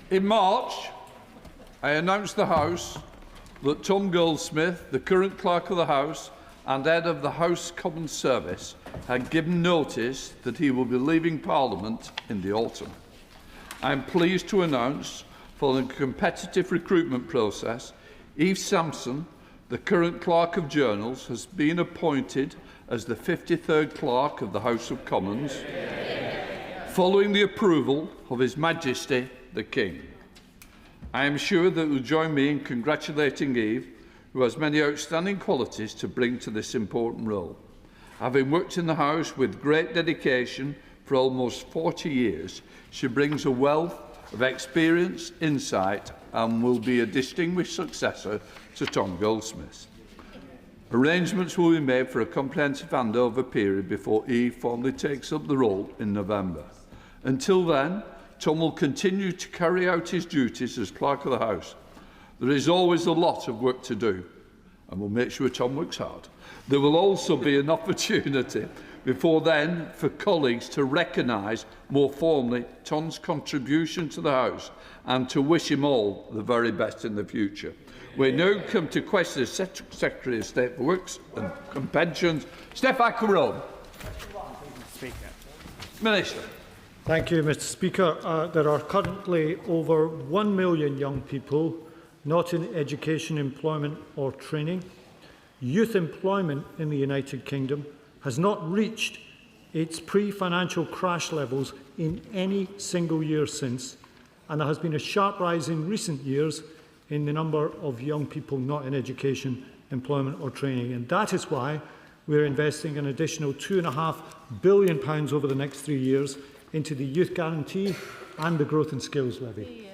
In March, I announced to the House that Tom Goldsmith, the current Clerk of the House and Head of the House Commons Service, had given notice that he will be leaving Parliament in the autumn. I am pleased to announce, following a competitive recruitment process, Eve Sampson, the current Clerk of Journals, has been appointed as the 53rd Clerk of the House of Commons, following the approval of His Majesty the King. I am sure that you will join me in congratulating Eve, who has many outstanding qualities to bring to this important role. Having worked in the House with great dedication for almost 40 years, she brings a wealth of experience, insight, and will be a distinguished successor to Tom Goldsmith. Arrangements will be made for a comprehensive handover period before Eve formally takes up the role in November. Until then, Tom will continue to carry out his duties as Clerk of the House. There is always a lot of work to do, and we'll make sure Tom works hard. There will also be an opportunity before then for colleagues to recognise more formally Tom's contribution to the House and to wish him all the very best in the future. We now come to questions of Secretary of State for Works and Pensions, Stefan Caron. Minister. Thank you, Mr. Speaker. There are currently over 1 million young people not in education, employment or training. Youth employment in the United Kingdom has not reached its pre-financial crash levels in any single year since, and there has been a sharp rise in recent years in the number of young people not in education, employment or training. And that is why we are investing an additional £2.5 billion over the next 3 years into the Youth Guarantee and the Growth and Skills Levy.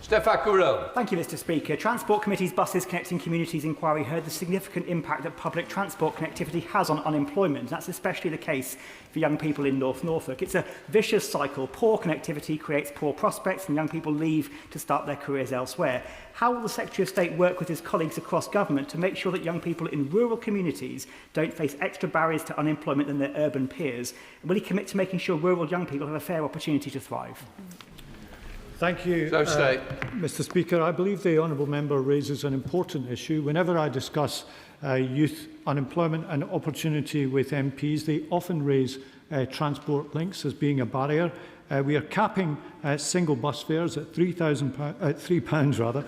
Stefan Caron. Thank you, Mr. Speaker. Transport Committee's Buses Connecting Communities inquiry heard the significant impact that public transport connectivity has on unemployment. That's especially the case for young people in North Norfolk. It's a vicious cycle. Poor connectivity creates poor prospects and young people leave to start their careers elsewhere. How will the Secretary of State work with his colleagues across government to make sure that young people in rural communities don't face extra barriers to unemployment than their urban peers? And will he commit to making sure rural young people have a fair opportunity to thrive? Thank you, Mr. Speaker. I believe the honourable member raises an important issue. Whenever I discuss youth unemployment and opportunity with MPs, they often raise transport links as being a barrier. We are capping single bus fares at £3 rather.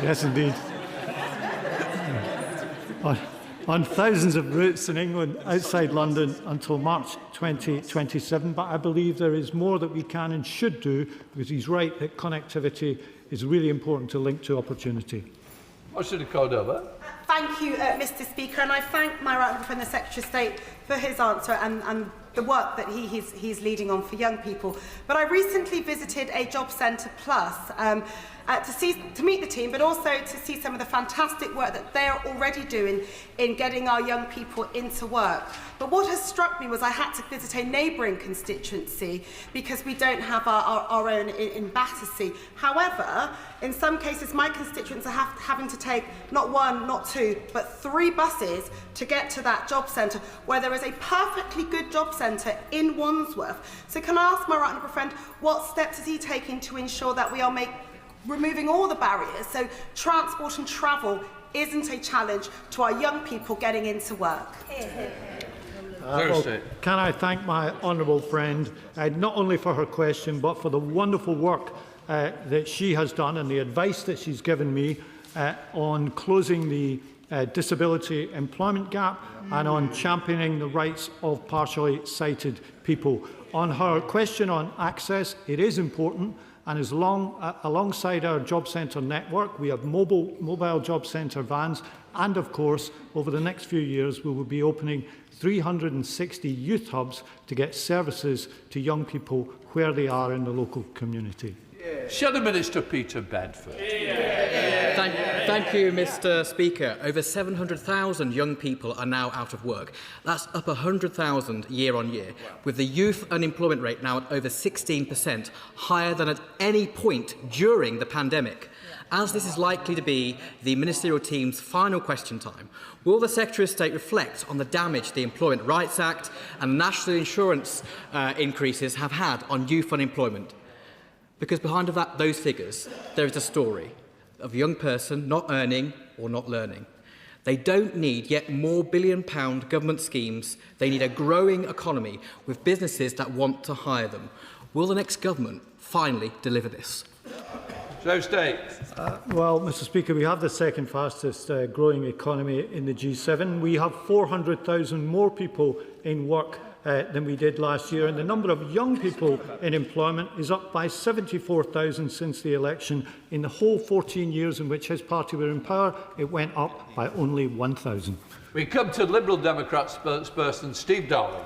Yes, indeed. On thousands of routes in England outside London until March 2027, but I believe there is more that we can and should do, because he's right that connectivity is really important to link to opportunity. Thank you, Mr. Speaker, and I thank my right honourable friend, the Secretary of State, for his answer and the work that he's leading on for young people. But I recently visited a Job Centre Plus to meet the team, but also to see some of the fantastic work that they are already doing in getting our young people into work. But what has struck me was I had to visit a neighbouring constituency because we don't have our own in Battersea. However, in some cases, my constituents are having to take not one, not two, but 3 buses to get to that job centre, where there is a perfectly good job centre in Wandsworth. So can I ask my right honourable friend, what steps is he taking to ensure that we are removing all the barriers so transport and travel isn't a challenge to our young people getting into work? Can I thank my honourable friend not only for her question but for the wonderful work that she has done and the advice that she's given me on closing the disability employment gap and on championing the rights of partially sighted people. On her question on access, it is important, and alongside our job centre network, we have mobile job centre vans, and of course, over the next few years, we will be opening 360 youth hubs to get services to young people where they are in the local community. Shadow Minister Peter Bedford. Thank you, Mr. Speaker. Over 700,000 young people are now out of work. That's up 100,000 year on year, with the youth unemployment rate now at over 16%, higher than at any point during the pandemic. As this is likely to be the ministerial team's final question time, will the Secretary of State reflect on the damage the Employment Rights Act and national insurance increases have had on youth unemployment? Because behind those figures, there is a story of a young person not earning or not learning. They don't need yet more billion-pound government schemes. They need a growing economy with businesses that want to hire them. Will the next government finally deliver this? So state. Well, Mr Speaker, we have the second fastest growing economy in the G7. We have 400,000 more people in work than we did last year, and the number of young people in employment is up by 74,000 since the election. In the whole 14 years in which his party were in power, it went up by only 1,000. We come to Liberal Democrat spokesperson Steve Darling.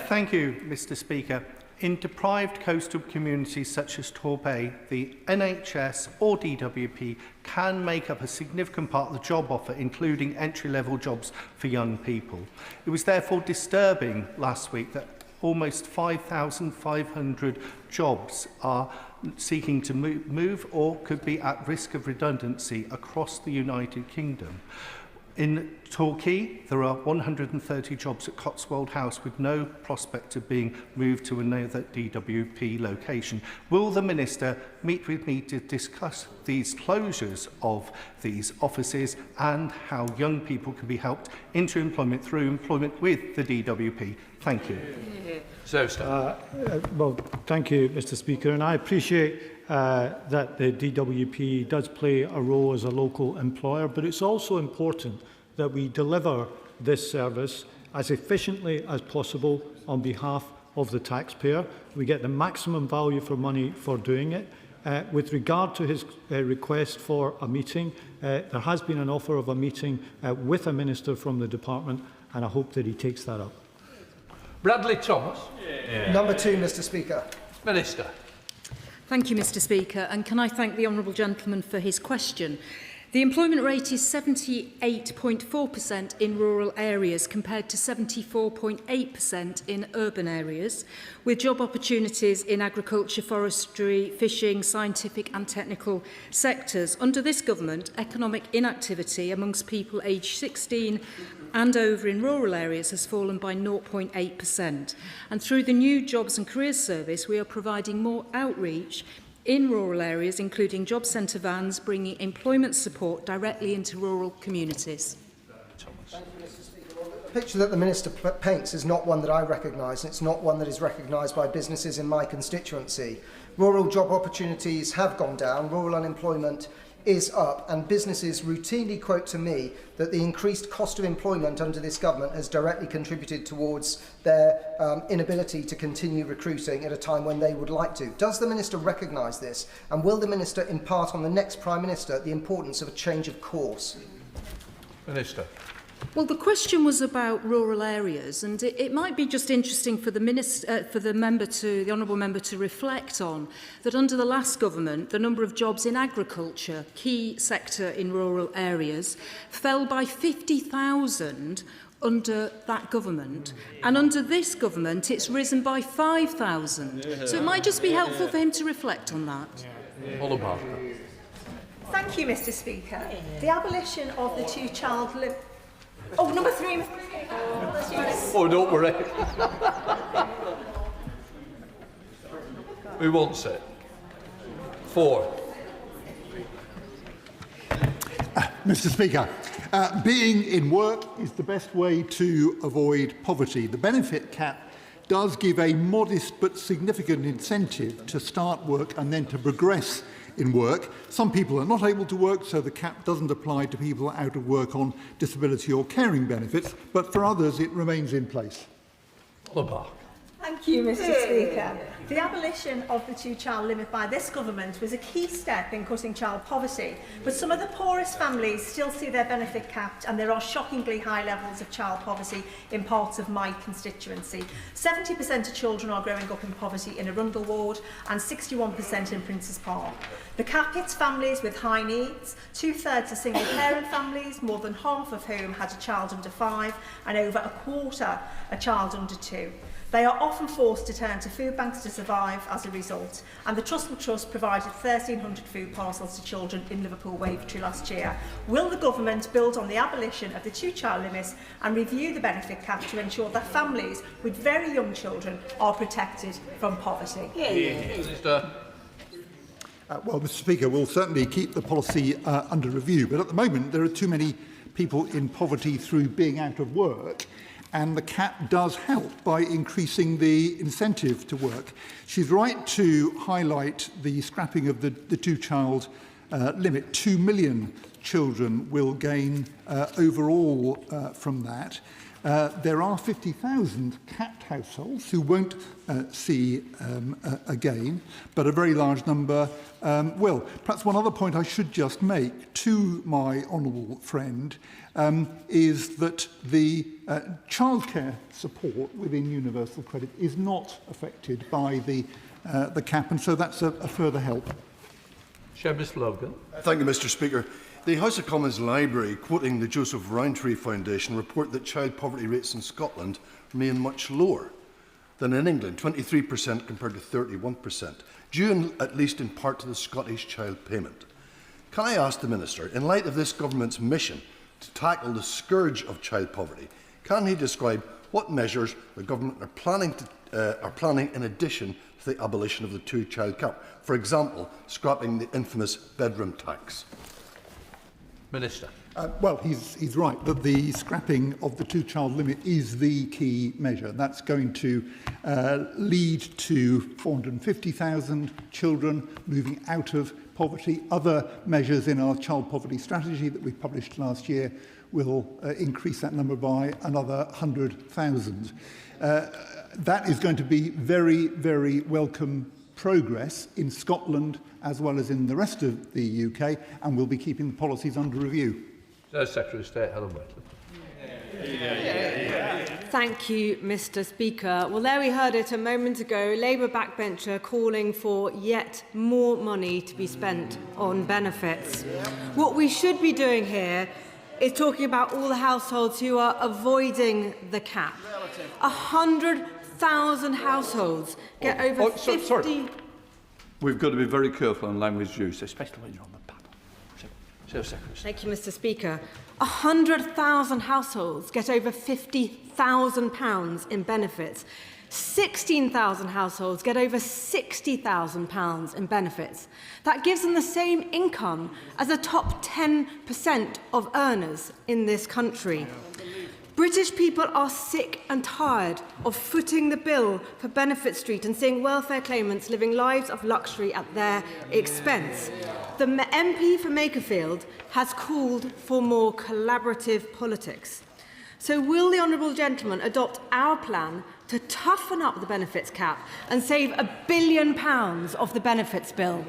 Thank you, Mr Speaker. In deprived coastal communities such as Torquay, the NHS or DWP can make up a significant part of the job offer, including entry-level jobs for young people. It was therefore disturbing last week that almost 5,500 jobs are seeking to move or could be at risk of redundancy across the United Kingdom. In Torquay, there are 130 jobs at Cotswold House with no prospect of being moved to another DWP location. Will the Minister meet with me to discuss these closures of these offices and how young people can be helped into employment through employment with the DWP? Thank you. Well, thank you, Mr Speaker, and I appreciate that the DWP does play a role as a local employer, but it's also important that we deliver this service as efficiently as possible on behalf of the taxpayer. We get the maximum value for money for doing it. With regard to his request for a meeting, there has been an offer of a meeting with a minister from the department, and I hope that he takes that up. Bradley Thomas. Number 2, Mr Speaker. Minister. Thank you, Mr Speaker, and can I thank the honourable gentleman for his question. The employment rate is 78.4% in rural areas compared to 74.8% in urban areas, with job opportunities in agriculture, forestry, fishing, scientific and technical sectors. Under this government, economic inactivity amongst people aged 16 and over in rural areas has fallen by 0.8%. And through the new Jobs and Careers Service, we are providing more outreach in rural areas, including job centre vans, bringing employment support directly into rural communities. Thank you, Mr Speaker. Well, the picture that the Minister paints is not one that I recognise, and it's not one that is recognised by businesses in my constituency. Rural job opportunities have gone down, rural unemployment is up, and businesses routinely quote to me that the increased cost of employment under this government has directly contributed towards their inability to continue recruiting at a time when they would like to. Does the Minister recognise this, and will the Minister impart on the next Prime Minister the importance of a change of course? Minister. Well, the question was about rural areas, and it might be just interesting for the the honourable member to reflect on that under the last government, the number of jobs in agriculture, key sector in rural areas, fell by 50,000 under that government, and under this government, it's risen by 5,000. So it might just be helpful for him to reflect on that. Thank you, Mr Speaker. The abolition of the two-child limit. Oh, number 3, Mr Speaker. Oh, don't worry. We won't sit. 4. Mr Speaker, being in work is the best way to avoid poverty. The benefit cap does give a modest but significant incentive to start work and then to progress in work. Some people are not able to work, so the cap doesn't apply to people out of work on disability or caring benefits, but for others it remains in place. Thank you, Mr Speaker. The abolition of the two-child limit by this government was a key step in cutting child poverty, but some of the poorest families still see their benefit capped, and there are shockingly high levels of child poverty in parts of my constituency. 70% of children are growing up in poverty in Arundel ward and 61% in Princes Park. The cap hits families with high needs. 2/3 are single-parent families, more than half of whom had a child under 5, and over a quarter a child under 2. They are often forced to turn to food banks to survive as a result, and the Trustful Trust provided 1,300 food parcels to children in Liverpool Wavertree last year. Will the government build on the abolition of the two-child limit and review the benefit cap to ensure that families with very young children are protected from poverty? Minister. Well, Mr. Speaker, we'll certainly keep the policy under review, but at the moment there are too many people in poverty through being out of work, and the cap does help by increasing the incentive to work. She's right to highlight the scrapping of the two-child limit. 2 million children will gain overall from that. There are 50,000 capped households who won't see a gain, but a very large number will. Perhaps one other point I should just make to my honourable friend is that the childcare support within universal credit is not affected by the cap, and so that's a further help. Seamus Logan. Thank you, Mr. Speaker. The House of Commons Library, quoting the Joseph Rowntree Foundation, report that child poverty rates in Scotland remain much lower than in England, 23% compared to 31%, due at least in part to the Scottish Child Payment. Can I ask the Minister, in light of this government's mission to tackle the scourge of child poverty, can he describe what measures the government are planning in addition to the abolition of the two-child cap? For example, scrapping the infamous bedroom tax. Minister. Well, he's right that the scrapping of the two-child limit is the key measure. That's going to lead to 450,000 children moving out of poverty. Other measures in our child poverty strategy that we published last year will increase that number by another 100,000. That is going to be very, very welcome progress in Scotland as well as in the rest of the UK, and we'll be keeping the policies under review. Secretary of State Helen Whitlam. Thank you, Mr. Speaker. Well, there we heard it a moment ago, Labour backbencher calling for yet more money to be spent on benefits. What we should be doing here is talking about all the households who are avoiding the cap. 100,000 households get over 50... Sorry. We've got to be very careful on language use, especially when you're on the panel. Thank you, Mr. Speaker. 100,000 households get over £50,000 in benefits. 16,000 households get over £60,000 in benefits. That gives them the same income as the top 10% of earners in this country. British people are sick and tired of footing the bill for Benefit Street and seeing welfare claimants living lives of luxury at their expense. The MP for Makerfield has called for more collaborative politics. So will the honourable gentleman adopt our plan to toughen up the benefits cap and save £1 billion of the benefits bill?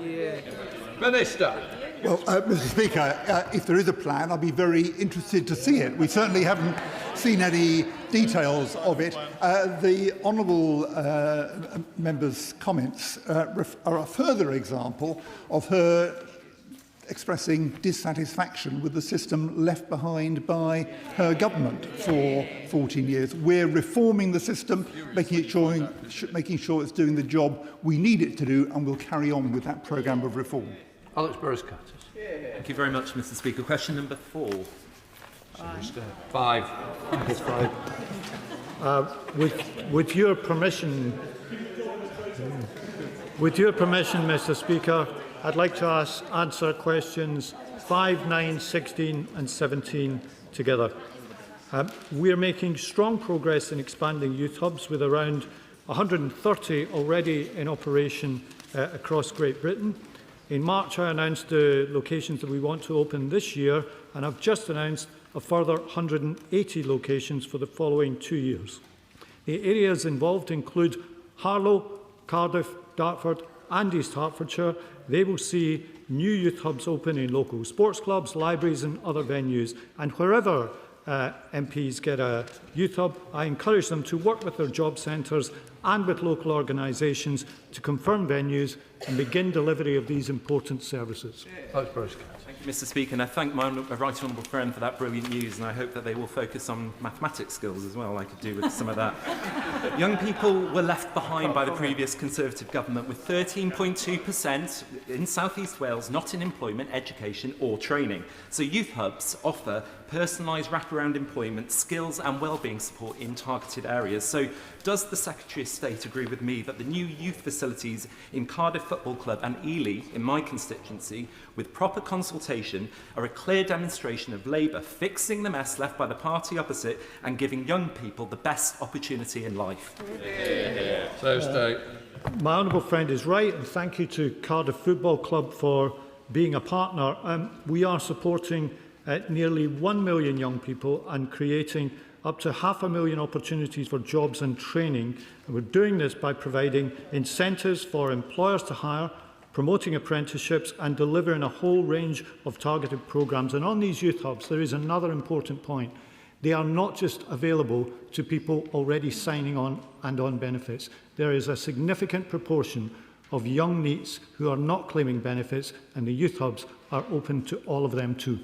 Minister. Well, Mr. Speaker, if there is a plan, I'll be very interested to see it. We certainly haven't seen any details of it. The honourable member's comments are a further example of her expressing dissatisfaction with the system left behind by her government for 14 years. We're reforming the system, making sure it's doing the job we need it to do, and we'll carry on with that programme of reform. Alex Burrows-Curtis. Thank you very much, Mr. Speaker. Question number 4. Five. With your permission, Mr. Speaker, I'd like to answer questions 5, 9, 16 and 17 together. We are making strong progress in expanding youth hubs with around 130 already in operation across Great Britain. In March, I announced the locations that we want to open this year, and I've just announced a further 180 locations for the following 2 years. The areas involved include Harlow, Cardiff, Dartford and East Hertfordshire. They will see new youth hubs open in local sports clubs, libraries and other venues. And wherever MPs get a youth hub, I encourage them to work with their job centres and with local organisations to confirm venues and begin delivery of these important services. Thank Mr. Speaker, and I thank my right honourable friend for that brilliant news, and I hope that they will focus on mathematics skills as well. I could do with some of that. Young people were left behind by the previous Conservative government, with 13.2% in South East Wales not in employment, education or training. So youth hubs offer personalised wraparound employment, skills and wellbeing support in targeted areas. So does the Secretary of State agree with me that the new youth facilities in Cardiff Football Club and Ely, in my constituency, with proper consultation, are a clear demonstration of Labour fixing the mess left by the party opposite and giving young people the best opportunity in life? My honourable friend is right, and thank you to Cardiff Football Club for being a partner. We are supporting nearly 1 million young people and creating up to 500,000 opportunities for jobs and training. And we're doing this by providing incentives for employers to hire, promoting apprenticeships and delivering a whole range of targeted programmes. And on these youth hubs, there is another important point. They are not just available to people already signing on and on benefits. There is a significant proportion of young NEETs who are not claiming benefits, and the youth hubs are open to all of them too.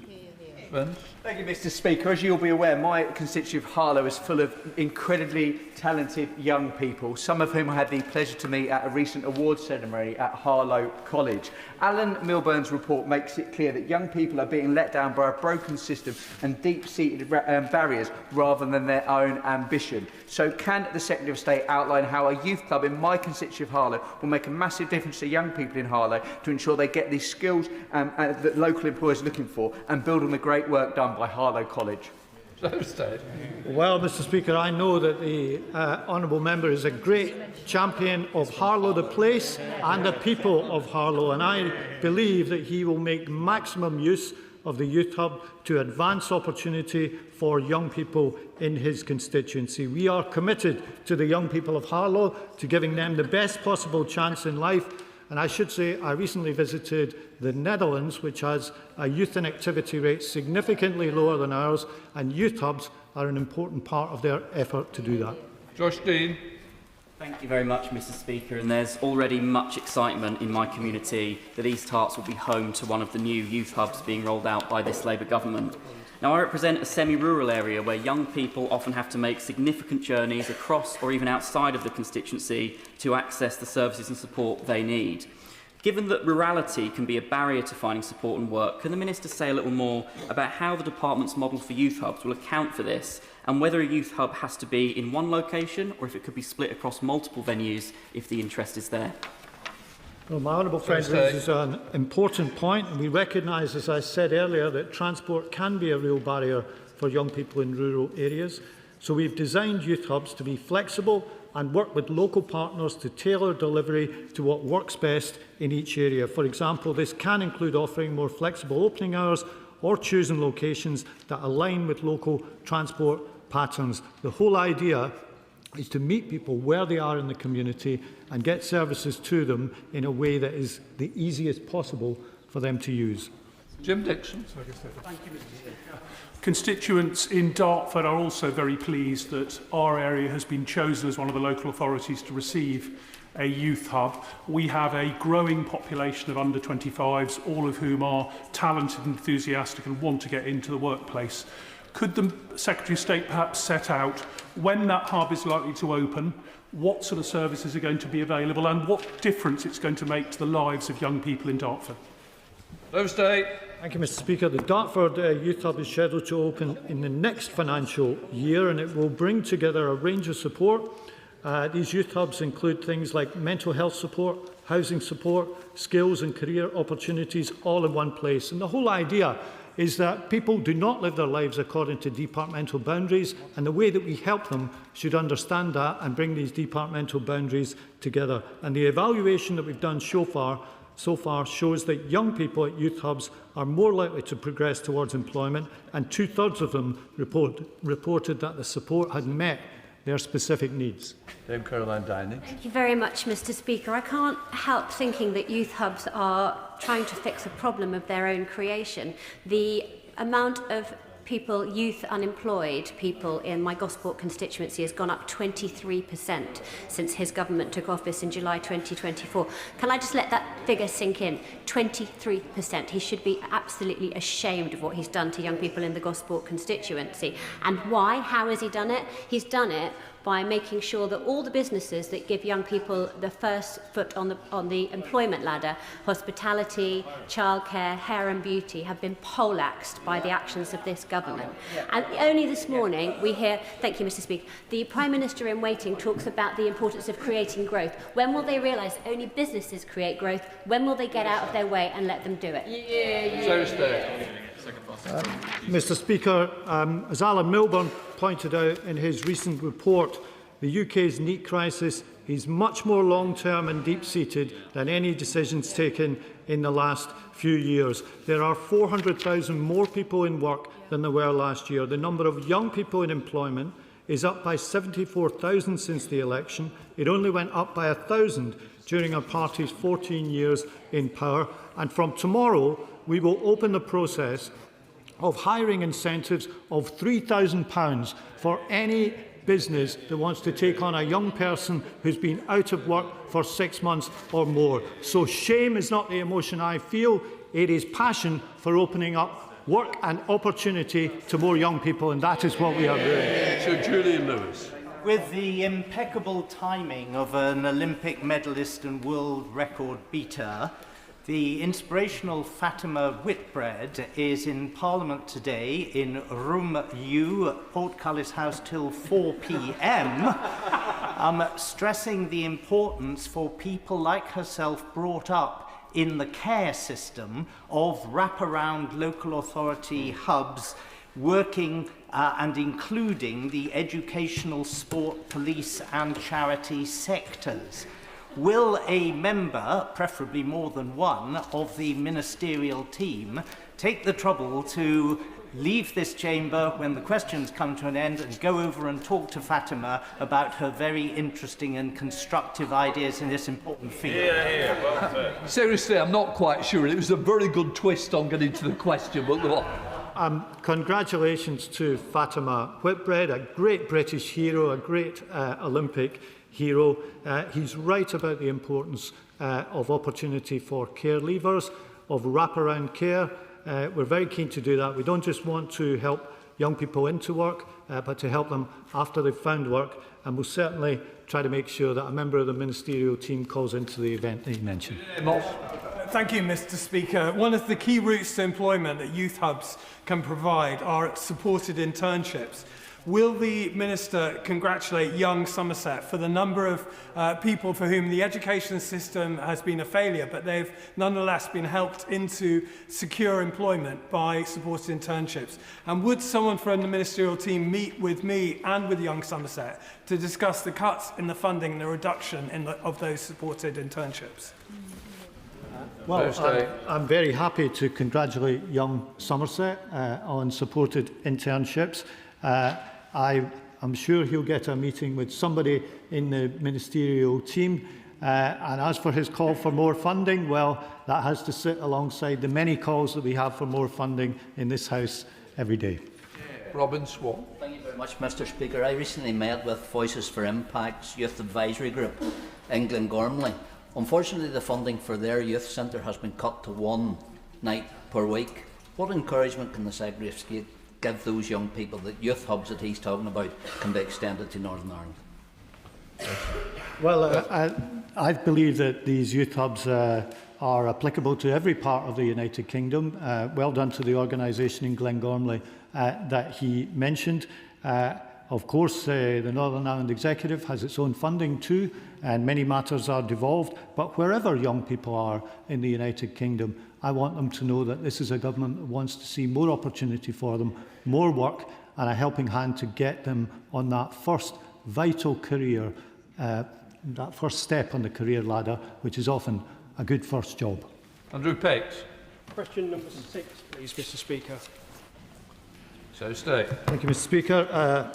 Thank you, Mr. Speaker. As you'll be aware, my constituency of Harlow is full of incredibly talented young people, some of whom I had the pleasure to meet at a recent awards ceremony at Harlow College. Alan Milburn's report makes it clear that young people are being let down by a broken system and deep-seated barriers rather than their own ambition. So can the Secretary of State outline how a youth club in my constituency of Harlow will make a massive difference to young people in Harlow to ensure they get these skills that local employers are looking for and build on the great work done by Harlow College? Well, Mr. Speaker, I know that the honourable member is a great champion of Harlow, the place, and the people of Harlow, and I believe that he will make maximum use of the Youth Hub to advance opportunity for young people in his constituency. We are committed to the young people of Harlow, to giving them the best possible chance in life. And I should say, I recently visited the Netherlands, which has a youth inactivity rate significantly lower than ours, and youth hubs are an important part of their effort to do that. Josh Dean. Thank you very much, Mr. Speaker. And there's already much excitement in my community that East Herts will be home to one of the new youth hubs being rolled out by this Labour government. Now, I represent a semi-rural area where young people often have to make significant journeys across or even outside of the constituency to access the services and support they need. Given that rurality can be a barrier to finding support and work, can the Minister say a little more about how the Department's model for youth hubs will account for this, and whether a youth hub has to be in one location or if it could be split across multiple venues if the interest is there? Well, my honourable friend raises an important point, and we recognise, as I said earlier, that transport can be a real barrier for young people in rural areas. So we've designed youth hubs to be flexible and work with local partners to tailor delivery to what works best in each area. For example, this can include offering more flexible opening hours or choosing locations that align with local transport patterns. The whole idea is to meet people where they are in the community and get services to them in a way that is the easiest possible for them to use. Jim Dixon. Thank you, Mr. Speaker. Constituents in Dartford are also very pleased that our area has been chosen as one of the local authorities to receive a youth hub. We have a growing population of under 25s, all of whom are talented, enthusiastic and want to get into the workplace. Could the Secretary of State perhaps set out when that hub is likely to open, what sort of services are going to be available and what difference it's going to make to the lives of young people in Dartford? Thank you, Mr. Speaker. The Dartford Youth Hub is scheduled to open in the next financial year, and it will bring together a range of support. These youth hubs include things like mental health support, housing support, skills and career opportunities, all in one place. And the whole idea is that people do not live their lives according to departmental boundaries, and the way that we help them should understand that and bring these departmental boundaries together. And the evaluation that we've done so far shows that young people at youth hubs are more likely to progress towards employment, and 2/3 of them reported that the support had met their specific needs. Dame Caroline Dining. Thank you very much, Mr. Speaker. I can't help thinking that youth hubs are trying to fix a problem of their own creation. The amount of youth unemployed people in my Gosport constituency has gone up 23% since his government took office in July 2024. Can I just let that figure sink in? 23%. He should be absolutely ashamed of what he's done to young people in the Gosport constituency. And why? How has he done it? He's done it by making sure that all the businesses that give young people the first foot on the employment ladder, hospitality, childcare, hair and beauty, have been poleaxed by the actions of this government. And only this morning we hear, thank you Mr Speaker, the Prime Minister in waiting talks about the importance of creating growth. When will they realise that only businesses create growth? When will they get out of their way and let them do it? Mr Speaker, as Alan Milburn pointed out in his recent report, the UK's NEET crisis is much more long-term and deep-seated than any decisions taken in the last few years. There are 400,000 more people in work than there were last year. The number of young people in employment is up by 74,000 since the election. It only went up by 1,000 during our party's 14 years in power. And from tomorrow, we will open the process of hiring incentives of £3,000 for any business that wants to take on a young person who's been out of work for 6 months or more. So shame is not the emotion I feel, it is passion for opening up work and opportunity to more young people, and that is what we are doing. Sir Julian Lewis. With the impeccable timing of an Olympic medalist and world record beater, the inspirational Fatima Whitbread is in Parliament today in Room U, Portcullis House till 4 p.m, stressing the importance for people like herself brought up in the care system of wraparound local authority hubs working and including the educational, sport, police and charity sectors. Will a member, preferably more than one, of the ministerial team take the trouble to leave this chamber when the questions come to an end and go over and talk to Fatima about her very interesting and constructive ideas in this important field? Seriously, I'm not quite sure. It was a very good twist on getting to the question, but go on. Congratulations to Fatima Whitbread, a great British hero, a great Olympic hero. He's right about the importance of opportunity for care leavers, of wraparound care. We're very keen to do that. We don't just want to help young people into work, but to help them after they've found work. And we'll certainly try to make sure that a member of the ministerial team calls into the event that you mentioned. Thank you, Mr Speaker. One of the key routes to employment that youth hubs can provide are supported internships. Will the Minister congratulate young Somerset for the number of people for whom the education system has been a failure, but they've nonetheless been helped into secure employment by supported internships? And would someone from the ministerial team meet with me and with young Somerset to discuss the cuts in the funding and the reduction of those supported internships? Well, I'm very happy to congratulate young Somerset on supported internships. I'm sure he'll get a meeting with somebody in the ministerial team. And as for his call for more funding, well, that has to sit alongside the many calls that we have for more funding in this House every day. Robin Swan. Thank you very much, Mr Speaker. I recently met with Voices for Impact's Youth Advisory Group in Glengormley. Unfortunately, the funding for their youth centre has been cut to one night per week. What encouragement can the Secretary of State give those young people that youth hubs that he's talking about can be extended to Northern Ireland? Well, I believe that these youth hubs are applicable to every part of the United Kingdom. Well done to the organisation in Glengormley that he mentioned. Of course, the Northern Ireland Executive has its own funding too, and many matters are devolved. But wherever young people are in the United Kingdom, I want them to know that this is a government that wants to see more opportunity for them, more work, and a helping hand to get them on that first vital career, that first step on the career ladder, which is often a good first job. Andrew Pex. Question number 6, please, Mr Speaker. So stay. Thank you, Mr Speaker.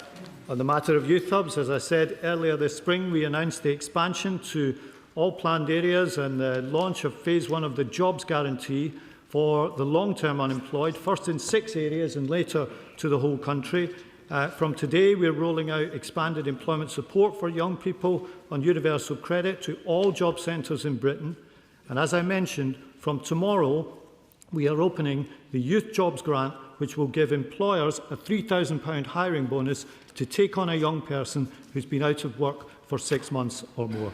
On the matter of youth hubs, as I said earlier this spring, we announced the expansion to all planned areas and the launch of phase 1 of the Jobs Guarantee for the long-term unemployed, first in 6 areas and later to the whole country. From today, we're rolling out expanded employment support for young people on universal credit to all job centres in Britain. And as I mentioned, from tomorrow, we are opening the Youth Jobs Grant, which will give employers a £3,000 hiring bonus to take on a young person who's been out of work for 6 months or more.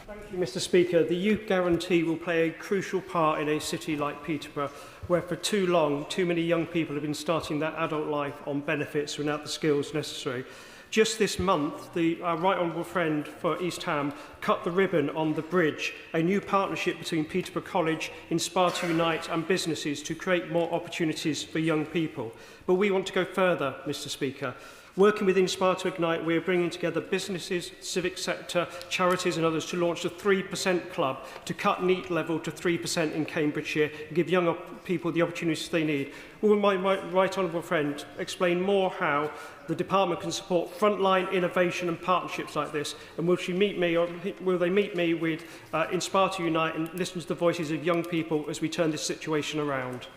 Thank you, Mr. Speaker. The Youth Guarantee will play a crucial part in a city like Peterborough, where for too long, too many young people have been starting their adult life on benefits without the skills necessary. Just this month, the Right Honourable Friend for East Ham cut the ribbon on the bridge, a new partnership between Peterborough College, Inspire to Unite and businesses to create more opportunities for young people. But we want to go further, Mr. Speaker. Working with Inspire to Ignite, we are bringing together businesses, civic sector, charities and others to launch the 3% Club to cut NEET level to 3% in Cambridgeshire and give young people the opportunities they need. Will my Right Honourable Friend explain more how the department can support frontline innovation and partnerships like this? And will she meet me, or will they meet me with Inspire to Unite and listen to the voices of young people as we turn this situation around?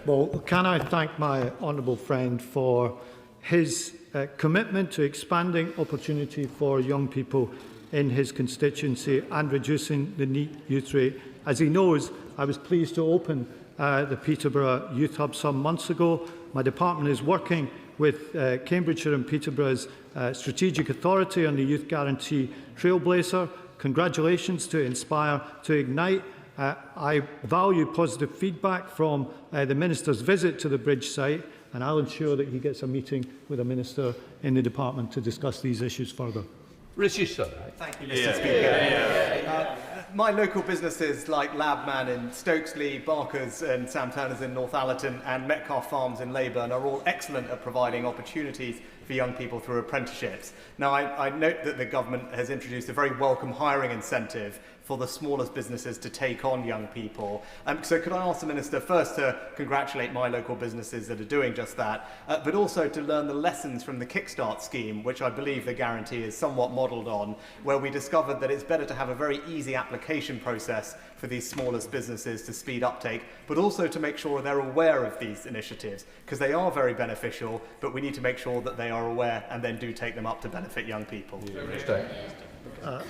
Well, can I thank my honourable friend for his commitment to expanding opportunity for young people in his constituency and reducing the NEET youth rate. As he knows, I was pleased to open the Peterborough Youth Hub some months ago. My department is working with Cambridgeshire and Peterborough's Strategic Authority on the Youth Guarantee Trailblazer. Congratulations to Inspire to Ignite. I value positive feedback from the Minister's visit to the bridge site, and I'll ensure that he gets a meeting with a Minister in the department to discuss these issues further. Rishi Sunak. Thank you, Mr. Speaker. My local businesses like Labman in Stokesley, Barker's and Sam Turner's in Northallerton and Metcalfe Farms in Leyburn are all excellent at providing opportunities for young people through apprenticeships. Now, I note that the government has introduced a very welcome hiring incentive for the smallest businesses to take on young people. So could I ask the Minister first to congratulate my local businesses that are doing just that, but also to learn the lessons from the Kickstart scheme, which I believe the guarantee is somewhat modelled on, where we discovered that it's better to have a very easy application process for these smallest businesses to speed uptake, but also to make sure they're aware of these initiatives, because they are very beneficial, but we need to make sure that they are aware and then do take them up to benefit young people.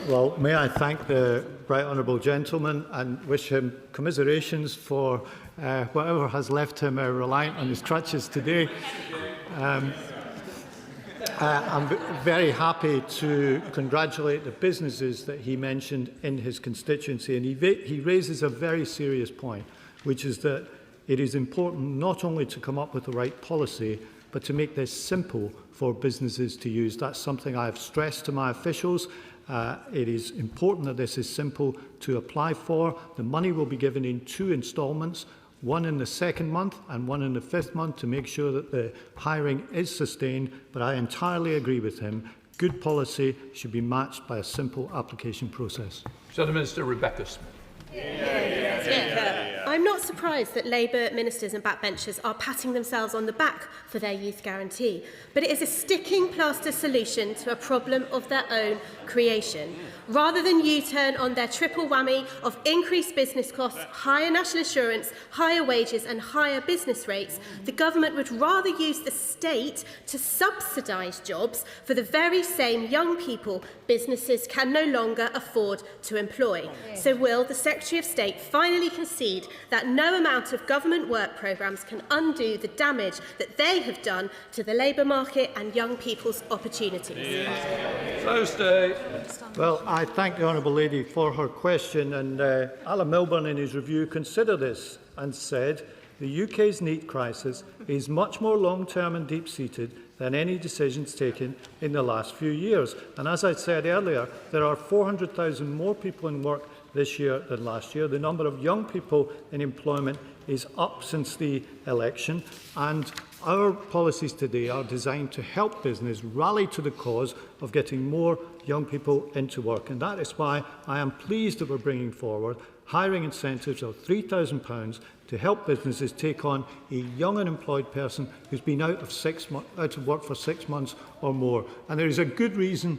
Well, may I thank the right honourable gentleman and wish him commiserations for whatever has left him reliant on his crutches today. I'm very happy to congratulate the businesses that he mentioned in his constituency, and he raises a very serious point, which is that it is important not only to come up with the right policy, but to make this simple for businesses to use. That's something I have stressed to my officials. It is important that this is simple to apply for. The money will be given in 2 instalments, one in the 2nd month and one in the 5th month, to make sure that the hiring is sustained. But I entirely agree with him. Good policy should be matched by a simple application process. Senator Minister Rebecca Smith. I'm not surprised that Labour ministers and backbenchers are patting themselves on the back for their youth guarantee, but it is a sticking plaster solution to a problem of their own creation. Rather than U-turn on their triple whammy of increased business costs, higher national insurance, higher wages and higher business rates, the government would rather use the state to subsidise jobs for the very same young people businesses can no longer afford to employ. So will the Secretary of State finally concede that no amount of government work programmes can undo the damage that they have done to the labour market and young people's opportunities? Well, I thank the honourable lady for her question, and Alan Milburn in his review considered this and said the UK's NEET crisis is much more long-term and deep-seated than any decisions taken in the last few years. And as I said earlier, there are 400,000 more people in work this year than last year. The number of young people in employment is up since the election, and our policies today are designed to help business rally to the cause of getting more young people into work. And that is why I am pleased that we're bringing forward hiring incentives of £3,000 to help businesses take on a young unemployed person who's been out of work for 6 months or more. And there is a good reason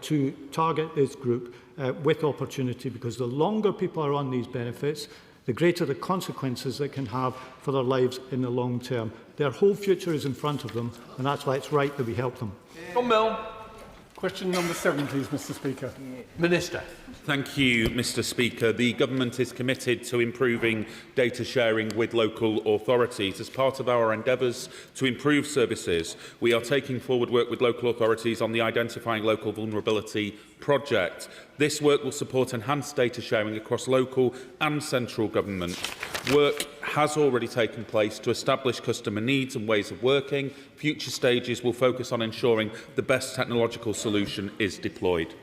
to target this group with opportunity, because the longer people are on these benefits, the greater the consequences it can have for their lives in the long term. Their whole future is in front of them, and that's why it's right that we help them. Tom Mill. Question number 7, please, Mr. Speaker. Minister. Thank you, Mr. Speaker. The Government is committed to improving data sharing with local authorities. As part of our endeavours to improve services, we are taking forward work with local authorities on the Identifying Local Vulnerability project. This work will support enhanced data sharing across local and central government. Work has already taken place to establish customer needs and ways of working. Future stages will focus on ensuring the best technological solution is deployed.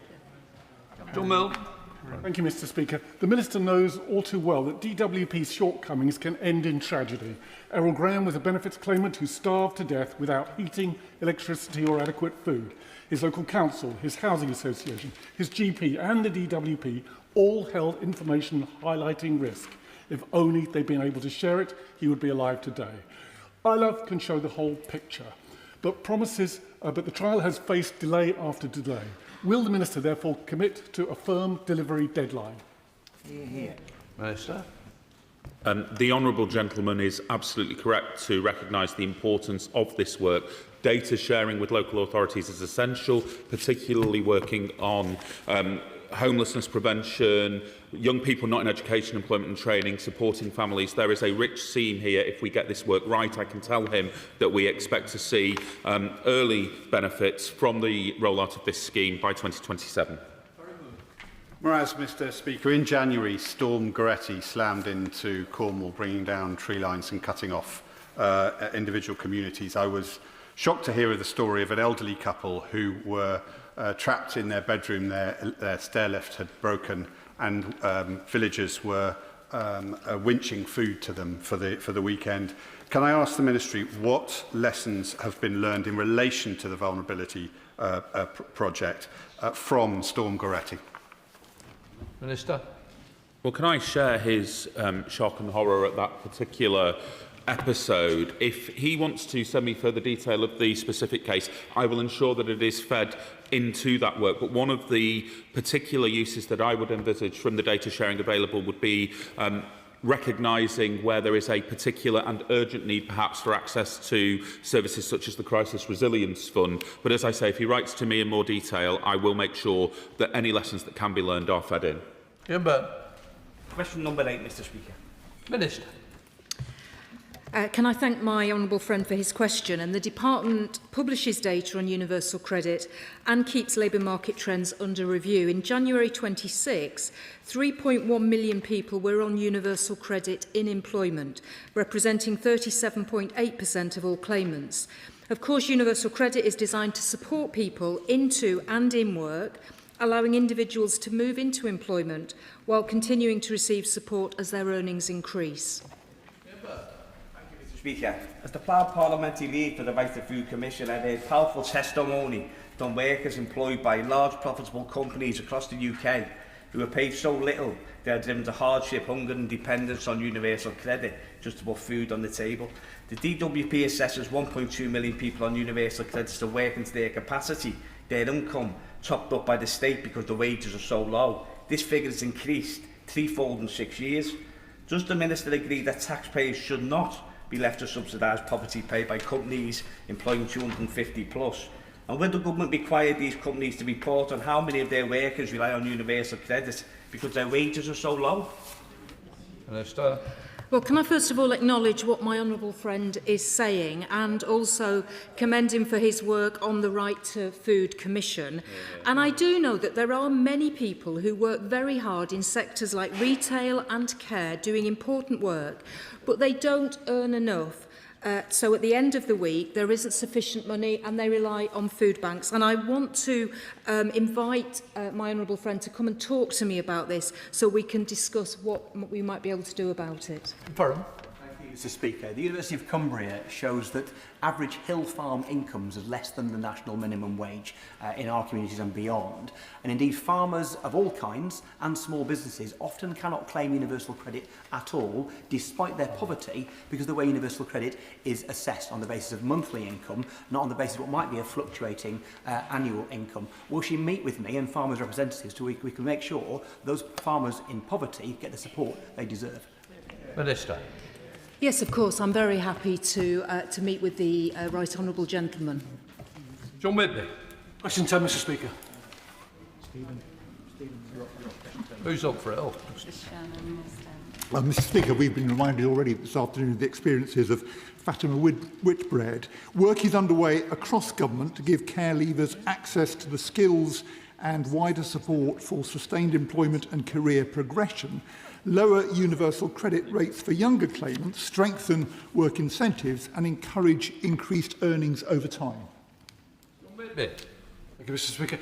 John Mill. Thank you, Mr. Speaker. The Minister knows all too well that DWP's shortcomings can end in tragedy. Errol Graham was a benefits claimant who starved to death without heating, electricity or adequate food. His local council, his housing association, his GP and the DWP all held information highlighting risk. If only they'd been able to share it, he would be alive today. iLove can show the whole picture, but the trial has faced delay after delay. Will the Minister therefore commit to a firm delivery deadline? Minister. The honourable gentleman is absolutely correct to recognise the importance of this work. Data sharing with local authorities is essential, particularly working on homelessness prevention, young people not in education, employment and training, supporting families. There is a rich seam here. If we get this work right, I can tell him that we expect to see early benefits from the rollout of this scheme by 2027. Whereas, Mr. Speaker, in January, Storm Goretti slammed into Cornwall, bringing down tree lines and cutting off individual communities. I was shocked to hear of the story of an elderly couple who were trapped in their bedroom. Their stair lift had broken, and villagers were winching food to them for the weekend. Can I ask the Ministry what lessons have been learned in relation to the vulnerability project from Storm Goretti? Minister. Well, can I share his shock and horror at that particular episode? If he wants to send me further detail of the specific case, I will ensure that it is fed into that work. But one of the particular uses that I would envisage from the data sharing available would be recognising where there is a particular and urgent need perhaps for access to services such as the Crisis Resilience Fund. But as I say, if he writes to me in more detail, I will make sure that any lessons that can be learned are fed in. Question number 8, Mr. Speaker. Minister. Can I thank my honourable friend for his question? And the Department publishes data on universal credit and keeps labour market trends under review. In January 26, 3.1 million people were on universal credit in employment, representing 37.8% of all claimants. Of course, universal credit is designed to support people into and in work, allowing individuals to move into employment while continuing to receive support as their earnings increase. Speaker, as the proud parliamentary lead for the Right to Food Commission, I heard powerful testimony from workers employed by large profitable companies across the UK who are paid so little they are driven to hardship, hunger and dependence on universal credit just to put food on the table. The DWP assesses 1.2 million people on universal credits to work into their capacity, their income chopped up by the state because the wages are so low. This figure has increased threefold in 6 years. Does the Minister agree that taxpayers should not be left to subsidise poverty paid by companies employing 250 plus? And will the government require these companies to report on how many of their workers rely on universal credit because their wages are so low? Minister. Well, can I first of all acknowledge what my honourable friend is saying and also commend him for his work on the Right to Food Commission. And I do know that there are many people who work very hard in sectors like retail and care, doing important work, but they don't earn enough. So at the end of the week, there isn't sufficient money and they rely on food banks. And I want to invite my honourable friend to come and talk to me about this so we can discuss what we might be able to do about it. Mr. Speaker, the University of Cumbria shows that average hill farm incomes are less than the national minimum wage in our communities and beyond. And indeed, farmers of all kinds and small businesses often cannot claim universal credit at all, despite their poverty, because the way universal credit is assessed on the basis of monthly income, not on the basis of what might be a fluctuating annual income. Will she meet with me and farmers' representatives so we can make sure those farmers in poverty get the support they deserve? Minister. Yes, of course. I'm very happy to meet with the Right Honourable Gentleman. John Whitby. Question 10, Mr Speaker. Who's up for it? Oh. Mr Speaker, we've been reminded already this afternoon of the experiences of Fatima Whitbread. Work is underway across government to give care leavers access to the skills and wider support for sustained employment and career progression, lower universal credit rates for younger claimants, strengthen work incentives and encourage increased earnings over time. Thank you, Mr Speaker.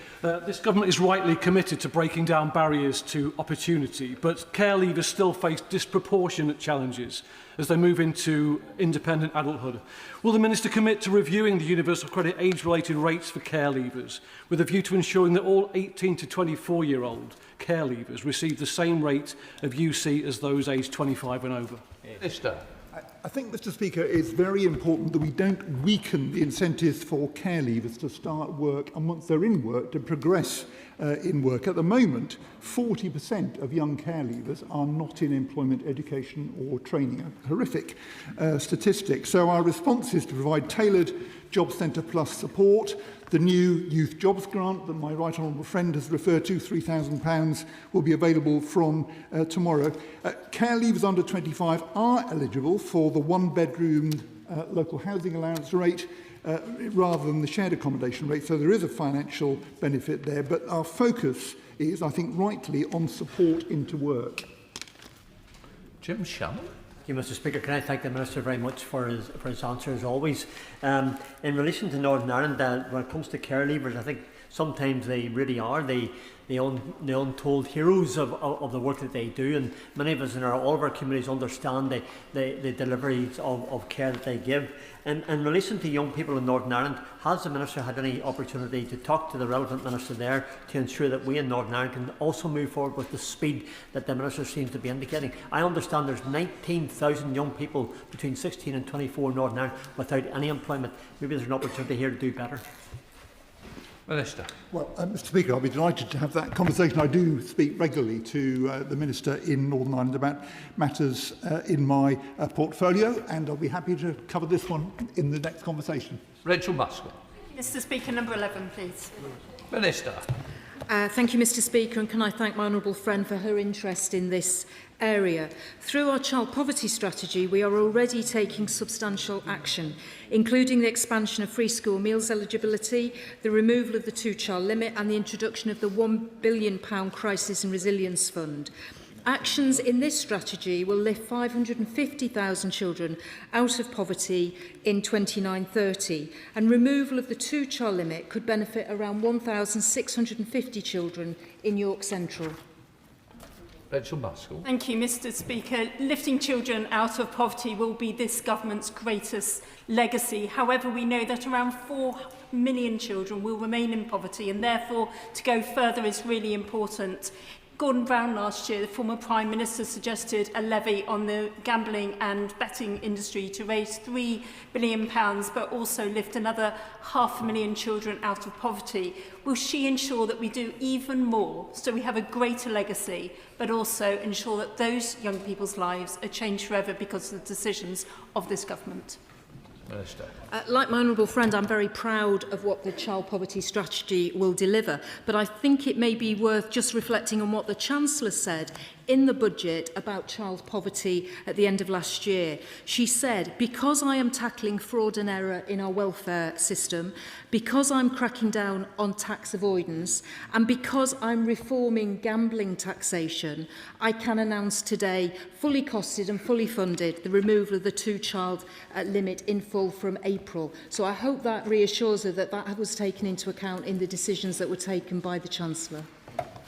This government is rightly committed to breaking down barriers to opportunity, but care leavers still face disproportionate challenges as they move into independent adulthood. Will the Minister commit to reviewing the universal credit age-related rates for care leavers with a view to ensuring that all 18 to 24-year-old care leavers receive the same rate of UC as those aged 25 and over? Minister. I think, Mr Speaker, it's very important that we don't weaken the incentives for care leavers to start work and once they're in work to progress in work. At the moment, 40% of young care leavers are not in employment, education or training, a horrific statistic. So our response is to provide tailored Job Centre Plus support. The new Youth Jobs Grant that my right honourable friend has referred to, £3,000, will be available from tomorrow. Care leavers under 25 are eligible for the one-bedroom local housing allowance rate rather than the shared accommodation rate, so there is a financial benefit there, but our focus is, I think rightly, on support into work. Jim Shannon. Thank you, Mr Speaker. Can I thank the Minister very much for his answer, as always. In relation to Northern Ireland, when it comes to care leavers, I think sometimes they really are the untold heroes of the work that they do, and many of us in all of our communities understand the deliveries of care that they give. In relation to young people in Northern Ireland, has the Minister had any opportunity to talk to the relevant Minister there to ensure that we in Northern Ireland can also move forward with the speed that the Minister seems to be indicating? I understand there's 19,000 young people between 16 and 24 in Northern Ireland without any employment. Maybe there's an opportunity here to do better. Minister. Well, Mr Speaker, I'll be delighted to have that conversation. I do speak regularly to the Minister in Northern Ireland about matters in my portfolio, and I'll be happy to cover this one in the next conversation. Rachel Muskell. Mr Speaker, number 11, please. Minister. Thank you, Mr Speaker, and can I thank my honourable friend for her interest in this area. Through our child poverty strategy, we are already taking substantial action, including the expansion of free school meals eligibility, the removal of the two-child limit and the introduction of the £1 billion Crisis and Resilience Fund. Actions in this strategy will lift 550,000 children out of poverty in 29-30, and removal of the two-child limit could benefit around 1,650 children in York Central. Rachel Muskell. Thank you, Mr Speaker. Lifting children out of poverty will be this government's greatest legacy. However, we know that around 4 million children will remain in poverty, and therefore to go further is really important. Gordon Brown last year, the former Prime Minister, suggested a levy on the gambling and betting industry to raise £3 billion, but also lift another 500,000 children out of poverty. Will she ensure that we do even more so we have a greater legacy, but also ensure that those young people's lives are changed forever because of the decisions of this government? Minister. Like my honourable friend, I'm very proud of what the child poverty strategy will deliver, but I think it may be worth just reflecting on what the Chancellor said in the budget about child poverty at the end of last year. She said, because I am tackling fraud and error in our welfare system, because I'm cracking down on tax avoidance, and because I'm reforming gambling taxation, I can announce today, fully costed and fully funded, the removal of the two-child limit in full from April. So I hope that reassures her that that was taken into account in the decisions that were taken by the Chancellor.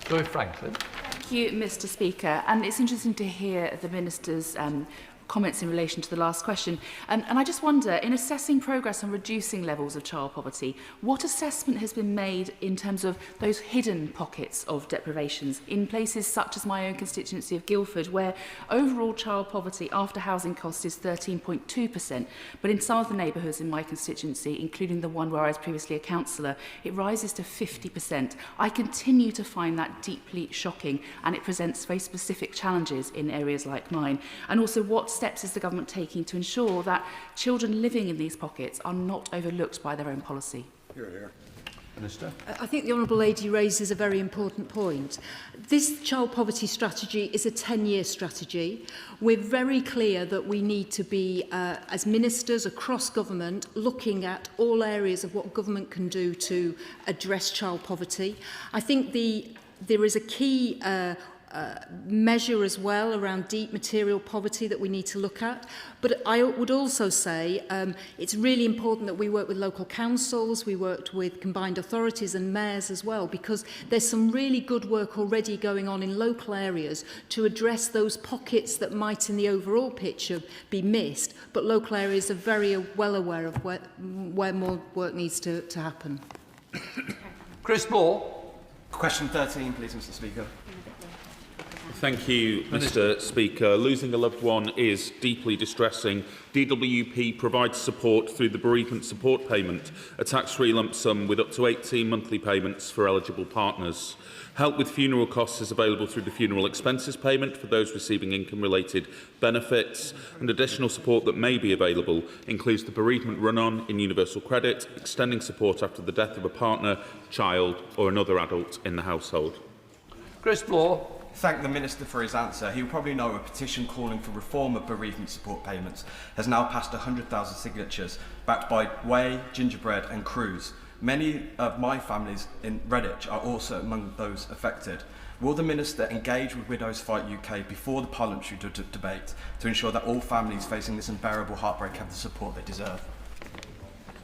Joy Franklin. Thank you, Mr Speaker. And it's interesting to hear the Minister's comments in relation to the last question. And I just wonder, in assessing progress on reducing levels of child poverty, what assessment has been made in terms of those hidden pockets of deprivations in places such as my own constituency of Guildford, where overall child poverty after housing costs is 13.2%, but in some of the neighbourhoods in my constituency, including the one where I was previously a councillor, it rises to 50%. I continue to find that deeply shocking, and it presents very specific challenges in areas like mine. And also, what steps is the government taking to ensure that children living in these pockets are not overlooked by their own policy? Minister. I think the Honourable Lady raises a very important point. This child poverty strategy is a 10-year strategy. We're very clear that we need to be, as ministers across government, looking at all areas of what government can do to address child poverty. I think there is a key measure as well around deep material poverty that we need to look at. But I would also say it's really important that we work with local councils, we worked with combined authorities and mayors as well, because there's some really good work already going on in local areas to address those pockets that might in the overall picture be missed, but local areas are very well aware of where more work needs to happen. Chris Moore. Question 13, please, Mr. Speaker. Thank you, Mr. Speaker. Losing a loved one is deeply distressing. DWP provides support through the bereavement support payment, a tax-free lump sum with up to 18 monthly payments for eligible partners. Help with funeral costs is available through the funeral expenses payment for those receiving income-related benefits, and additional support that may be available includes the bereavement run-on in universal credit, extending support after the death of a partner, child or another adult in the household. Chris Moore. Thank the Minister for his answer. He will probably know a petition calling for reform of bereavement support payments has now passed 100,000 signatures, backed by Way, Gingerbread and Cruise. Many of my families in Redditch are also among those affected. Will the Minister engage with Widows Fight UK before the parliamentary debate to ensure that all families facing this unbearable heartbreak have the support they deserve?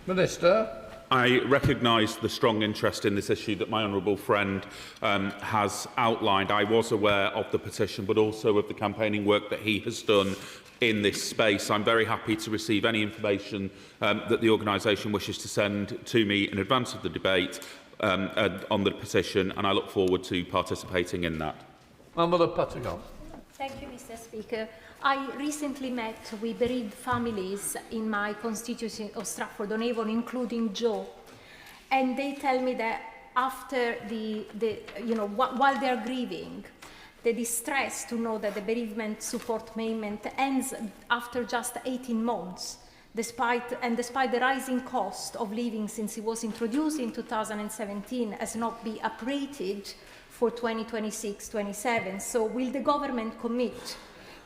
Minister. I recognise the strong interest in this issue that my honourable friend has outlined. I was aware of the petition, but also of the campaigning work that he has done in this space. I'm very happy to receive any information that the organisation wishes to send to me in advance of the debate on the petition, and I look forward to participating in that. Thank you, Mr. Speaker. I recently met with bereaved families in my constituency of Stratford-on-Avon, including Joe, and they tell me that after while they are grieving, the distress to know that the bereavement support payment ends after just 18 months, despite the rising cost of living since it was introduced in 2017 has not been updated for 2026-27. So will the government commit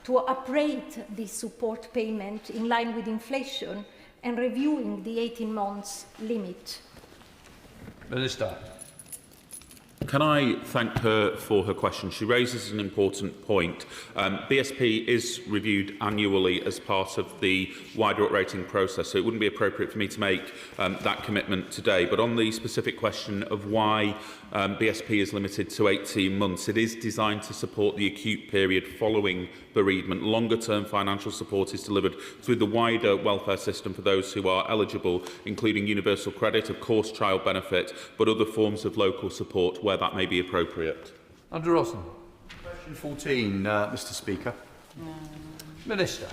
to uprate this support payment in line with inflation and reviewing the 18 months limit? Minister. Can I thank her for her question? She raises an important point. BSP is reviewed annually as part of the wider uprating process, so it wouldn't be appropriate for me to make that commitment today. But on the specific question of why BSP is limited to 18 months, it is designed to support the acute period following bereavement. Longer-term financial support is delivered through the wider welfare system for those who are eligible, including universal credit, of course child benefit, but other forms of local support where that may be appropriate. Andrew Rossen. Question 14, Mr. Speaker. Minister.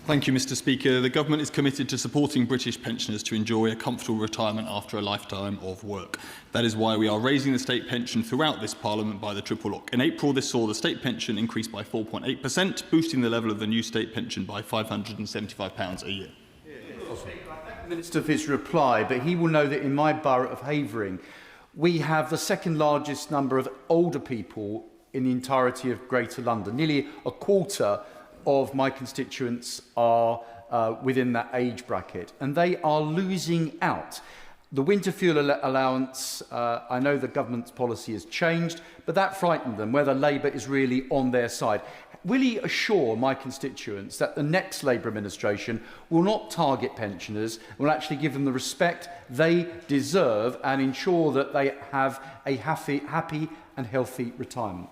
Thank you, Mr. Speaker. The Government is committed to supporting British pensioners to enjoy a comfortable retirement after a lifetime of work. That is why we are raising the state pension throughout this Parliament by the triple lock. In April, this saw the state pension increase by 4.8%, boosting the level of the new state pension by £575 a year. I thank the Minister for his reply, but he will know that in my borough of Havering, we have the second largest number of older people in the entirety of Greater London. Nearly a quarter of my constituents are within that age bracket, and they are losing out. The winter fuel allowance, I know the government's policy has changed, but that frightened them, whether Labour is really on their side. Will he assure my constituents that the next Labour administration will not target pensioners, will actually give them the respect they deserve and ensure that they have a happy and healthy retirement?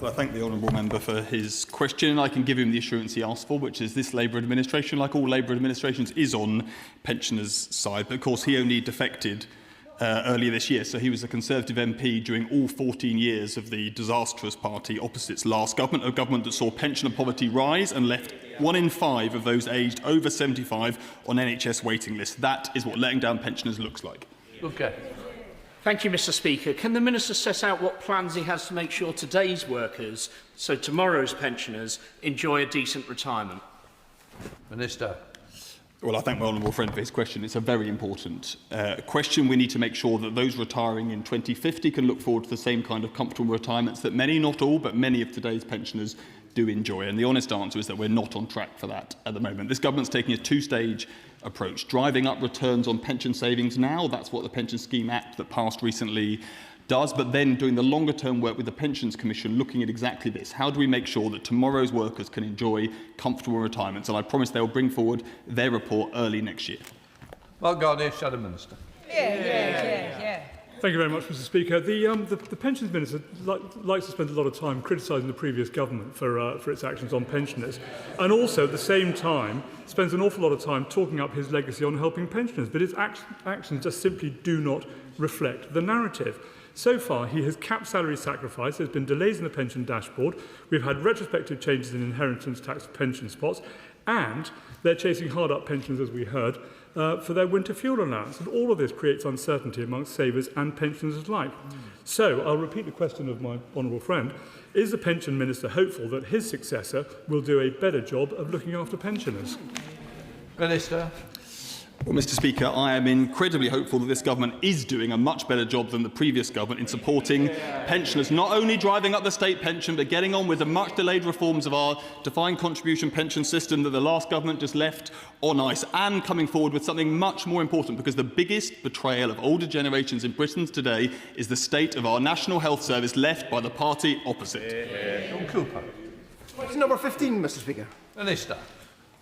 Well, I thank the honourable member for his question, and I can give him the assurance he asked for, which is this Labour administration, like all Labour administrations, is on pensioners' side. But of course, he only defected earlier this year, so he was a Conservative MP during all 14 years of the disastrous party opposite's last government, a government that saw pensioner poverty rise and left 1 in 5 of those aged over 75 on NHS waiting lists. That is what letting down pensioners looks like. Okay. Thank you, Mr. Speaker. Can the Minister set out what plans he has to make sure today's workers, so tomorrow's pensioners, enjoy a decent retirement? Minister. Well, I thank my honourable friend for his question. It's a very important question. We need to make sure that those retiring in 2050 can look forward to the same kind of comfortable retirements that many, not all, but many of today's pensioners do enjoy. And the honest answer is that we're not on track for that at the moment. This government's taking a two-stage approach, driving up returns on pension savings now. That's what the Pension Scheme Act that passed recently does, but then doing the longer-term work with the Pensions Commission, looking at exactly this. How do we make sure that tomorrow's workers can enjoy comfortable retirements? And I promise they will bring forward their report early next year. Well, Gardner, Shadow Minister. Yeah. Thank you very much, Mr. Speaker. The Pensions Minister likes to spend a lot of time criticising the previous government for its actions on pensioners, and also at the same time spends an awful lot of time talking up his legacy on helping pensioners, but his actions just simply do not reflect the narrative. So far, he has capped salary sacrifice, there's been delays in the pension dashboard, we've had retrospective changes in inheritance tax pension spots, and they're chasing hard up pensions, as we heard, for their winter fuel allowance. And all of this creates uncertainty amongst savers and pensioners alike. So, I'll repeat the question of my honourable friend. Is the Pension Minister hopeful that his successor will do a better job of looking after pensioners? Minister. Well, Mr. Speaker, I am incredibly hopeful that this government is doing a much better job than the previous government in supporting pensioners, not only driving up the state pension, but getting on with the much-delayed reforms of our defined contribution pension system that the last government just left on ice, and coming forward with something much more important, because the biggest betrayal of older generations in Britain today is the state of our National Health Service left by the party opposite. John Cooper. Question number 15, Mr. Speaker. Minister.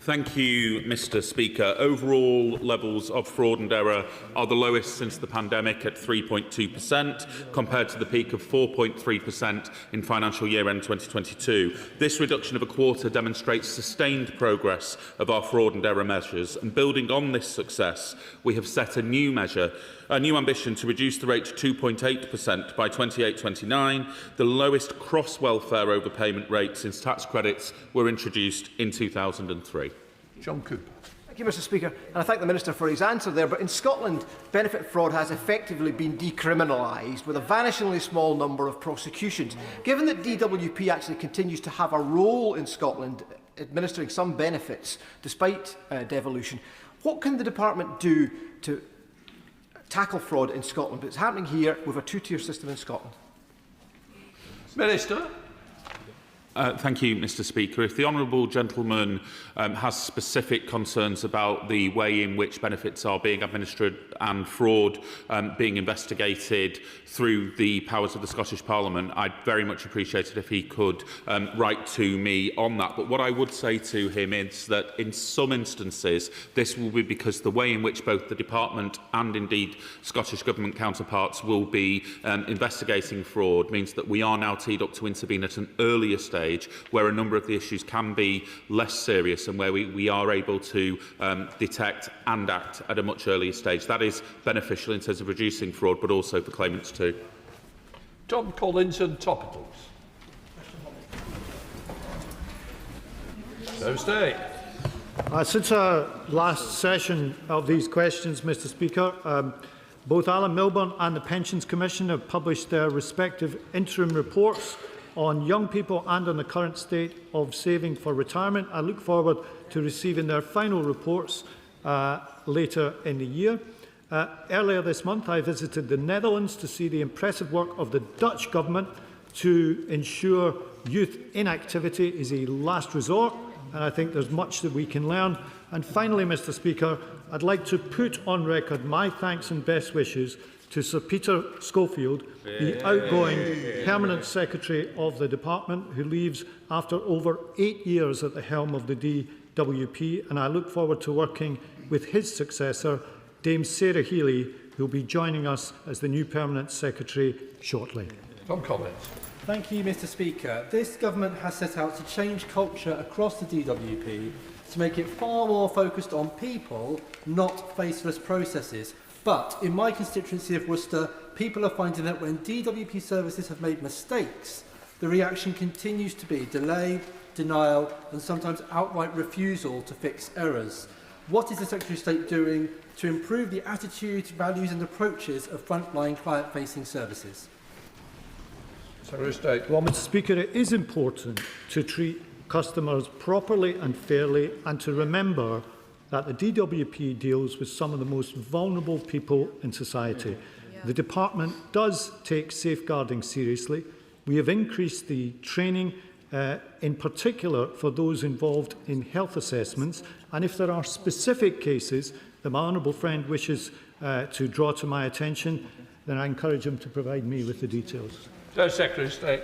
Thank you, Mr. Speaker. Overall levels of fraud and error are the lowest since the pandemic at 3.2%, compared to the peak of 4.3% in financial year end 2022. This reduction of a quarter demonstrates sustained progress of our fraud and error measures, and building on this success, we have set a new ambition to reduce the rate to 2.8% by 28-29, the lowest cross-welfare overpayment rate since tax credits were introduced in 2003. John Cooper. Thank you, Mr. Speaker. And I thank the Minister for his answer there. But in Scotland, benefit fraud has effectively been decriminalised with a vanishingly small number of prosecutions. Given that DWP actually continues to have a role in Scotland administering some benefits despite devolution, what can the department do to tackle fraud in Scotland? But it's happening here with a two-tier system in Scotland. Minister. Thank you, Mr. Speaker. If the honourable gentleman has specific concerns about the way in which benefits are being administered and fraud being investigated through the powers of the Scottish Parliament, I'd very much appreciate it if he could write to me on that. But what I would say to him is that in some instances this will be because the way in which both the Department and indeed Scottish Government counterparts will be investigating fraud means that we are now teed up to intervene at an earlier stage, where a number of the issues can be less serious and where we are able to detect and act at a much earlier stage. That is beneficial in terms of reducing fraud, but also for claimants too. Tom Collins and Topicals. Thursday. Since our last session of these questions, Mr. Speaker, both Alan Milburn and the Pensions Commission have published their respective interim reports on young people and on the current state of saving for retirement. I look forward to receiving their final reports later in the year. Earlier this month, I visited the Netherlands to see the impressive work of the Dutch government to ensure youth inactivity is a last resort, and I think there's much that we can learn. And finally, Mr. Speaker, I'd like to put on record my thanks and best wishes to Sir Peter Schofield, the outgoing Permanent Secretary of the Department, who leaves after over 8 years at the helm of the DWP, and I look forward to working with his successor, Dame Sarah Healy, who will be joining us as the new Permanent Secretary shortly. Tom Collins. Thank you, Mr. Speaker. This government has set out to change culture across the DWP to make it far more focused on people, not faceless processes. But in my constituency of Worcester, people are finding that when DWP services have made mistakes, the reaction continues to be delay, denial and sometimes outright refusal to fix errors. What is the Secretary of State doing to improve the attitudes, values and approaches of frontline client-facing services? Secretary of State. Well, Mr. Speaker, it is important to treat customers properly and fairly, and to remember that the DWP deals with some of the most vulnerable people in society. The department does take safeguarding seriously. We have increased the training in particular for those involved in health assessments, and if there are specific cases that my honourable friend wishes to draw to my attention, then I encourage him to provide me with the details. Secretary of State.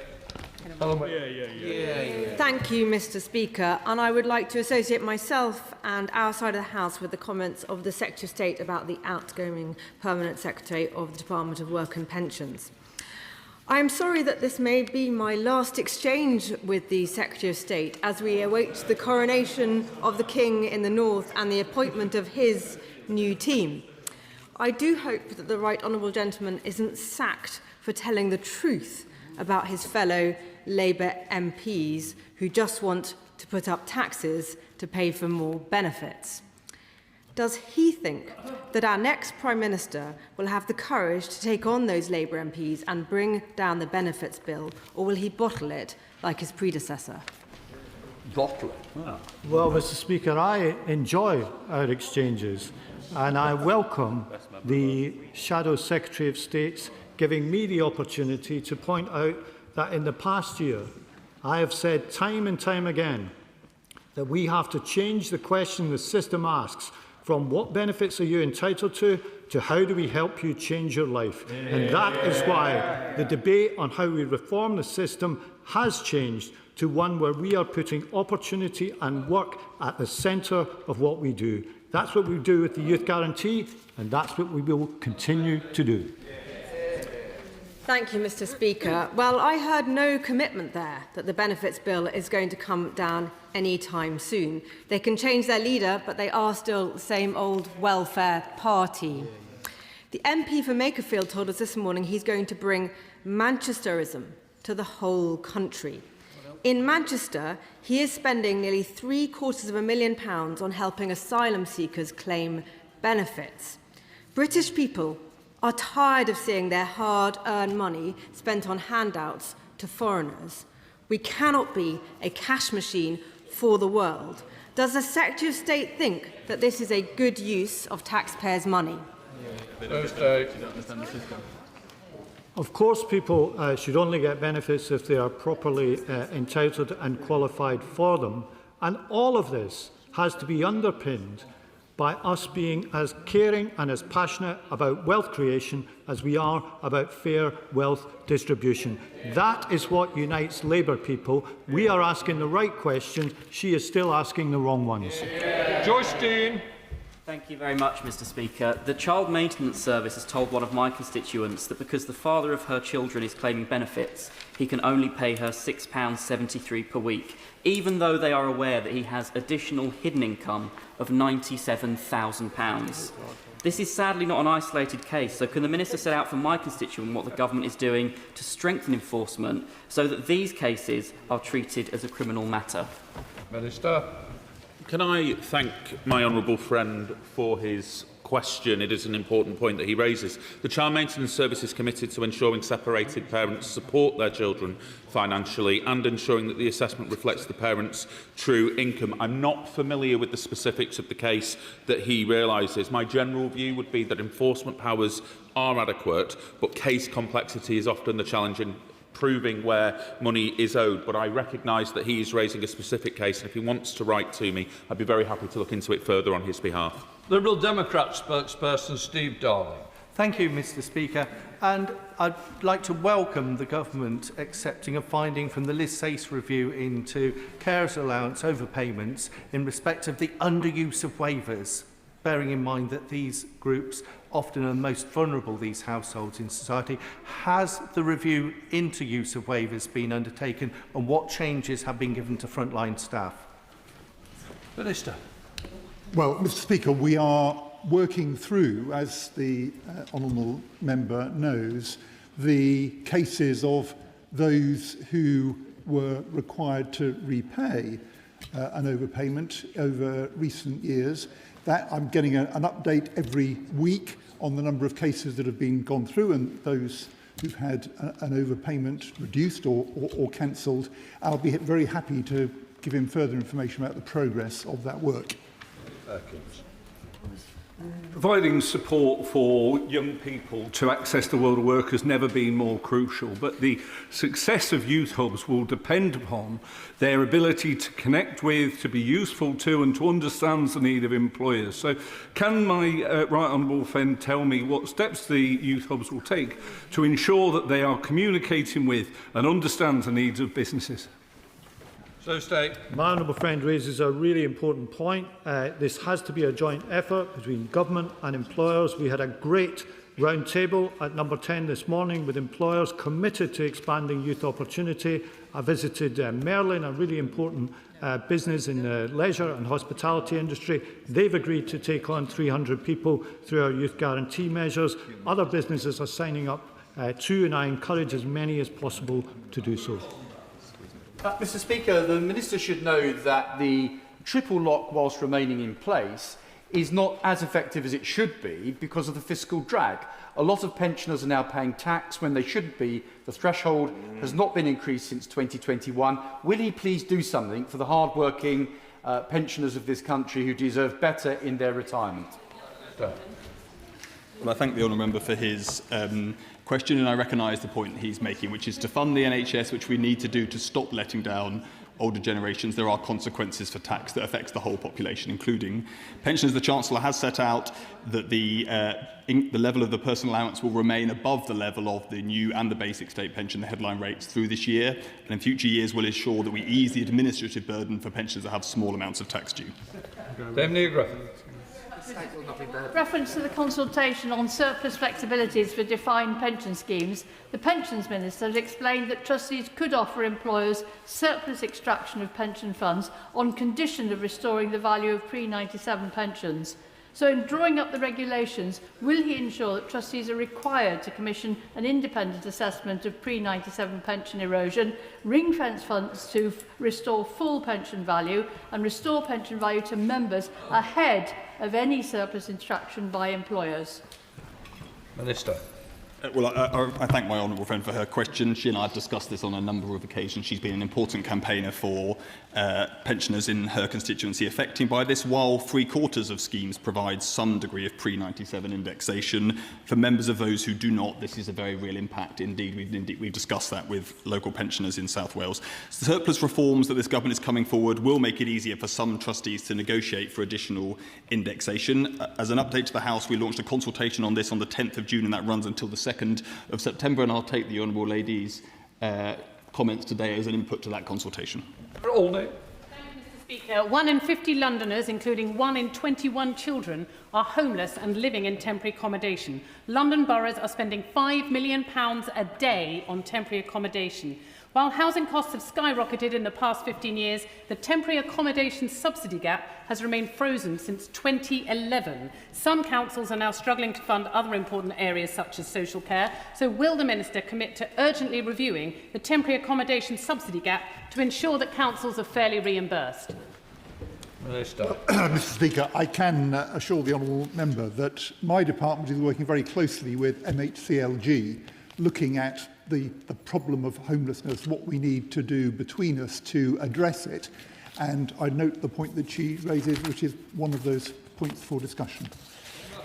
Thank you, Mr. Speaker, and I would like to associate myself and our side of the House with the comments of the Secretary of State about the outgoing Permanent Secretary of the Department of Work and Pensions. I am sorry that this may be my last exchange with the Secretary of State as we await the coronation of the King in the North and the appointment of his new team. I do hope that the Right Honourable Gentleman isn't sacked for telling the truth about his fellow Labour MPs who just want to put up taxes to pay for more benefits. Does he think that our next Prime Minister will have the courage to take on those Labour MPs and bring down the benefits bill, or will he bottle it like his predecessor? Bottle it? Oh. Well, Mr. Speaker, I enjoy our exchanges, and I welcome the Shadow Secretary of State's giving me the opportunity to point out that in the past year, I have said time and time again that we have to change the question the system asks from what benefits are you entitled to how do we help you change your life. And that is why the debate on how we reform the system has changed to one where we are putting opportunity and work at the centre of what we do. That's what we do with the Youth Guarantee, and that's what we will continue to do. Thank you, Mr. Speaker. Well, I heard no commitment there that the benefits bill is going to come down any time soon. They can change their leader, but they are still the same old welfare party. The MP for Makerfield told us this morning he's going to bring Manchesterism to the whole country. In Manchester, he is spending nearly £750,000 on helping asylum seekers claim benefits. British people are tired of seeing their hard-earned money spent on handouts to foreigners. We cannot be a cash machine for the world. Does the Secretary of State think that this is a good use of taxpayers' money? Of course, people should only get benefits if they are properly entitled and qualified for them. And all of this has to be underpinned by us being as caring and as passionate about wealth creation as we are about fair wealth distribution. That is what unites Labour people. We are asking the right questions. She is still asking the wrong ones. Joyce Dean. Thank you very much, Mr. Speaker. The Child Maintenance Service has told one of my constituents that because the father of her children is claiming benefits, he can only pay her £6.73 per week, even though they are aware that he has additional hidden income of £97,000. This is sadly not an isolated case, so can the Minister set out for my constituent what the government is doing to strengthen enforcement so that these cases are treated as a criminal matter? Minister. Can I thank my honourable friend for his question? It is an important point that he raises. The Child Maintenance Service is committed to ensuring separated parents support their children financially and ensuring that the assessment reflects the parents' true income. I'm not familiar with the specifics of the case that he realises. My general view would be that enforcement powers are adequate, but case complexity is often the challenge in proving where money is owed, but I recognise that he is raising a specific case, and if he wants to write to me, I'd be very happy to look into it further on his behalf. Liberal Democrat spokesperson Steve Darling. Thank you, Mr. Speaker. And I'd like to welcome the government accepting a finding from the Liz Sace review into carers allowance overpayments in respect of the underuse of waivers. bearing in mind that these groups often are the most vulnerable, these households in society. Has the review into use of waivers been undertaken, and what changes have been given to frontline staff? Minister. Well, Mr. Speaker, we are working through, as the honourable member knows, the cases of those who were required to repay an overpayment over recent years. That I'm getting an update every week on the number of cases that have been gone through and those who've had an overpayment reduced or cancelled. I'll be very happy to give him further information about the progress of that work. Providing support for young people to access the world of work has never been more crucial, but the success of youth hubs will depend upon their ability to connect with, to be useful to, and to understand the need of employers. So can my right honourable friend tell me what steps the youth hubs will take to ensure that they are communicating with and understand the needs of businesses? So state. My honourable friend raises a really important point. This has to be a joint effort between government and employers. We had a great round table at number 10 this morning with employers committed to expanding youth opportunity. I visited Merlin, a really important business in the leisure and hospitality industry. They've agreed to take on 300 people through our youth guarantee measures. Other businesses are signing up too, and I encourage as many as possible to do so. Mr. Speaker, the Minister should know that the triple lock, whilst remaining in place, is not as effective as it should be because of the fiscal drag. A lot of pensioners are now paying tax when they shouldn't be. The threshold has not been increased since 2021. Will he please do something for the hard-working pensioners of this country who deserve better in their retirement? Well, I thank the honourable member for his question, and I recognise the point he's making, which is to fund the NHS, which we need to do to stop letting down older generations. There are consequences for tax that affects the whole population, including pensioners. The Chancellor has set out that the level of the personal allowance will remain above the level of the new and the basic state pension, the headline rates, through this year, and in future years will ensure that we ease the administrative burden for pensioners that have small amounts of tax due. Reference to the consultation on surplus flexibilities for defined pension schemes, the Pensions Minister has explained that trustees could offer employers surplus extraction of pension funds on condition of restoring the value of pre-97 pensions. So in drawing up the regulations, will he ensure that trustees are required to commission an independent assessment of pre-97 pension erosion, ring-fence funds to restore full pension value and restore pension value to members ahead of any surplus extraction by employers? Minister. Well, I thank my honourable friend for her question. She and I have discussed this on a number of occasions. She's been an important campaigner for pensioners in her constituency affected by this. While 3/4 of schemes provide some degree of pre-97 indexation, for members of those who do not, this is a very real impact. Indeed, we've discussed that with local pensioners in South Wales. Surplus reforms that this government is coming forward will make it easier for some trustees to negotiate for additional indexation. As an update to the House, we launched a consultation on this on the 10th of June, and that runs until the 2nd of September, and I'll take the honourable lady's comments today as an input to that consultation. Thank you, Mr. Speaker. 1 in 50 Londoners, including 1 in 21 children, are homeless and living in temporary accommodation. London boroughs are spending £5 million a day on temporary accommodation. While housing costs have skyrocketed in the past 15 years, the temporary accommodation subsidy gap has remained frozen since 2011. Some councils are now struggling to fund other important areas such as social care. So will the Minister commit to urgently reviewing the temporary accommodation subsidy gap to ensure that councils are fairly reimbursed? Minister. Mr. Speaker, I can assure the honourable member that my department is working very closely with MHCLG, looking at the problem of homelessness, what we need to do between us to address it. And I note the point that she raises, which is one of those points for discussion.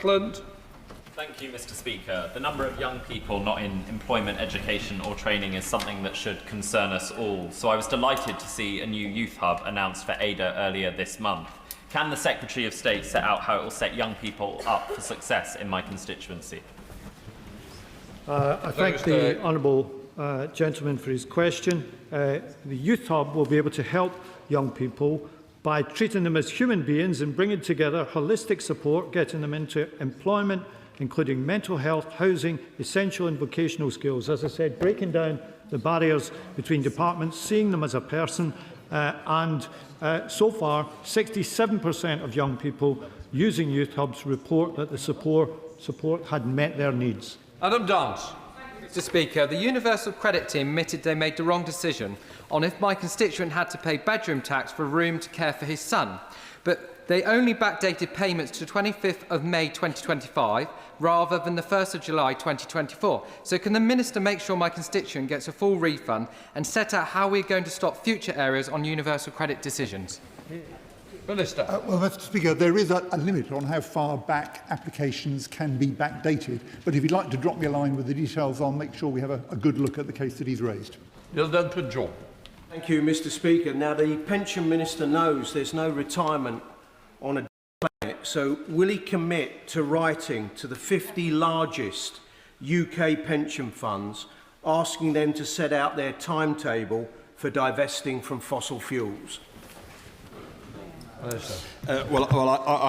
Thank you, Mr. Speaker. The number of young people not in employment, education or training is something that should concern us all. So I was delighted to see a new youth hub announced for Ada earlier this month. Can the Secretary of State set out how it will set young people up for success in my constituency? I thank the honourable gentleman for his question. The Youth Hub will be able to help young people by treating them as human beings and bringing together holistic support, getting them into employment, including mental health, housing, essential and vocational skills. As I said, breaking down the barriers between departments, seeing them as a person, so far 67% of young people using youth hubs report that the support had met their needs. Adam Dance. Mr. Speaker, the Universal Credit Team admitted they made the wrong decision on if my constituent had to pay bedroom tax for a room to care for his son. But they only backdated payments to 25th of May 2025 rather than the 1st of July 2024. So can the Minister make sure my constituent gets a full refund and set out how we're going to stop future errors on universal credit decisions? Minister. Well, Mr. Speaker, there is a limit on how far back applications can be backdated. But if you'd like to drop me a line with the details, I'll make sure we have a good look at the case that he's raised. John. Thank you, Mr. Speaker. Now, the Pension Minister knows there's no retirement on a planet, so will he commit to writing to the 50 largest UK pension funds, asking them to set out their timetable for divesting from fossil fuels? I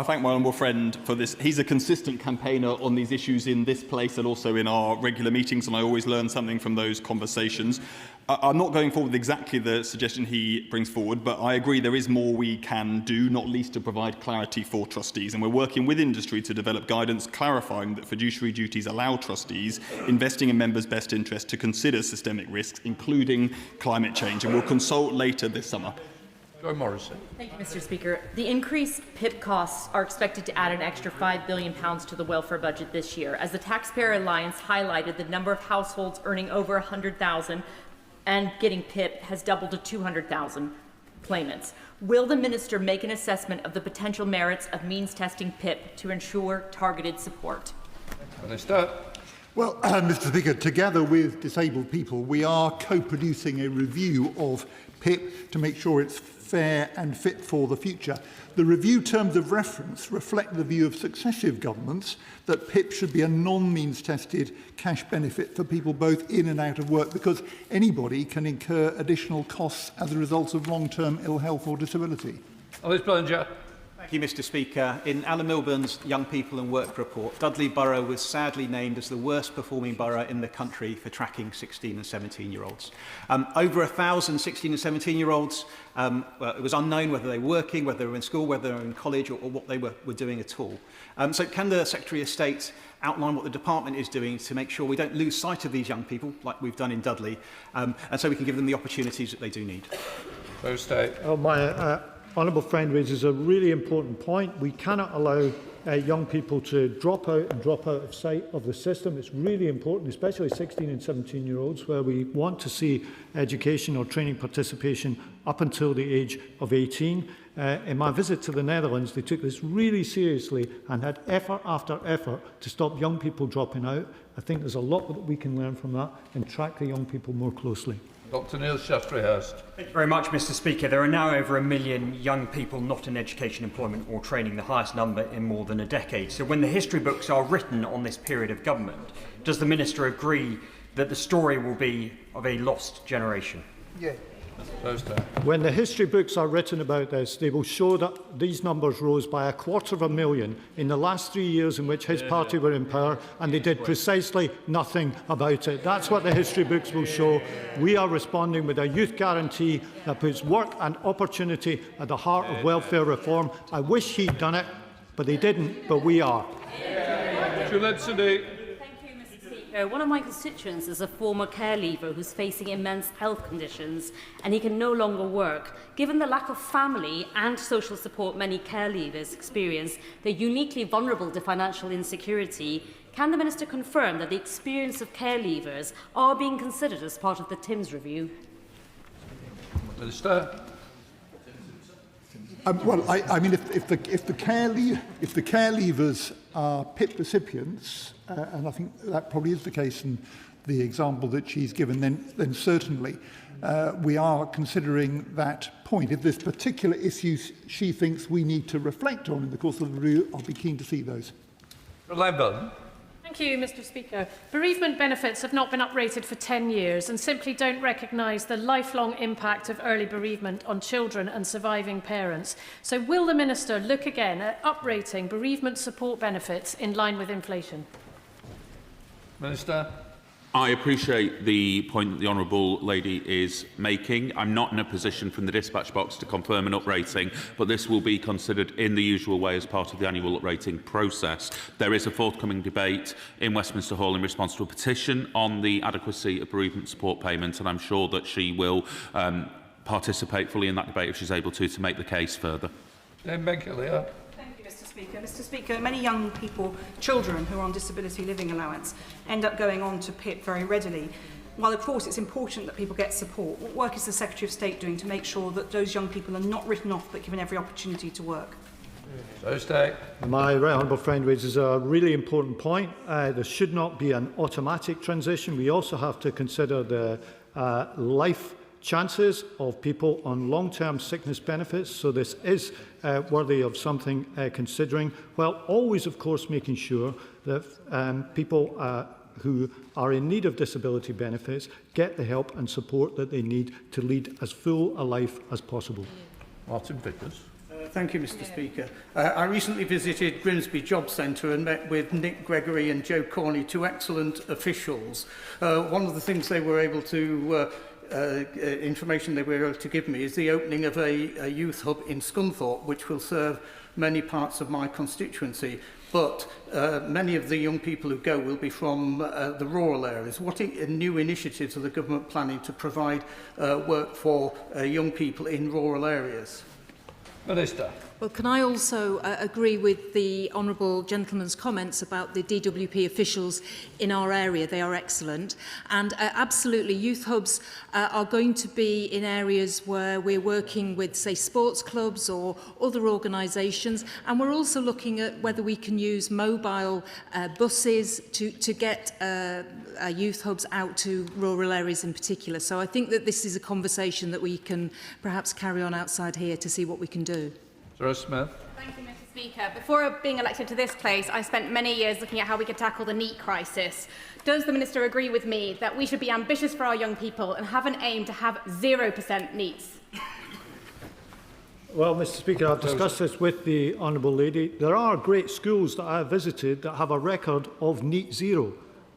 thank my honourable friend for this. He's a consistent campaigner on these issues in this place and also in our regular meetings, and I always learn something from those conversations. I'm not going forward with exactly the suggestion he brings forward, but I agree there is more we can do, not least to provide clarity for trustees. And we're working with industry to develop guidance clarifying that fiduciary duties allow trustees investing in members' best interest to consider systemic risks, including climate change, and we'll consult later this summer. Joe Morrison. Thank you, Mr. Speaker. The increased PIP costs are expected to add an extra £5 billion to the welfare budget this year, as the Taxpayer Alliance highlighted the number of households earning over $100,000 and getting PIP has doubled to 200,000 claimants. Will the Minister make an assessment of the potential merits of means testing PIP to ensure targeted support? Minister. Well, Mr. Speaker, together with disabled people, we are co-producing a review of PIP to make sure it's fair and fit for the future. The review terms of reference reflect the view of successive governments that PIP should be a non-means tested cash benefit for people both in and out of work, because anybody can incur additional costs as a result of long-term ill health or disability. Alice Bellinger. Thank you, Mr. Speaker. In Alan Milburn's Young People and Work report, Dudley Borough was sadly named as the worst performing borough in the country for tracking 16 and 17-year-olds. Over 1,000 16 and 17-year-olds, it was unknown whether they were working, whether they were in school, whether they were in college, or what they were doing at all. So can the Secretary of State outline what the department is doing to make sure we don't lose sight of these young people, like we've done in Dudley, and so we can give them the opportunities that they do need? Honourable friend raises a really important point. We cannot allow young people to drop out of sight of the system. It's really important, especially 16 and 17-year-olds, where we want to see education or training participation up until the age of 18. In my visit to the Netherlands, they took this really seriously and had effort after effort to stop young people dropping out. I think there's a lot that we can learn from that and track the young people more closely. Dr Neil Shastrihurst. Thank you very much, Mr. Speaker. There are now over 1 million young people not in education, employment or training, the highest number in more than a decade. So when the history books are written on this period of government, does the Minister agree that the story will be of a lost generation? Yeah. When the history books are written about this, they will show that these numbers rose by 250,000 in the last 3 years in which his party were in power, and they did precisely nothing about it. That's what the history books will show. We are responding with a youth guarantee that puts work and opportunity at the heart of welfare reform. I wish he'd done it, but they didn't, but we are. One of my constituents is a former care leaver who's facing immense health conditions and he can no longer work. Given the lack of family and social support many care leavers experience, they're uniquely vulnerable to financial insecurity. Can the Minister confirm that the experience of care leavers are being considered as part of the TIMS review? Minister. I mean, if the care leavers are PIP recipients, and I think that probably is the case in the example that she's given, then certainly we are considering that point. If there's particular issues she thinks we need to reflect on in the course of the review, I'll be keen to see those. Thank Thank you, Mr Speaker. Bereavement benefits have not been uprated for 10 years and simply don't recognise the lifelong impact of early bereavement on children and surviving parents. So will the Minister look again at uprating bereavement support benefits in line with inflation? Minister. I appreciate the point that the Honourable Lady is making. I'm not in a position from the dispatch box to confirm an uprating, but this will be considered in the usual way as part of the annual uprating process. There is a forthcoming debate in Westminster Hall in response to a petition on the adequacy of bereavement support payments, and I'm sure that she will participate fully in that debate if she's able to make the case further. Mr Speaker, many young people, children who are on disability living allowance, end up going on to PIP very readily. While of course it's important that people get support, what work is the Secretary of State doing to make sure that those young people are not written off but given every opportunity to work? My right honourable friend raises a really important point. There should not be an automatic transition. We also have to consider the life chances of people on long-term sickness benefits, so this is worthy of something considering, while always, of course, making sure that people who are in need of disability benefits get the help and support that they need to lead as full a life as possible. Martin Vickers. Thank you, Mr Speaker. I recently visited Grimsby Job Centre and met with Nick Gregory and Joe Corney, two excellent officials. One of the things they were able to information they were able to give me is the opening of a youth hub in Scunthorpe, which will serve many parts of my constituency. But many of the young people who go will be from the rural areas. What new initiatives are the government planning to provide work for young people in rural areas? Minister. Well, can I also agree with the honourable gentleman's comments about the DWP officials in our area? They are excellent. And absolutely, youth hubs are going to be in areas where we're working with, say, sports clubs or other organisations. And we're also looking at whether we can use mobile buses to get youth hubs out to rural areas in particular. So I think that this is a conversation that we can perhaps carry on outside here to see what we can do. Sarah Smith. Thank you, Mr Speaker. Before being elected to this place, I spent many years looking at how we could tackle the NEET crisis. Does the Minister agree with me that we should be ambitious for our young people and have an aim to have 0% NEETs? Well, Mr Speaker, I've discussed this with the Honourable Lady. There are great schools that I have visited that have a record of NEET zero,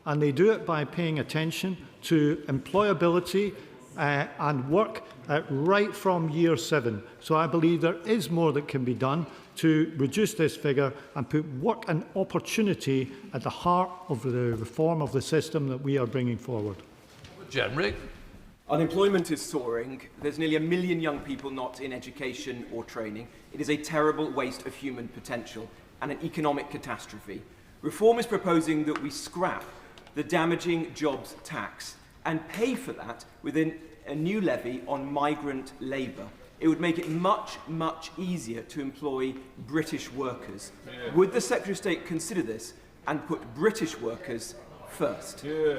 and they do it by paying attention to employability and work right from year 7. So I believe there is more that can be done to reduce this figure and put work and opportunity at the heart of the reform of the system that we are bringing forward. Jenrick. Unemployment is soaring. There's nearly 1 million young people not in education or training. It is a terrible waste of human potential and an economic catastrophe. Reform is proposing that we scrap the damaging jobs tax and pay for that within a new levy on migrant labour. It would make it much, much easier to employ British workers. Yeah. Would the Secretary of State consider this and put British workers first? Yeah.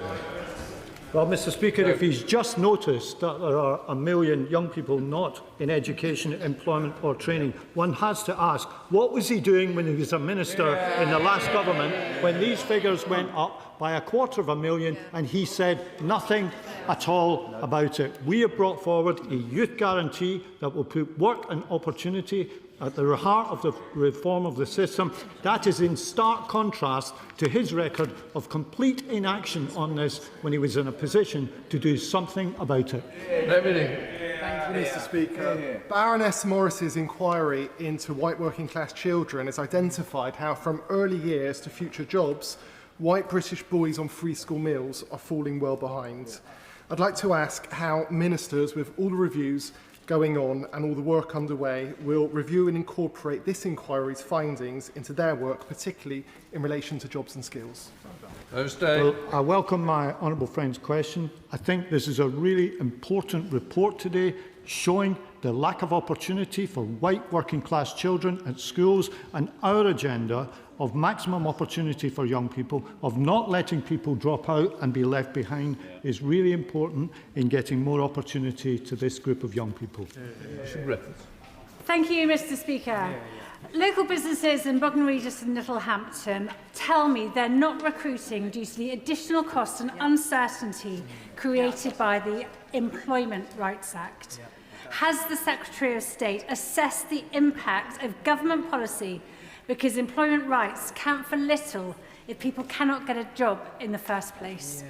Well, Mr Speaker, if he's just noticed that there are 1 million young people not in education, employment or training, one has to ask, what was he doing when he was a minister in the last government when these figures went up by 250,000 and he said nothing at all about it? We have brought forward a youth guarantee that will put work and opportunity at the heart of the reform of the system. That is in stark contrast to his record of complete inaction on this when he was in a position to do something about it. Thank you, Mr Speaker. Baroness Morris's inquiry into white working class children has identified how from early years to future jobs, white British boys on free school meals are falling well behind. I'd like to ask how ministers, with all the reviews going on and all the work underway, will review and incorporate this inquiry's findings into their work, particularly in relation to jobs and skills. Well, I welcome my honourable friend's question. I think this is a really important report today, showing the lack of opportunity for white working class children at schools and our agenda of maximum opportunity for young people, of not letting people drop out and be left behind, is really important in getting more opportunity to this group of young people. Thank you, Mr Speaker. Local businesses in Bognor Regis and Littlehampton tell me they're not recruiting due to the additional costs and uncertainty created by the Employment Rights Act. Has the Secretary of State assessed the impact of government policy, because employment rights count for little if people cannot get a job in the first place?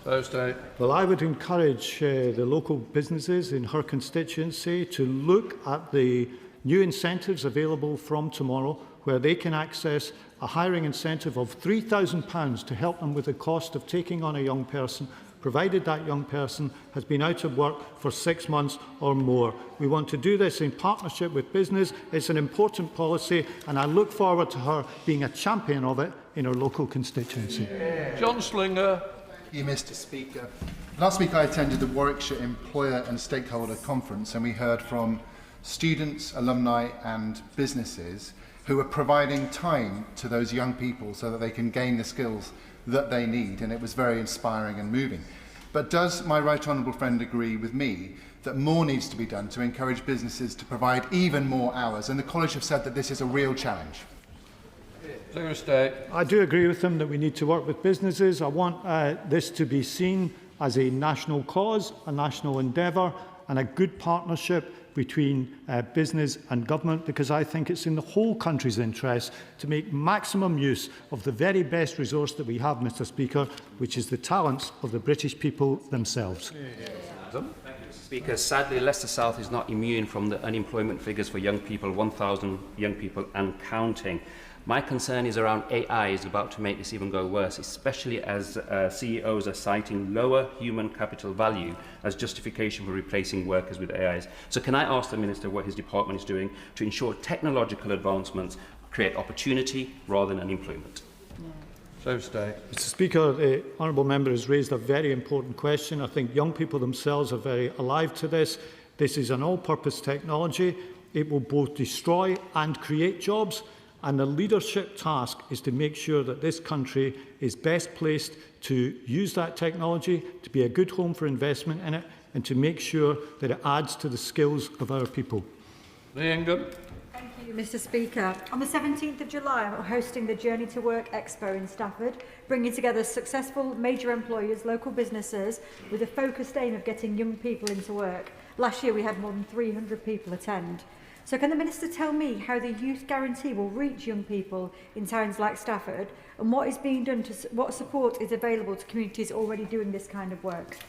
Well, I would encourage the local businesses in her constituency to look at the new incentives available from tomorrow, where they can access a hiring incentive of £3,000 to help them with the cost of taking on a young person, provided that young person has been out of work for 6 months or more. We want to do this in partnership with business. It's an important policy, and I look forward to her being a champion of it in her local constituency. John Slinger. Thank you, Mr. Speaker. Last week I attended the Warwickshire Employer and Stakeholder Conference, and we heard from students, alumni and businesses who are providing time to those young people so that they can gain the skills that they need, and it was very inspiring and moving. But does my right honourable friend agree with me that more needs to be done to encourage businesses to provide even more hours? And the College have said that this is a real challenge. I do agree with them that we need to work with businesses. I want this to be seen as a national cause, a national endeavour, and a good partnership between business and government, because I think it's in the whole country's interest to make maximum use of the very best resource that we have, Mr. Speaker, which is the talents of the British people themselves. Thank you, Mr. Speaker. Sadly, Leicester South is not immune from the unemployment figures for young people, 1,000 young people and counting. My concern is around AI is about to make this even go worse, especially as CEOs are citing lower human capital value as justification for replacing workers with AIs. So can I ask the Minister what his department is doing to ensure technological advancements create opportunity rather than unemployment? Mr. Speaker, the honourable member has raised a very important question. I think young people themselves are very alive to this. This is an all-purpose technology. It will both destroy and create jobs. And the leadership task is to make sure that this country is best placed to use that technology, to be a good home for investment in it, and to make sure that it adds to the skills of our people. Thank you, Mr. Speaker. On the 17th of July, we're hosting the Journey to Work Expo in Stafford, bringing together successful major employers, local businesses, with a focused aim of getting young people into work. Last year, we had more than 300 people attend. So can the Minister tell me how the Youth Guarantee will reach young people in towns like Stafford, and what is being done to what support is available to communities already doing this kind of work?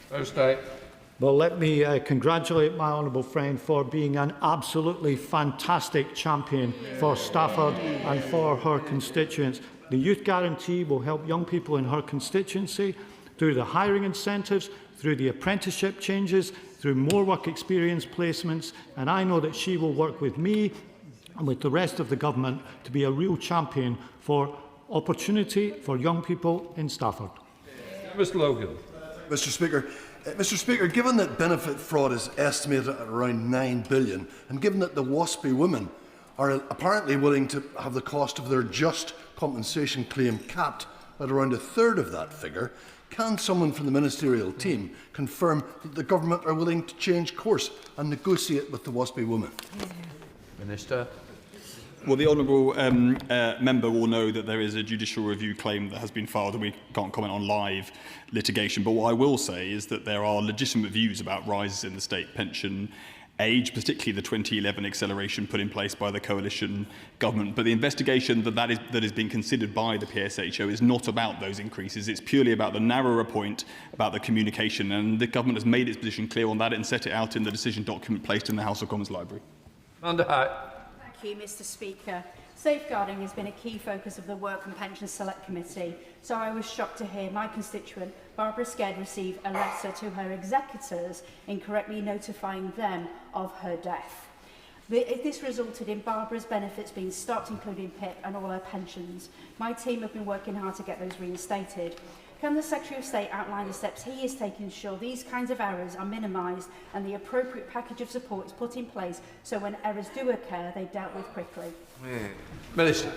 Well, let me congratulate my honourable friend for being an absolutely fantastic champion for Stafford and for her constituents. The Youth Guarantee will help young people in her constituency through the hiring incentives, through the apprenticeship changes, through more work experience placements, and I know that she will work with me and with the rest of the government to be a real champion for opportunity for young people in Stafford. Mr. Logan. Mr. Speaker, given that benefit fraud is estimated at around £9 billion, and given that the WASPy women are apparently willing to have the cost of their just compensation claim capped at around a third of that figure, can someone from the ministerial team confirm that the government are willing to change course and negotiate with the WASPy women? Minister. Well, the honourable member will know that there is a judicial review claim that has been filed, and we can't comment on live litigation. But what I will say is that there are legitimate views about rises in the state pension age, particularly the 2011 acceleration put in place by the coalition government. But the investigation that is being considered by the PSHO is not about those increases. It's purely about the narrower point about the communication, and the government has made its position clear on that and set it out in the decision document placed in the House of Commons library. Thank you, Mr. Speaker. Safeguarding has been a key focus of the Work and Pensions Select Committee, so I was shocked to hear my constituent Barbara Sked receive a letter to her executors incorrectly notifying them of her death. This resulted in Barbara's benefits being stopped, including PIP and all her pensions. My team have been working hard to get those reinstated. Can the Secretary of State outline the steps he is taking to ensure these kinds of errors are minimised and the appropriate package of support is put in place so when errors do occur, they're dealt with quickly? Minister.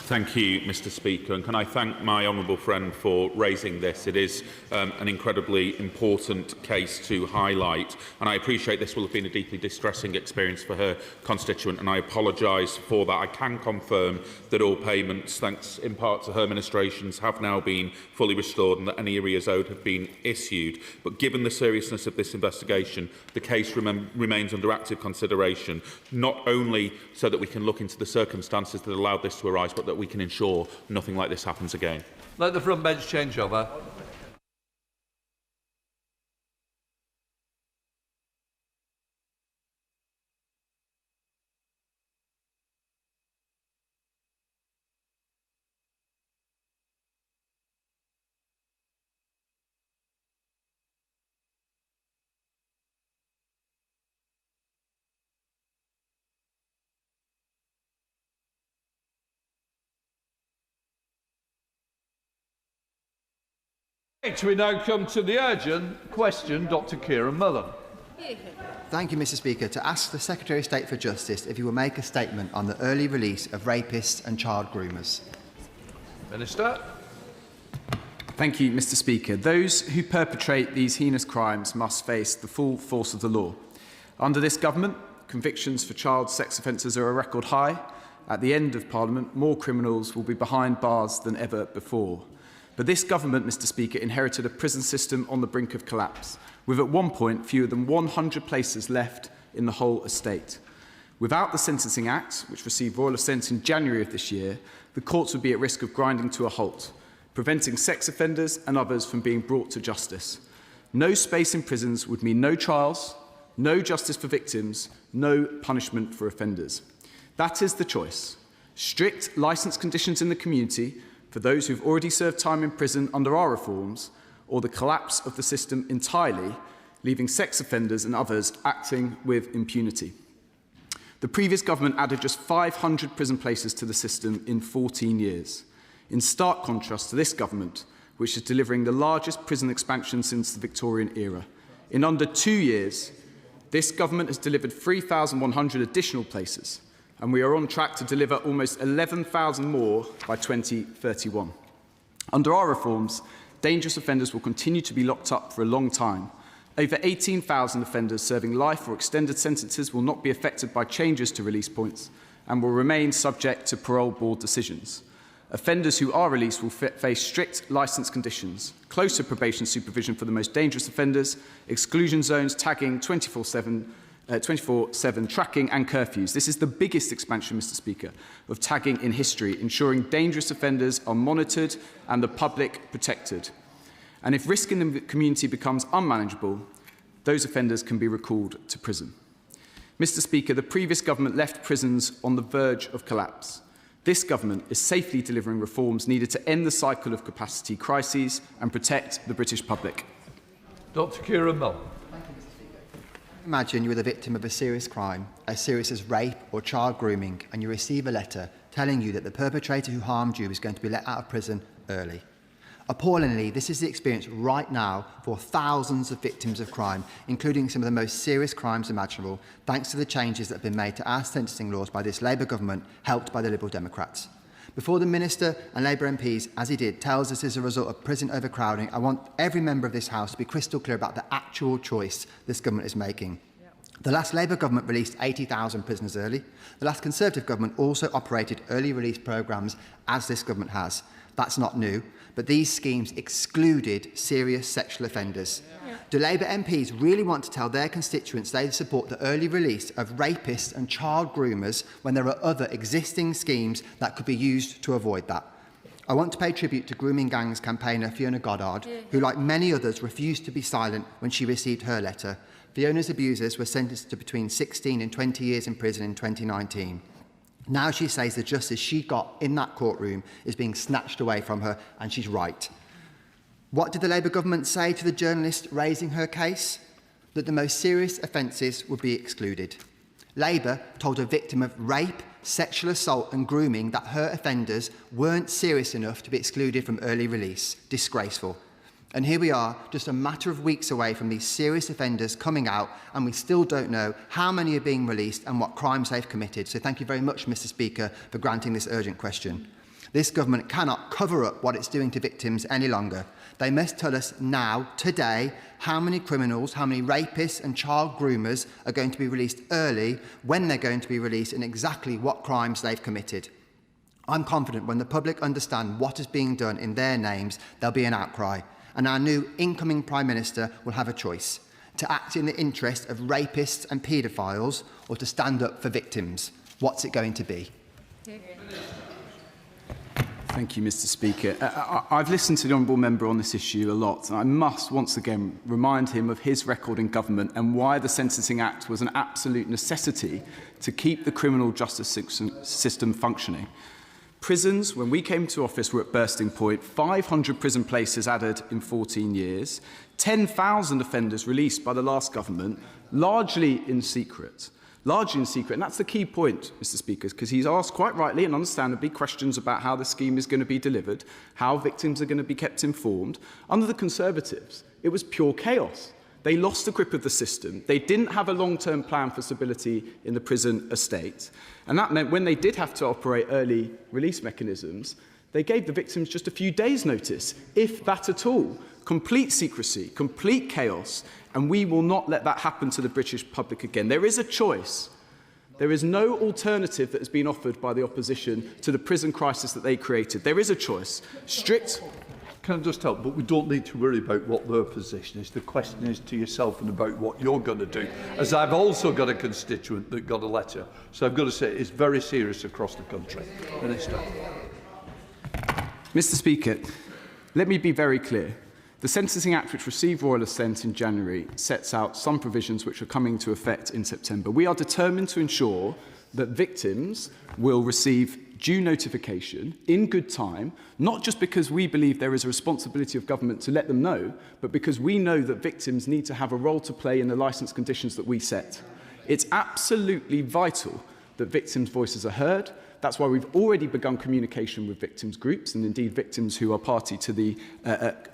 Thank you, Mr Speaker, and can I thank my honourable friend for raising this. It is an incredibly important case to highlight, and I appreciate this will have been a deeply distressing experience for her constituent, and I apologise for that. I can confirm that all payments, thanks in part to her ministrations, have now been fully restored and that any arrears owed have been issued. But given the seriousness of this investigation, the case remains under active consideration, not only so that we can look into the circumstances that allowed this to arise, but that we can ensure nothing like this happens again. Let the front bench change over. We now come to the urgent question, Dr. Kieran Mullen. Thank you, Mr Speaker. To ask the Secretary of State for Justice if he will make a statement on the early release of rapists and child groomers. Minister. Thank you, Mr Speaker. Those who perpetrate these heinous crimes must face the full force of the law. Under this government, convictions for child sex offences are a record high. At the end of Parliament, more criminals will be behind bars than ever before. But this government, Mr Speaker, inherited a prison system on the brink of collapse, with at one point fewer than 100 places left in the whole estate. Without the Sentencing Act, which received royal assent in January of this year, the courts would be at risk of grinding to a halt, preventing sex offenders and others from being brought to justice. No space in prisons would mean no trials, no justice for victims, no punishment for offenders. That is the choice. Strict licence conditions in the community for those who've already served time in prison under our reforms, or the collapse of the system entirely, leaving sex offenders and others acting with impunity. The previous government added just 500 prison places to the system in 14 years, in stark contrast to this government, which is delivering the largest prison expansion since the Victorian era. In under 2 years, this government has delivered 3,100 additional places, and we are on track to deliver almost 11,000 more by 2031. Under our reforms, dangerous offenders will continue to be locked up for a long time. Over 18,000 offenders serving life or extended sentences will not be affected by changes to release points and will remain subject to parole board decisions. Offenders who are released will face strict licence conditions, closer probation supervision for the most dangerous offenders, exclusion zones, tagging, 24/7 tracking and curfews. This is the biggest expansion, Mr Speaker, of tagging in history, ensuring dangerous offenders are monitored and the public protected. And if risk in the community becomes unmanageable, those offenders can be recalled to prison. Mr Speaker, the previous government left prisons on the verge of collapse. This government is safely delivering reforms needed to end the cycle of capacity crises and protect the British public. Dr. Kieran Mullen. Imagine you are the victim of a serious crime, as serious as rape or child grooming, and you receive a letter telling you that the perpetrator who harmed you is going to be let out of prison early. Appallingly, this is the experience right now for thousands of victims of crime, including some of the most serious crimes imaginable, thanks to the changes that have been made to our sentencing laws by this Labour government, helped by the Liberal Democrats. Before the Minister and Labour MPs, as he did, tells us as a result of prison overcrowding, I want every member of this House to be crystal clear about the actual choice this government is making. The last Labour government released 80,000 prisoners early. The last Conservative government also operated early release programmes, as this government has. That's not new, but these schemes excluded serious sexual offenders. Do Labour MPs really want to tell their constituents they support the early release of rapists and child groomers when there are other existing schemes that could be used to avoid that? I want to pay tribute to grooming gangs campaigner Fiona Goddard, who, like many others, refused to be silent when she received her letter. Fiona's abusers were sentenced to between 16 and 20 years in prison in 2019. Now she says the justice she got in that courtroom is being snatched away from her, and she's right. What did the Labour government say to the journalist raising her case? That the most serious offences would be excluded. Labour told a victim of rape, sexual assault and grooming that her offenders weren't serious enough to be excluded from early release. Disgraceful. And here we are, just a matter of weeks away from these serious offenders coming out, and we still don't know how many are being released and what crimes they've committed. So thank you very much, Mr Speaker, for granting this urgent question. This government cannot cover up what it's doing to victims any longer. They must tell us now, today, how many criminals, how many rapists and child groomers are going to be released early, when they're going to be released, and exactly what crimes they've committed. I'm confident when the public understand what is being done in their names, there'll be an outcry, and our new incoming Prime Minister will have a choice: to act in the interest of rapists and paedophiles, or to stand up for victims. What's it going to be? Thank you, Mr. Speaker. I've listened to the Honourable Member on this issue a lot, and I must once again remind him of his record in government and why the Sentencing Act was an absolute necessity to keep the criminal justice system functioning. Prisons, when we came to office, were at bursting point. 500 prison places added in 14 years. 10,000 offenders released by the last government, largely in secret. And that's the key point, Mr. Speaker, because he's asked quite rightly and understandably questions about how the scheme is going to be delivered, how victims are going to be kept informed. Under the Conservatives, it was pure chaos. They lost the grip of the system. They didn't have a long-term plan for stability in the prison estate. And that meant when they did have to operate early release mechanisms, they gave the victims just a few days' notice, if that at all. Complete secrecy, complete chaos, and we will not let that happen to the British public again. There is a choice. There is no alternative that has been offered by the opposition to the prison crisis that they created. There is a choice. Strict... Can I just help? But we don't need to worry about what their position is. The question is to yourself and about what you're going to do. As I've also got a constituent that got a letter. So I've got to say it's very serious across the country. Minister. Mr. Speaker, let me be very clear. The Sentencing Act, which received royal assent in January, sets out some provisions which are coming into effect in September. We are determined to ensure that victims will receive due notification in good time, not just because we believe there is a responsibility of government to let them know, but because we know that victims need to have a role to play in the licence conditions that we set. It's absolutely vital that victims' voices are heard. That's why we've already begun communication with victims groups and indeed victims who are party to the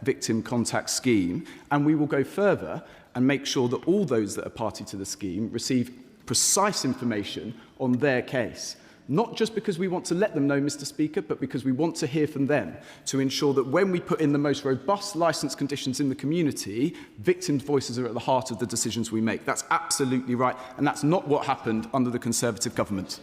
victim contact scheme. And we will go further and make sure that all those that are party to the scheme receive precise information on their case. Not just because we want to let them know, Mr. Speaker, but because we want to hear from them to ensure that when we put in the most robust licence conditions in the community, victims' voices are at the heart of the decisions we make. That's absolutely right, and that's not what happened under the Conservative government.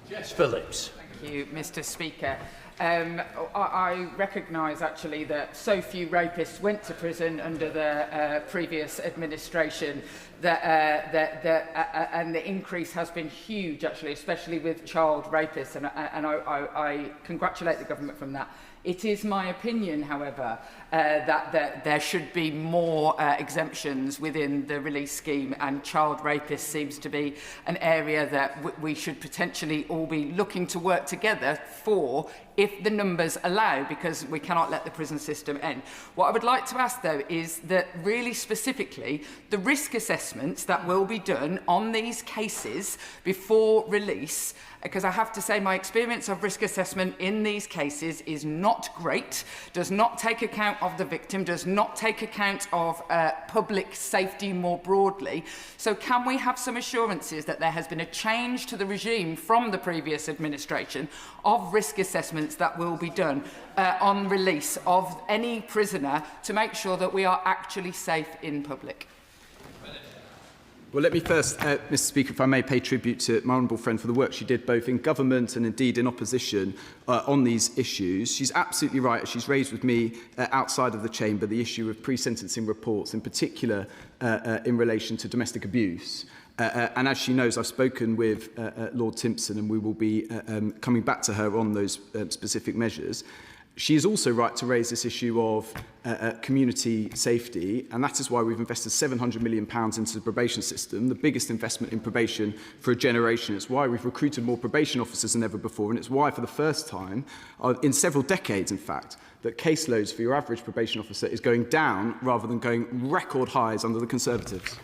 Jess Phillips. Thank you, Mr. Speaker. I recognise actually that so few rapists went to prison under the previous administration and the increase has been huge actually, especially with child rapists, and I congratulate the government from that. It is my opinion, however, that there should be more exemptions within the release scheme, and child rapists seems to be an area that we should potentially all be looking to work together for, if the numbers allow, because we cannot let the prison system end. What I would like to ask, though, is that really specifically the risk assessments that will be done on these cases before release, because I have to say my experience of risk assessment in these cases is not great, does not take account of the victim, does not take account of public safety more broadly. So can we have some assurances that there has been a change to the regime from the previous administration of risk assessments that will be done on release of any prisoner to make sure that we are actually safe in public? Well, let me first, Mr. Speaker, if I may, pay tribute to my honourable friend for the work she did both in government and indeed in opposition on these issues. She's absolutely right. She's raised with me outside of the chamber the issue of pre-sentencing reports, in particular in relation to domestic abuse. And as she knows, I've spoken with Lord Timpson, and we will be coming back to her on those specific measures. She is also right to raise this issue of community safety, and that is why we've invested £700 million into the probation system, the biggest investment in probation for a generation. It's why we've recruited more probation officers than ever before, and it's why, for the first time, in several decades, in fact, that caseloads for your average probation officer is going down rather than going record highs under the Conservatives.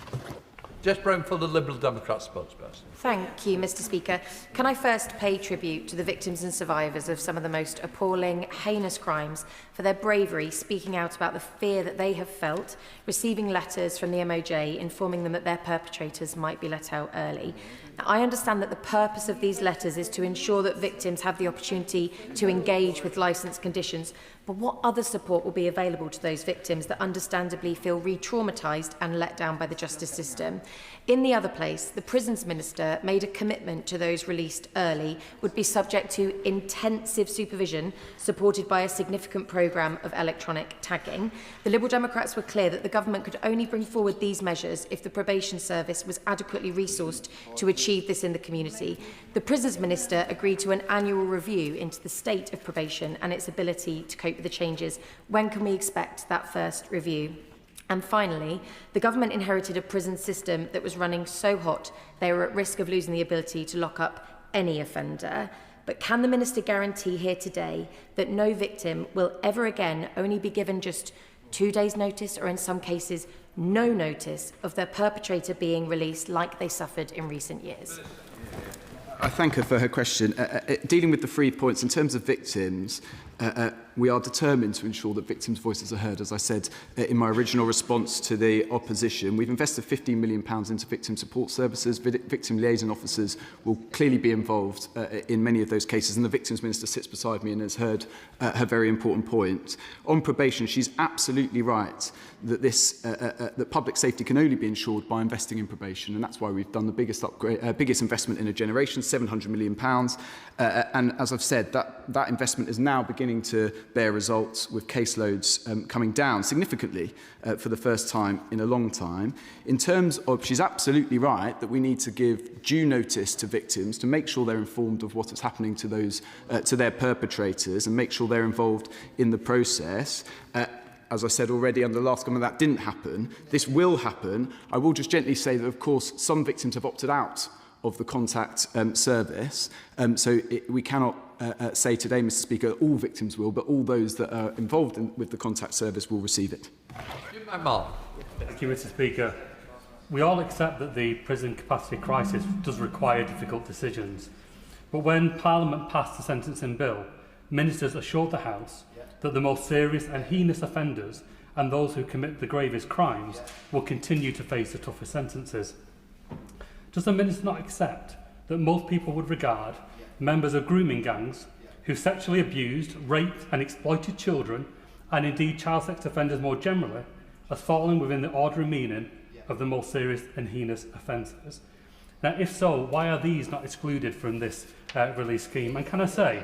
Jess Brown for the Liberal Democrat spokesperson. Thank you, Mr. Speaker. Can I first pay tribute to the victims and survivors of some of the most appalling, heinous crimes for their bravery, speaking out about the fear that they have felt, receiving letters from the MOJ informing them that their perpetrators might be let out early. Now, I understand that the purpose of these letters is to ensure that victims have the opportunity to engage with licensed conditions, but what other support will be available to those victims that understandably feel re-traumatised and let down by the justice system? In the other place, the Prisons Minister made a commitment to those released early would be subject to intensive supervision, supported by a significant programme of electronic tagging. The Liberal Democrats were clear that the government could only bring forward these measures if the probation service was adequately resourced to achieve this in the community. The Prisons Minister agreed to an annual review into the state of probation and its ability to cope with the changes. When can we expect that first review? And finally, the government inherited a prison system that was running so hot they were at risk of losing the ability to lock up any offender. But can the Minister guarantee here today that no victim will ever again only be given just 2 days' notice, or in some cases no notice, of their perpetrator being released like they suffered in recent years? I thank her for her question. Dealing with the 3 points, in terms of victims, we are determined to ensure that victims' voices are heard. As I said in my original response to the opposition, we've invested £15 million into victim support services. Victim liaison officers will clearly be involved in many of those cases, and the Victims Minister sits beside me and has heard her very important point. On probation, she's absolutely right that that public safety can only be ensured by investing in probation, and that's why we've done the biggest investment in a generation, £700 million. And as I've said, that investment is now beginning to bear results, with caseloads coming down significantly for the first time in a long time. In terms of, she's absolutely right that we need to give due notice to victims to make sure they're informed of what is happening to those to their perpetrators and make sure they're involved in the process. As I said already, under the last government, that didn't happen. This will happen. I will just gently say that, of course, some victims have opted out of the contact service. So we cannot say today, Mr. Speaker, that all victims will, but all those that are involved with the contact service will receive it. Thank you, Mr. Speaker. We all accept that the prison capacity crisis does require difficult decisions. But when Parliament passed the sentencing bill, ministers assured the House that the most serious and heinous offenders and those who commit the gravest crimes will continue to face the toughest sentences. Does the Minister not accept that most people would regard members of grooming gangs who sexually abused, raped and exploited children, and indeed child sex offenders more generally, as falling within the order and meaning of the most serious and heinous offences? Now, if so, why are these not excluded from this release scheme? And can I say,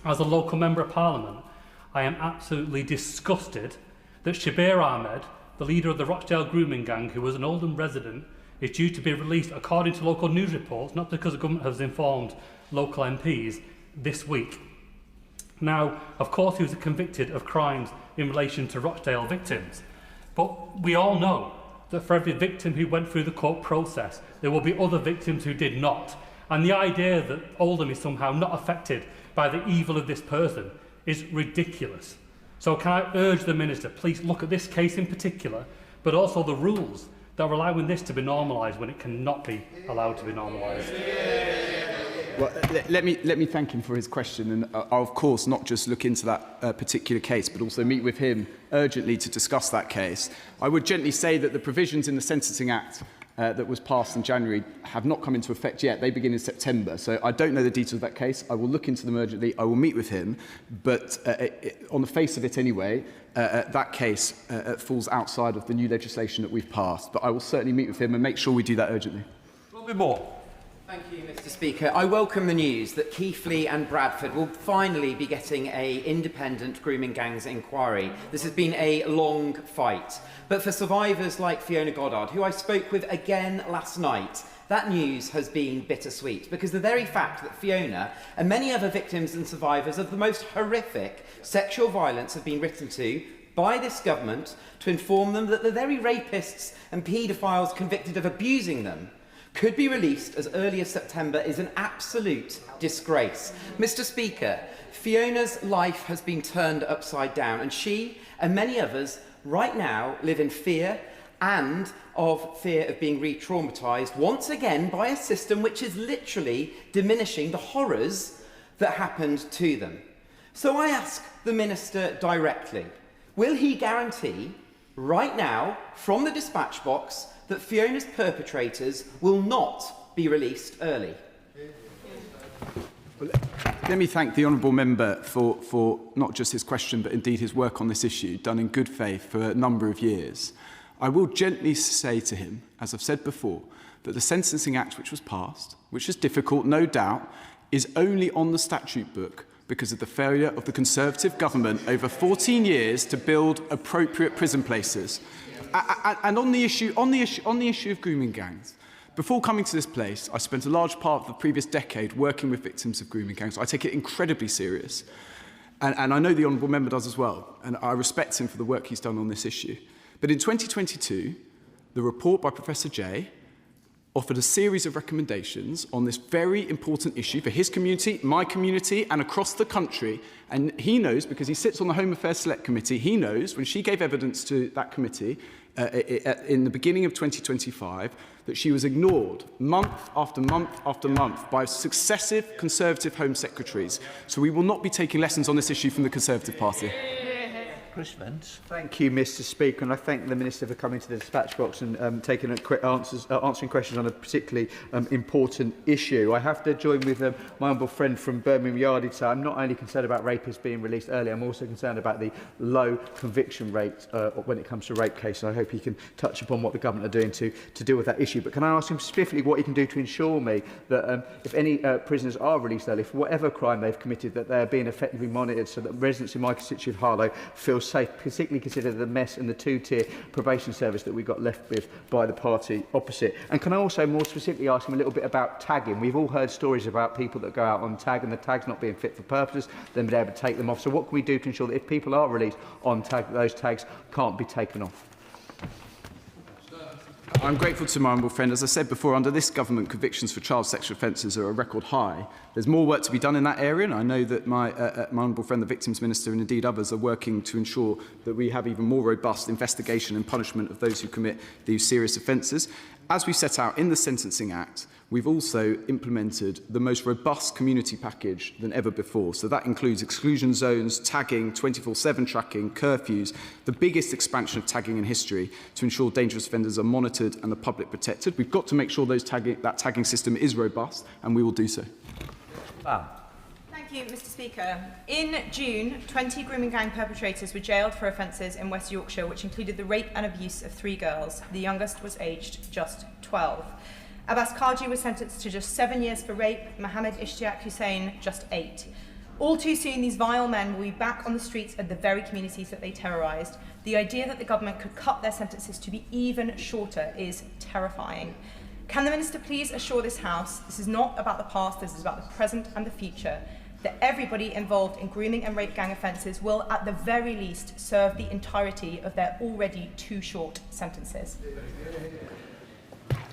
as a local Member of Parliament, I am absolutely disgusted that Shabir Ahmed, the leader of the Rochdale grooming gang, who was an Oldham resident, is due to be released according to local news reports, not because the government has informed local MPs, this week. Now, of course, he was convicted of crimes in relation to Rochdale victims, but we all know that for every victim who went through the court process, there will be other victims who did not. And the idea that Oldham is somehow not affected by the evil of this person is ridiculous. So can I urge the Minister, please look at this case in particular, but also the rules that are allowing this to be normalised when it cannot be allowed to be normalised. Well, let me thank him for his question, and I'll of course not just look into that particular case, but also meet with him urgently to discuss that case. I would gently say that the provisions in the Sentencing Act that was passed in January have not come into effect yet. They begin in September. So I don't know the details of that case. I will look into them urgently. I will meet with him. But on the face of it anyway, that case falls outside of the new legislation that we've passed. But I will certainly meet with him and make sure we do that urgently. Robin Moore. Thank you, Mr. Speaker. I welcome the news that Keighley and Bradford will finally be getting an independent grooming gangs inquiry. This has been a long fight. But for survivors like Fiona Goddard, who I spoke with again last night, that news has been bittersweet, because the very fact that Fiona and many other victims and survivors of the most horrific sexual violence have been written to by this government to inform them that the very rapists and paedophiles convicted of abusing them could be released as early as September is an absolute disgrace. Mr. Speaker, Fiona's life has been turned upside down, and she and many others right now live in fear and of fear of being re-traumatised once again by a system which is literally diminishing the horrors that happened to them. So I ask the Minister directly, will he guarantee right now from the dispatch box that Fiona's perpetrators will not be released early? Well, let me thank the honourable member for not just his question but indeed his work on this issue, done in good faith for a number of years. I will gently say to him, as I've said before, that the Sentencing Act which was passed, which is difficult, no doubt, is only on the statute book because of the failure of the Conservative government over 14 years to build appropriate prison places. And on the issue of grooming gangs, before coming to this place, I spent a large part of the previous decade working with victims of grooming gangs. I take it incredibly serious. And I know the honourable member does as well. And I respect him for the work he's done on this issue. But in 2022, the report by Professor Jay offered a series of recommendations on this very important issue for his community, my community, and across the country. And he knows, because he sits on the Home Affairs Select Committee, he knows when she gave evidence to that committee in the beginning of 2025 that she was ignored month after month after month by successive Conservative Home Secretaries. So we will not be taking lessons on this issue from the Conservative Party. Thank you, Mr. Speaker, and I thank the Minister for coming to the dispatch box and answering questions on a particularly important issue. I have to join with my humble friend from Birmingham Yardage. I'm not only concerned about rapists being released early, I'm also concerned about the low conviction rate when it comes to rape cases. I hope he can touch upon what the government are doing to deal with that issue. But can I ask him specifically what he can do to ensure that if any prisoners are released early, for whatever crime they've committed, that they are being effectively monitored so that residents in my constituency of Harlow feel safe, particularly considering the mess and the two-tier probation service that we got left with by the party opposite. And can I also more specifically ask him a little bit about tagging? We've all heard stories about people that go out on tag and the tags not being fit for purpose, then being able to take them off. So what can we do to ensure that if people are released on tag, those tags can't be taken off? I'm grateful to my humble friend. As I said before, under this government, convictions for child sexual offences are a record high. There's more work to be done in that area, and I know that my humble friend, the Victims Minister, and indeed others are working to ensure that we have even more robust investigation and punishment of those who commit these serious offences. As we set out in the Sentencing Act, we've also implemented the most robust community package than ever before. So that includes exclusion zones, tagging, 24/7 tracking, curfews, the biggest expansion of tagging in history to ensure dangerous offenders are monitored and the public protected. We've got to make sure that tagging system is robust, and we will do so. Thank you, Mr. Speaker. In June, 20 grooming gang perpetrators were jailed for offences in West Yorkshire, which included the rape and abuse of 3 girls. The youngest was aged just 12. Abbas Khaji was sentenced to just 7 years for rape, Mohammed Ishtiaq Hussain just 8. All too soon, these vile men will be back on the streets of the very communities that they terrorised. The idea that the government could cut their sentences to be even shorter is terrifying. Can the Minister please assure this House this is not about the past, this is about the present and the future, that everybody involved in grooming and rape gang offences will at the very least serve the entirety of their already too short sentences?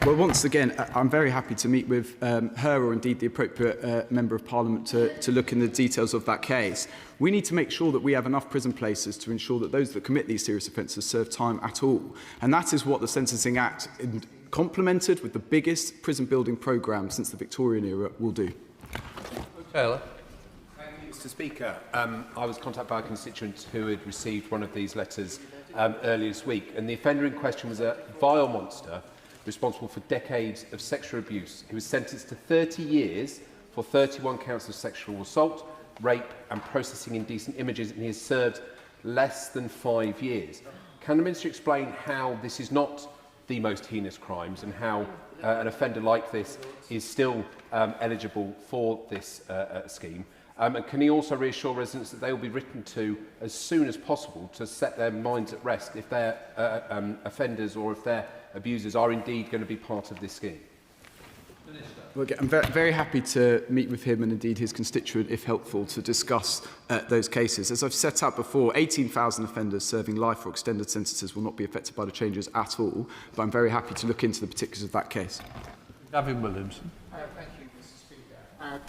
Well, once again, I'm very happy to meet with her or indeed the appropriate Member of Parliament to look in the details of that case. We need to make sure that we have enough prison places to ensure that those that commit these serious offences serve time at all. And that is what the Sentencing Act, complemented with the biggest prison building programme since the Victorian era, will do. Taylor. Mr. Speaker, I was contacted by a constituent who had received one of these letters earlier this week, and the offender in question was a vile monster responsible for decades of sexual abuse. He was sentenced to 30 years for 31 counts of sexual assault, rape and processing indecent images, and he has served less than 5 years. Can the Minister explain how this is not the most heinous crimes and how an offender like this is still eligible for this scheme? And can he also reassure residents that they will be written to as soon as possible to set their minds at rest if their offenders or if their abusers are indeed going to be part of this scheme? Well, I'm very happy to meet with him and indeed his constituent, if helpful, to discuss those cases. As I've set out before, 18,000 offenders serving life or extended sentences will not be affected by the changes at all, but I'm very happy to look into the particulars of that case. Gavin Williamson. Thank you, Mr. Speaker.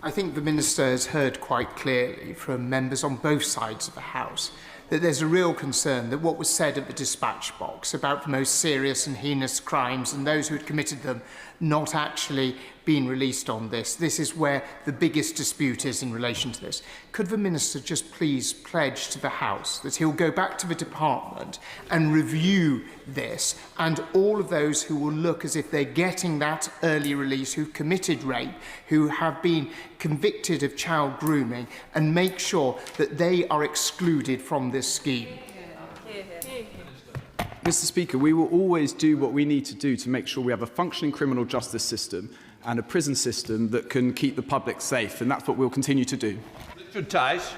I think the Minister has heard quite clearly from members on both sides of the House that there's a real concern that what was said at the dispatch box about the most serious and heinous crimes and those who had committed them not actually being released on this. This is where the biggest dispute is in relation to this. Could the Minister just please pledge to the House that he'll go back to the Department and review this, and all of those who will look as if they're getting that early release, who've committed rape, who have been convicted of child grooming, and make sure that they are excluded from this scheme? Mr. Speaker, we will always do what we need to do to make sure we have a functioning criminal justice system and a prison system that can keep the public safe, and that's what we'll continue to do. Richard Tice.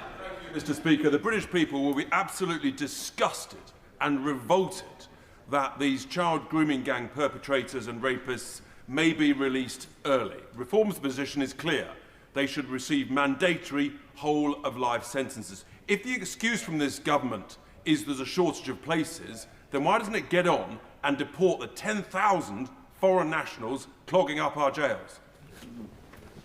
Thank you, Mr. Speaker. The British people will be absolutely disgusted and revolted that these child grooming gang perpetrators and rapists may be released early. Reform's position is clear. They should receive mandatory whole-of-life sentences. If the excuse from this government is there's a shortage of places, then why doesn't it get on and deport the 10,000 foreign nationals clogging up our jails?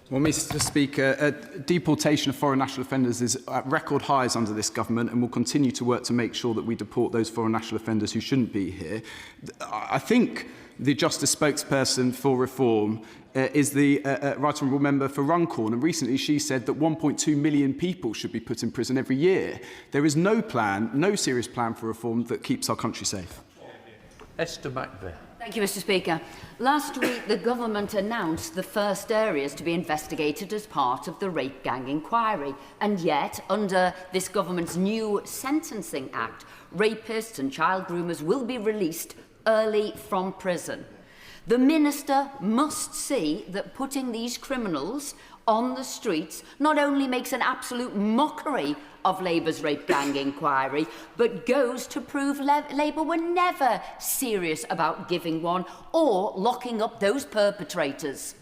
Well, Mr. Speaker, deportation of foreign national offenders is at record highs under this government, and will continue to work to make sure that we deport those foreign national offenders who shouldn't be here. I think the Justice spokesperson for Reform is the Right Honourable Member for Runcorn, and recently she said that 1.2 million people should be put in prison every year. There is no plan, no serious plan for reform that keeps our country safe. Esther McVeigh. Thank you, Mr. Speaker. Last week, the government announced the first areas to be investigated as part of the rape gang inquiry. And yet, under this government's new Sentencing Act, rapists and child groomers will be released early from prison. The Minister must see that putting these criminals on the streets not only makes an absolute mockery of Labour's rape gang inquiry, but goes to prove Labour were never serious about giving one or locking up those perpetrators.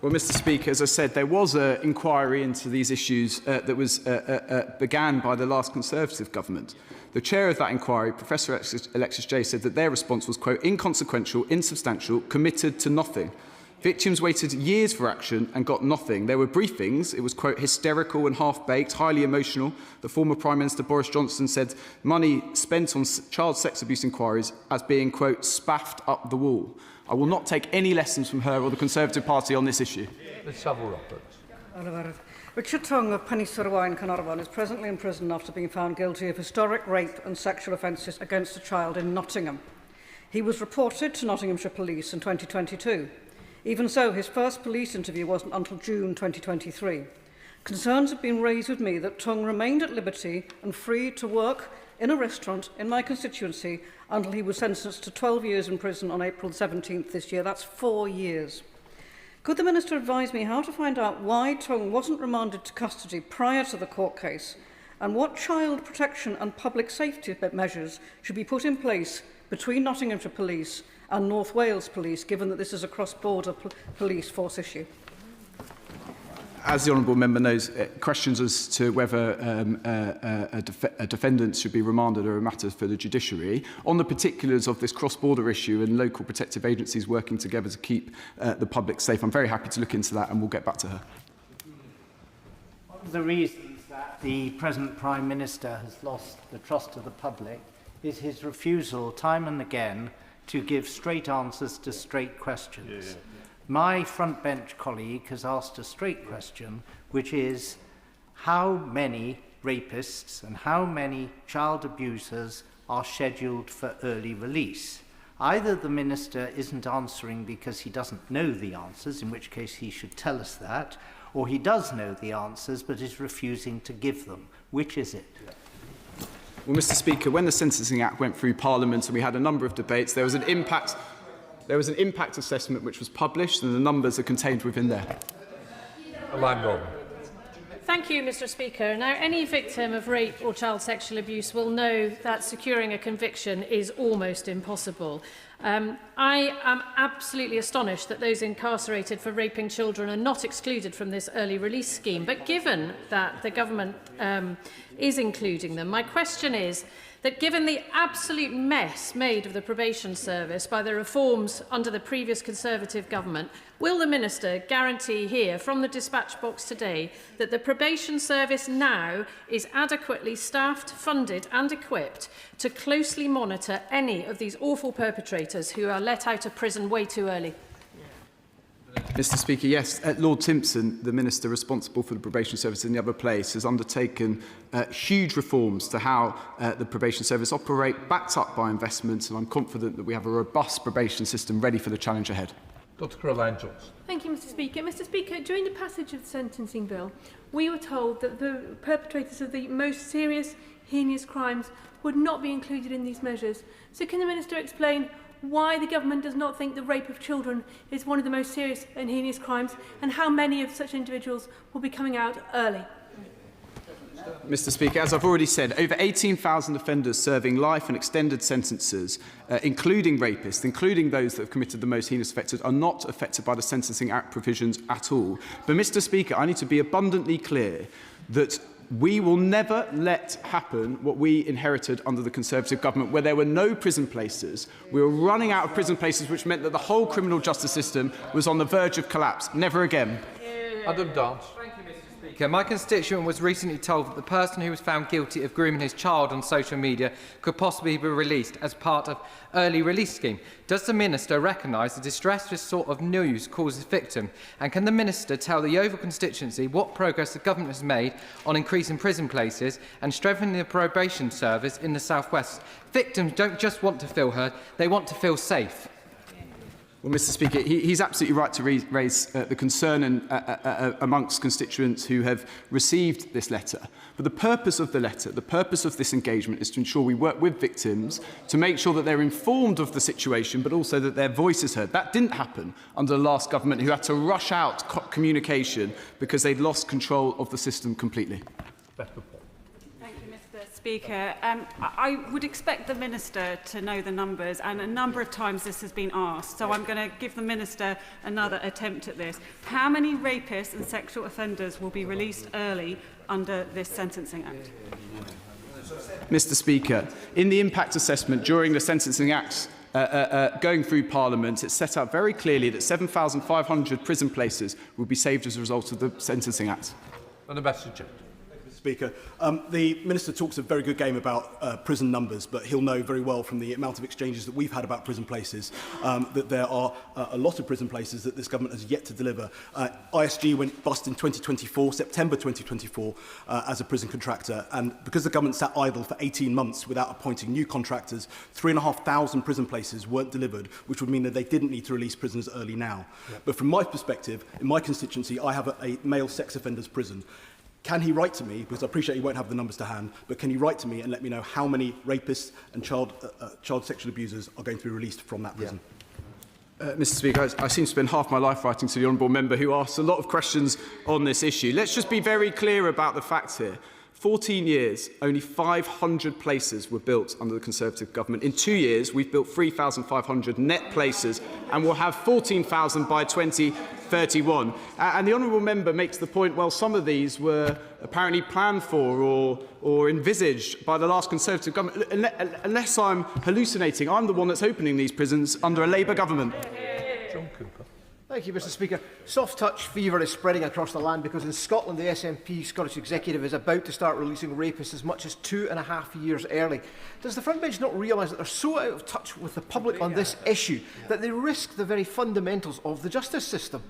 Well, Mr. Speaker, as I said, there was an inquiry into these issues that was began by the last Conservative government. The chair of that inquiry, Professor Alexis Jay, said that their response was, quote, inconsequential, insubstantial, committed to nothing. Victims waited years for action and got nothing. There were briefings. It was, quote, hysterical and half-baked, highly emotional. The former Prime Minister Boris Johnson said money spent on child sex abuse inquiries as being, quote, spaffed up the wall. I will not take any lessons from her or the Conservative Party on this issue. Let's have a Roberts. Richard Tongue of Penny-sur-Wine, Carnarvon, is presently in prison after being found guilty of historic rape and sexual offences against a child in Nottingham. He was reported to Nottinghamshire Police in 2022. Even so, his first police interview wasn't until June 2023. Concerns have been raised with me that Tongue remained at liberty and free to work in a restaurant in my constituency until he was sentenced to 12 years in prison on April 17th this year. That's 4 years. Could the Minister advise me how to find out why Tongue wasn't remanded to custody prior to the court case, and what child protection and public safety measures should be put in place between Nottinghamshire Police and North Wales Police, given that this is a cross-border police force issue? As the honourable member knows, questions as to whether a defendant should be remanded are a matter for the judiciary. On the particulars of this cross-border issue and local protective agencies working together to keep the public safe, I'm very happy to look into that and we'll get back to her. One of the reasons that the present Prime Minister has lost the trust of the public is his refusal, time and again, to give straight answers to straight questions. My front bench colleague has asked a straight question, which is how many rapists and how many child abusers are scheduled for early release? Either the Minister isn't answering because he doesn't know the answers, in which case he should tell us that, or he does know the answers but is refusing to give them. Which is it? Well, Mr. Speaker, when the Sentencing Act went through Parliament and we had a number of debates, there was an impact assessment which was published, and the numbers are contained within there. Thank you, Mr. Speaker. Now, any victim of rape or child sexual abuse will know that securing a conviction is almost impossible. I am absolutely astonished that those incarcerated for raping children are not excluded from this early release scheme. But given that the government is including them, my question is, that given the absolute mess made of the probation service by the reforms under the previous Conservative government, will the Minister guarantee here from the dispatch box today that the probation service now is adequately staffed, funded and equipped to closely monitor any of these awful perpetrators who are let out of prison way too early? Mr Speaker, yes, Lord Timpson, the Minister responsible for the probation service in the other place, has undertaken huge reforms to how the probation service operate, backed up by investments, and I'm confident that we have a robust probation system ready for the challenge ahead. Dr Caroline Jones. Thank you, Mr Speaker. Mr Speaker, during the passage of the sentencing bill, we were told that the perpetrators of the most serious, heinous crimes would not be included in these measures. So can the Minister explain why the government does not think the rape of children is one of the most serious and heinous crimes, and how many of such individuals will be coming out early? Mr Speaker, as I've already said, over 18,000 offenders serving life and extended sentences, including rapists, including those that have committed the most heinous offences, are not affected by the Sentencing Act provisions at all. But, Mr Speaker, I need to be abundantly clear that we will never let happen what we inherited under the Conservative government, where there were no prison places. We were running out of prison places, which meant that the whole criminal justice system was on the verge of collapse. Never again. Adam Dance. My constituent was recently told that the person who was found guilty of grooming his child on social media could possibly be released as part of early release scheme. Does the Minister recognise the distress this sort of news causes victims? And can the Minister tell the Yeovil constituency what progress the government has made on increasing prison places and strengthening the probation service in the South West? Victims don't just want to feel heard, they want to feel safe. Well, Mr Speaker, he's absolutely right to raise the concern amongst constituents who have received this letter. But the purpose of the letter, the purpose of this engagement is to ensure we work with victims to make sure that they're informed of the situation, but also that their voice is heard. That didn't happen under the last government, who had to rush out communication because they'd lost control of the system completely. Speaker, I would expect the Minister to know the numbers, and a number of times this has been asked, so I'm going to give the Minister another attempt at this. How many rapists and sexual offenders will be released early under this Sentencing Act? Mr Speaker, in the impact assessment during the Sentencing Acts going through Parliament, it set out very clearly that 7,500 prison places will be saved as a result of the Sentencing Act. And the message. Speaker. The Minister talks a very good game about prison numbers, but he'll know very well from the amount of exchanges that we've had about prison places that there are a lot of prison places that this government has yet to deliver. ISG went bust in 2024, September 2024, as a prison contractor, and because the government sat idle for 18 months without appointing new contractors, 3,500 prison places weren't delivered, which would mean that they didn't need to release prisoners early now. Yep. But from my perspective, in my constituency, I have a male sex offenders prison. Can he write to me, because I appreciate he won't have the numbers to hand, but can he write to me and let me know how many rapists and child sexual abusers are going to be released from that prison? Mr Speaker, I seem to spend half my life writing to the Honourable Member, who asks a lot of questions on this issue. Let's just be very clear about the facts here. 14 years, only 500 places were built under the Conservative government. In 2 years, we've built 3,500 net places, and we'll have 14,000 by 2031. And the Honourable Member makes the point, well, some of these were apparently planned for or envisaged by the last Conservative government. Unless I'm hallucinating, I'm the one that's opening these prisons under a Labour government. John Cooper. Thank you, Mr Speaker. Soft touch fever is spreading across the land because in Scotland the SNP Scottish Executive is about to start releasing rapists as much as 2.5 years early. Does the front bench not realise that they're so out of touch with the public on this issue that they risk the very fundamentals of the justice system?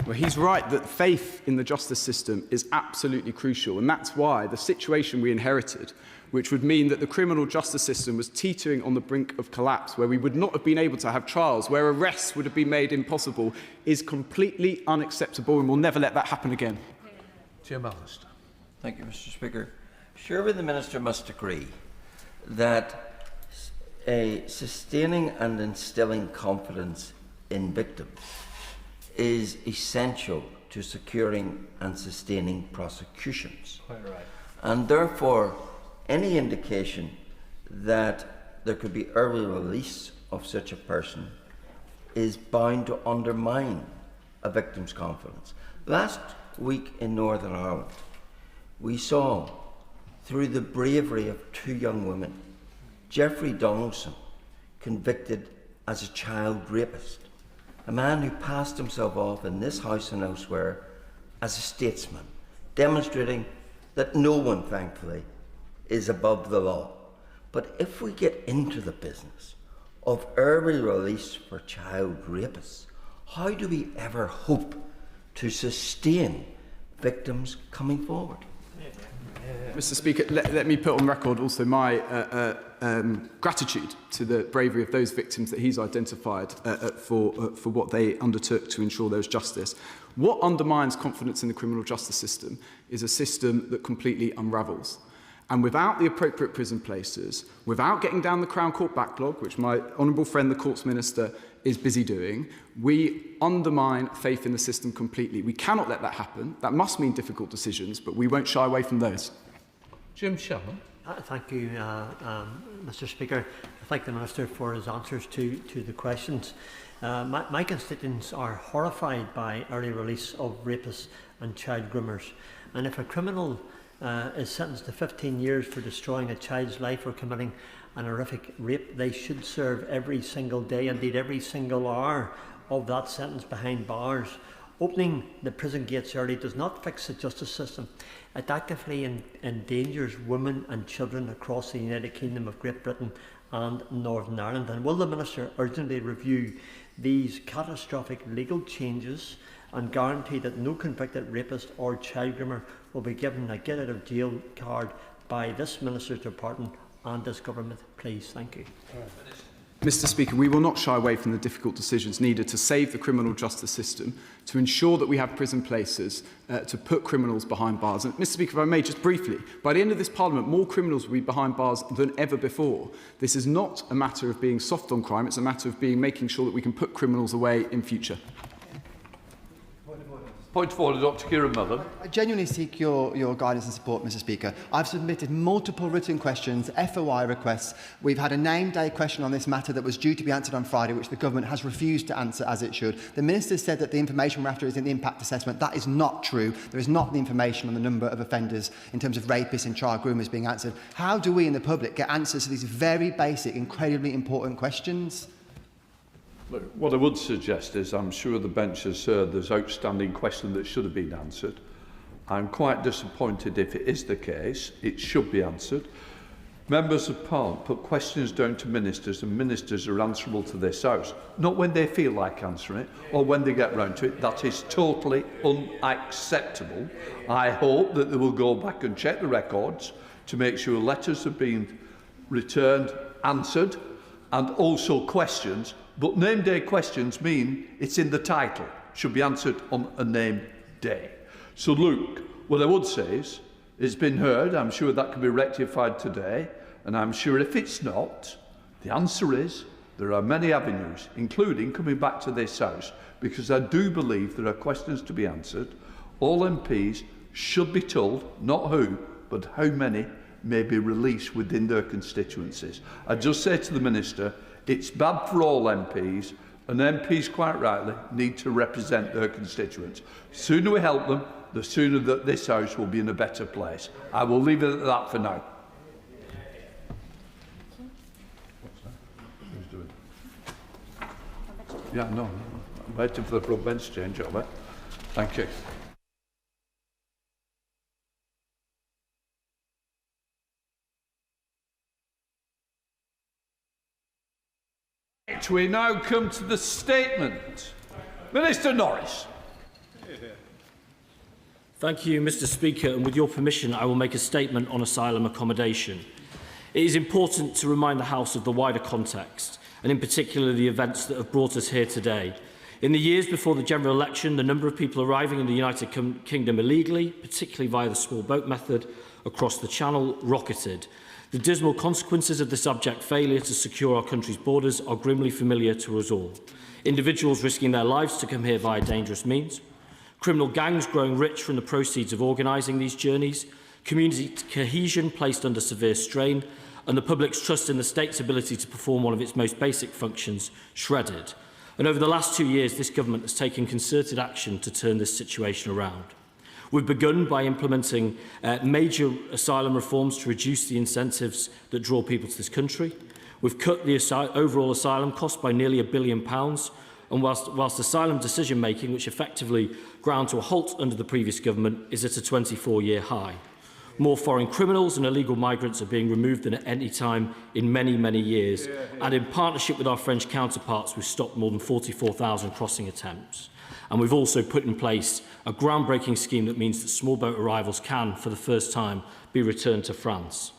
Well, he's right that faith in the justice system is absolutely crucial, and that's why the situation we inherited, which would mean that the criminal justice system was teetering on the brink of collapse, where we would not have been able to have trials, where arrests would have been made impossible, is completely unacceptable, and we'll never let that happen again. Jim Allister. Thank you, Mr Speaker. Surely the Minister must agree that sustaining and instilling confidence in victims is essential to securing and sustaining prosecutions. Quite right. And therefore, any indication that there could be early release of such a person is bound to undermine a victim's confidence. Last week in Northern Ireland, we saw through the bravery of two young women. Jeffrey Donaldson, convicted as a child rapist, a man who passed himself off in this House and elsewhere as a statesman, demonstrating that no one, thankfully, is above the law. But if we get into the business of early release for child rapists, how do we ever hope to sustain victims coming forward? Mr. Speaker, let me put on record also my gratitude to the bravery of those victims that he's identified for what they undertook to ensure there was justice. What undermines confidence in the criminal justice system is a system that completely unravels. And without the appropriate prison places, without getting down the Crown Court backlog, which my honourable friend, the Courts Minister, is busy doing, we undermine faith in the system completely. We cannot let that happen. That must mean difficult decisions, but we won't shy away from those. Jim Shannon. Thank you, Mr. Speaker. I thank the Minister for his answers to the questions. My constituents are horrified by early release of rapists and child groomers. And if a criminal is sentenced to 15 years for destroying a child's life or committing an horrific rape, they should serve every single day, indeed every single hour of that sentence behind bars. Opening the prison gates early does not fix the justice system. It actively endangers women and children across the United Kingdom of Great Britain and Northern Ireland. And will the Minister urgently review these catastrophic legal changes and guarantee that no convicted rapist or child groomer will be given a get out of jail card by this Minister's department and this government, please? Thank you. Mr. Speaker, we will not shy away from the difficult decisions needed to save the criminal justice system, to ensure that we have prison places to put criminals behind bars. And, Mr. Speaker, if I may, just briefly, by the end of this Parliament, more criminals will be behind bars than ever before. This is not a matter of being soft on crime, it's a matter of making sure that we can put criminals away in future. Point of order, Dr. Kieran Mullen. I genuinely seek your guidance and support, Mr. Speaker. I've submitted multiple written questions, FOI requests. We've had a name day question on this matter that was due to be answered on Friday, which the government has refused to answer as it should. The Minister said that the information we're after is in the impact assessment. That is not true. There is not the information on the number of offenders in terms of rapists and child groomers being answered. How do we in the public get answers to these very basic, incredibly important questions? Look, what I would suggest is, I'm sure the bench has heard there's outstanding question that should have been answered. I'm quite disappointed if it is the case. It should be answered. Members of Parliament put questions down to ministers, and ministers are answerable to this House, not when they feel like answering it or when they get round to it. That is totally unacceptable. I hope that they will go back and check the records to make sure letters have been returned, answered, and also questions. But name day questions mean it's in the title, should be answered on a name day. So look, what I would say is, it's been heard, I'm sure that can be rectified today, and I'm sure if it's not, the answer is there are many avenues, including coming back to this House, because I do believe there are questions to be answered. All MPs should be told, not who, but how many may be released within their constituencies. I just say to the Minister, it's bad for all MPs, and MPs, quite rightly, need to represent their constituents. The sooner we help them, the sooner that this House will be in a better place. I will leave it at that for now. Who's doing it? Yeah, no, I'm waiting for the front bench change over. Thank you. We now come to the statement. Minister Norris. Thank you, Mr. Speaker, and with your permission, I will make a statement on asylum accommodation. It is important to remind the House of the wider context, and in particular the events that have brought us here today. In the years before the general election, the number of people arriving in the United Kingdom illegally, particularly via the small boat method, across the Channel rocketed. The dismal consequences of this abject failure to secure our country's borders are grimly familiar to us all. Individuals risking their lives to come here via dangerous means, criminal gangs growing rich from the proceeds of organising these journeys, community cohesion placed under severe strain, and the public's trust in the state's ability to perform one of its most basic functions shredded. And over the last 2 years, this government has taken concerted action to turn this situation around. We've begun by implementing major asylum reforms to reduce the incentives that draw people to this country. We've cut the overall asylum cost by nearly £1 billion, and whilst asylum decision-making, which effectively ground to a halt under the previous government, is at a 24-year high. More foreign criminals and illegal migrants are being removed than at any time in many, many years. And in partnership with our French counterparts, we've stopped more than 44,000 crossing attempts. And we've also put in place a groundbreaking scheme that means that small boat arrivals can, for the first time, be returned to France.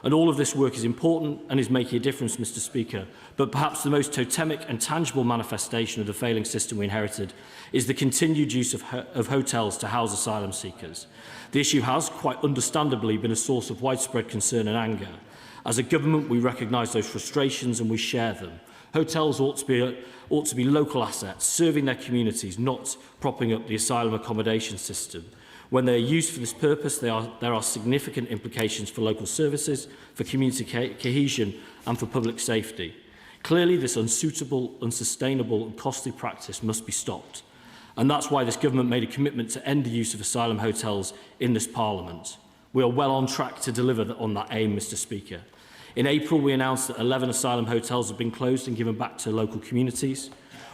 And all of this work is important and is making a difference, Mr. Speaker. But perhaps the most totemic and tangible manifestation of the failing system we inherited is the continued use of hotels to house asylum seekers. The issue has, quite understandably, been a source of widespread concern and anger. As a government, we recognise those frustrations and we share them. Hotels ought to be local assets, serving their communities, not propping up the asylum accommodation system. When they are used for this purpose, there are significant implications for local services, for community cohesion and for public safety. Clearly, this unsuitable, unsustainable and costly practice must be stopped. And that's why this government made a commitment to end the use of asylum hotels in this Parliament. We are well on track to deliver on that aim, Mr. Speaker. In April, we announced that 11 asylum hotels have been closed and given back to local communities.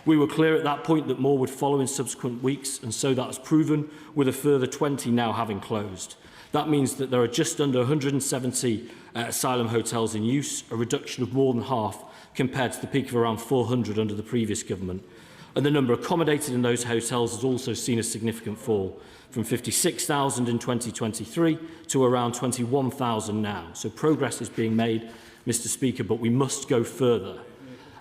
We were clear at that point that more would follow in subsequent weeks, and so that has proven, with a further 20 now having closed. That means that there are just under 170 asylum hotels in use, a reduction of more than half compared to the peak of around 400 under the previous government. And the number accommodated in those hotels has also seen a significant fall, from 56,000 in 2023 to around 21,000 now. So progress is being made, Mr. Speaker, but we must go further.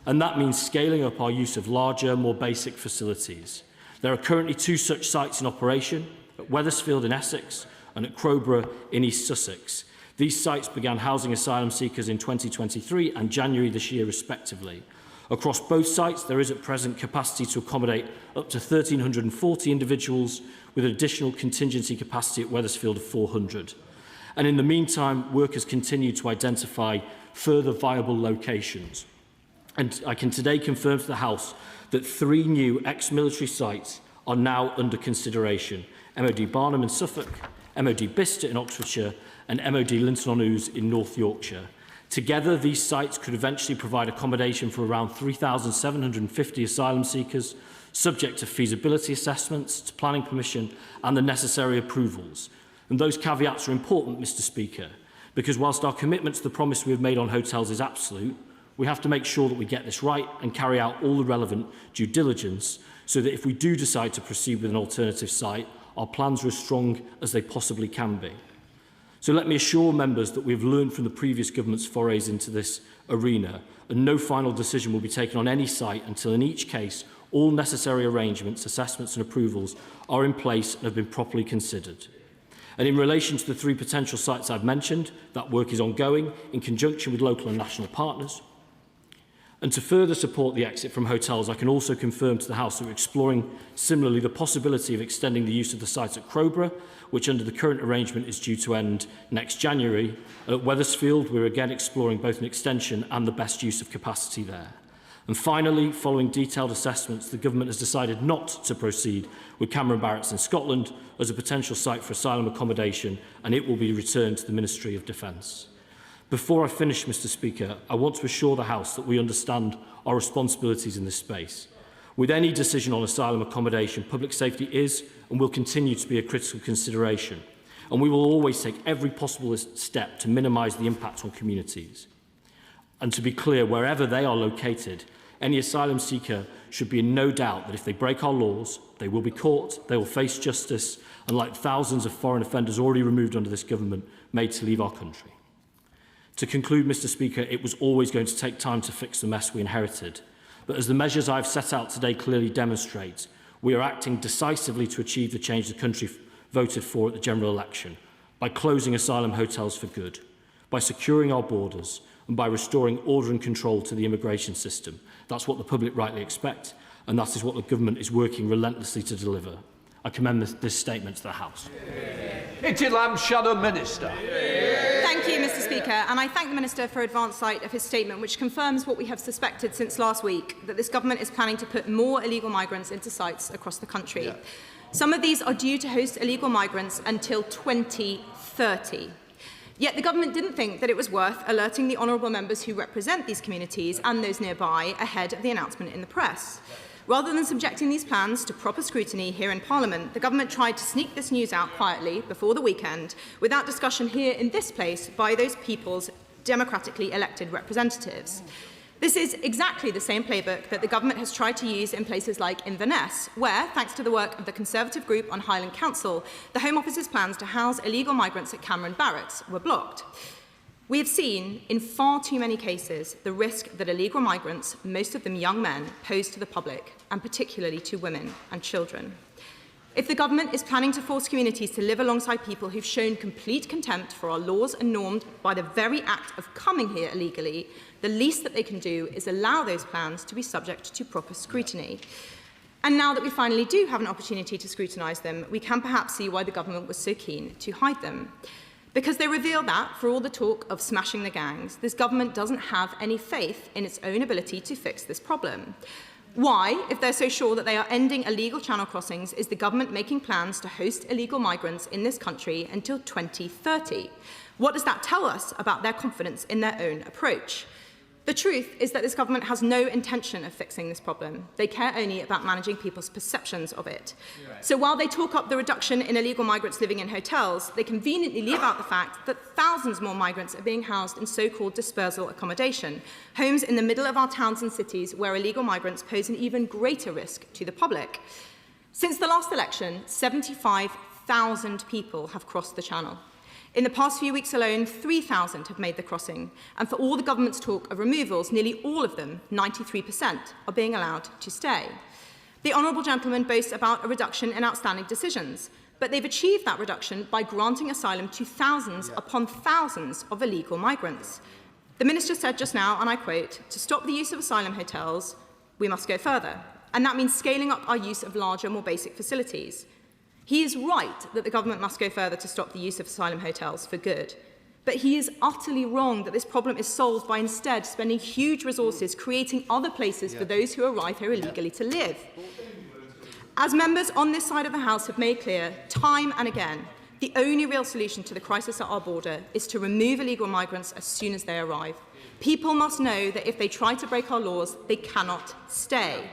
And that means scaling up our use of larger, more basic facilities. There are currently 2 such sites in operation, at Wethersfield in Essex and at Crowborough in East Sussex. These sites began housing asylum seekers in 2023 and January this year, respectively. Across both sites, there is at present capacity to accommodate up to 1,340 individuals, with an additional contingency capacity at Wethersfield of 400. And in the meantime, work has continued to identify further viable locations. And I can today confirm to the House that 3 new ex-military sites are now under consideration: MOD Barnham in Suffolk, MOD Bicester in Oxfordshire and MOD Linton-on-Ouse in North Yorkshire. Together, these sites could eventually provide accommodation for around 3,750 asylum seekers, subject to feasibility assessments, to planning permission and the necessary approvals. And those caveats are important, Mr. Speaker, because whilst our commitment to the promise we have made on hotels is absolute, we have to make sure that we get this right and carry out all the relevant due diligence so that if we do decide to proceed with an alternative site, our plans are as strong as they possibly can be. So let me assure members that we have learned from the previous government's forays into this arena, and no final decision will be taken on any site until in each case all necessary arrangements, assessments and approvals are in place and have been properly considered. And in relation to the 3 potential sites I've mentioned, that work is ongoing in conjunction with local and national partners. And to further support the exit from hotels, I can also confirm to the House that we're exploring similarly the possibility of extending the use of the site at Crowborough, which under the current arrangement is due to end next January. And at Wethersfield, we're again exploring both an extension and the best use of capacity there. And finally, following detailed assessments, the government has decided not to proceed with Cameron Barracks in Scotland as a potential site for asylum accommodation, and it will be returned to the Ministry of Defence. Before I finish, Mr. Speaker, I want to assure the House that we understand our responsibilities in this space. With any decision on asylum accommodation, public safety is and will continue to be a critical consideration, and we will always take every possible step to minimise the impact on communities. And to be clear, wherever they are located, any asylum seeker should be in no doubt that if they break our laws, they will be caught, they will face justice, and like thousands of foreign offenders already removed under this government, made to leave our country. To conclude, Mr. Speaker, it was always going to take time to fix the mess we inherited. But as the measures I've set out today clearly demonstrate, we are acting decisively to achieve the change the country voted for at the general election, by closing asylum hotels for good, by securing our borders, and by restoring order and control to the immigration system. That's what the public rightly expect, and that is what the government is working relentlessly to deliver. I commend this statement to the House. Itilam Shadow Minister. Thank you, Mr. Speaker, and I thank the Minister for advance sight of his statement, which confirms what we have suspected since last week, that this government is planning to put more illegal migrants into sites across the country. Some of these are due to host illegal migrants until 2030. Yet the government didn't think that it was worth alerting the honourable members who represent these communities and those nearby ahead of the announcement in the press. Rather than subjecting these plans to proper scrutiny here in Parliament, the government tried to sneak this news out quietly before the weekend without discussion here in this place by those people's democratically elected representatives. This is exactly the same playbook that the government has tried to use in places like Inverness, where, thanks to the work of the Conservative group on Highland Council, the Home Office's plans to house illegal migrants at Cameron Barracks were blocked. We have seen, in far too many cases, the risk that illegal migrants, most of them young men, pose to the public, and particularly to women and children. If the government is planning to force communities to live alongside people who've shown complete contempt for our laws and norms by the very act of coming here illegally, the least that they can do is allow those plans to be subject to proper scrutiny. And now that we finally do have an opportunity to scrutinise them, we can perhaps see why the government was so keen to hide them. Because they reveal that, for all the talk of smashing the gangs, this government doesn't have any faith in its own ability to fix this problem. Why, if they're so sure that they are ending illegal channel crossings, is the government making plans to host illegal migrants in this country until 2030? What does that tell us about their confidence in their own approach? The truth is that this government has no intention of fixing this problem. They care only about managing people's perceptions of it. So while they talk up the reduction in illegal migrants living in hotels, they conveniently leave out the fact that thousands more migrants are being housed in so-called dispersal accommodation, homes in the middle of our towns and cities where illegal migrants pose an even greater risk to the public. Since the last election, 75,000 people have crossed the Channel. In the past few weeks alone, 3,000 have made the crossing, and for all the government's talk of removals, nearly all of them, 93%, are being allowed to stay. The honourable gentleman boasts about a reduction in outstanding decisions, but they've achieved that reduction by granting asylum to thousands upon thousands of illegal migrants. The Minister said just now, and I quote, "To stop the use of asylum hotels, we must go further," and that means scaling up our use of larger, more basic facilities. He is right that the government must go further to stop the use of asylum hotels for good. But he is utterly wrong that this problem is solved by instead spending huge resources creating other places for those who arrive here illegally to live. As members on this side of the House have made clear time and again, the only real solution to the crisis at our border is to remove illegal migrants as soon as they arrive. People must know that if they try to break our laws, they cannot stay.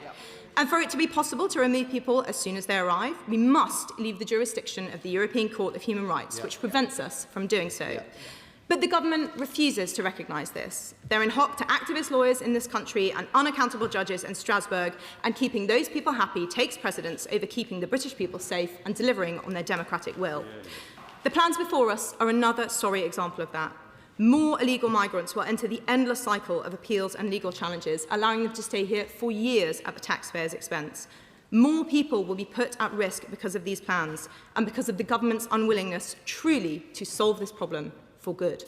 And for it to be possible to remove people as soon as they arrive, we must leave the jurisdiction of the European Court of Human Rights, which prevents us from doing so. But the government refuses to recognise this. They're in hock to activist lawyers in this country and unaccountable judges in Strasbourg, and keeping those people happy takes precedence over keeping the British people safe and delivering on their democratic will. The plans before us are another sorry example of that. More illegal migrants will enter the endless cycle of appeals and legal challenges, allowing them to stay here for years at the taxpayers' expense. More people will be put at risk because of these plans and because of the government's unwillingness truly to solve this problem for good.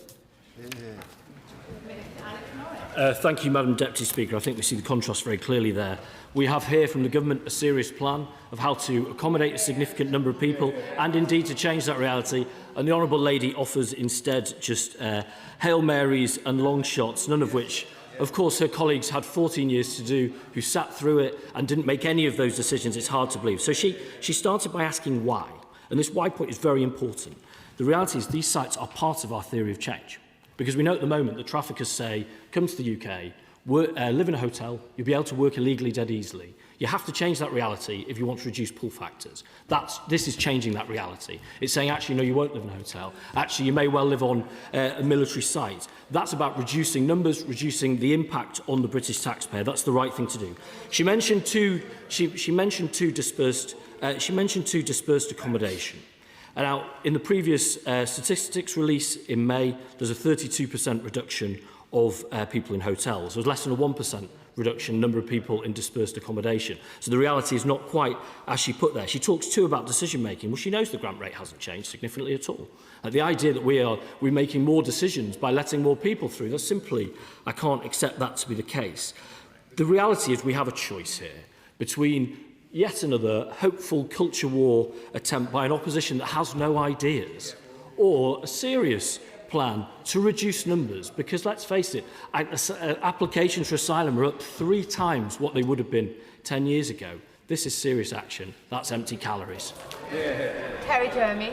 Thank you, Madam Deputy Speaker. I think we see the contrast very clearly there. We have here from the government a serious plan of how to accommodate a significant number of people and indeed to change that reality, and the Honourable Lady offers instead just Hail Marys and long shots, none of which, of course, her colleagues had 14 years to do, who sat through it and didn't make any of those decisions. It's hard to believe. So she started by asking why, and this why point is very important. The reality is these sites are part of our theory of change, because we know at the moment that traffickers say, come to the UK, live in a hotel, you'll be able to work illegally dead easily. You have to change that reality if you want to reduce pull factors. This is changing that reality. It's saying, actually, no, you won't live in a hotel. Actually, you may well live on a military site. That's about reducing numbers, reducing the impact on the British taxpayer. That's the right thing to do. She mentioned two dispersed accommodation. Now, in the previous statistics release in May, there's a 32% reduction of people in hotels. There was less than a 1% reduction in number of people in dispersed accommodation. So the reality is not quite as she put there. She talks too about decision making. Well, she knows the grant rate hasn't changed significantly at all. The idea that we're making more decisions by letting more people through, that's simply, I can't accept that to be the case. The reality is we have a choice here between yet another hopeful culture war attempt by an opposition that has no ideas, or a serious plan to reduce numbers, because let's face it, applications for asylum are up 3 times what they would have been 10 years ago. This is serious action. That's empty calories. Terry Jeremy.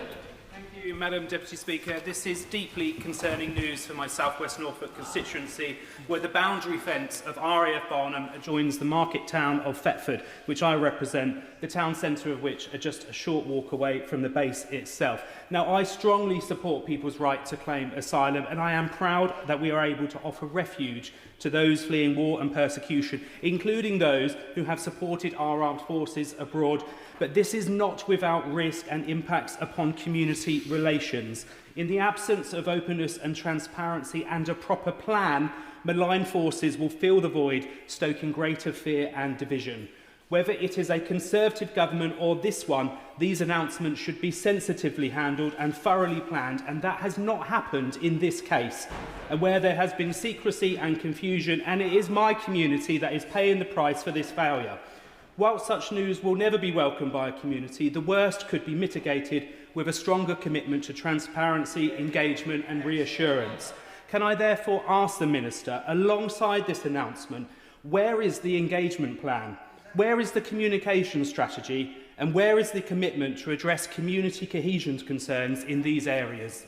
Thank you, Madam Deputy Speaker. This is deeply concerning news for my South West Norfolk constituency, where the boundary fence of RAF Barnham adjoins the market town of Thetford, which I represent, the town centre of which are just a short walk away from the base itself. Now, I strongly support people's right to claim asylum, and I am proud that we are able to offer refuge to those fleeing war and persecution, including those who have supported our armed forces abroad. But this is not without risk and impacts upon community relations. In the absence of openness and transparency and a proper plan, malign forces will fill the void, stoking greater fear and division. Whether it is a Conservative government or this one, these announcements should be sensitively handled and thoroughly planned, and that has not happened in this case, where there has been secrecy and confusion, and it is my community that is paying the price for this failure. While such news will never be welcomed by a community, the worst could be mitigated with a stronger commitment to transparency, engagement and reassurance. Can I therefore ask the Minister, alongside this announcement, where is the engagement plan? Where is the communication strategy? And where is the commitment to address community cohesion concerns in these areas?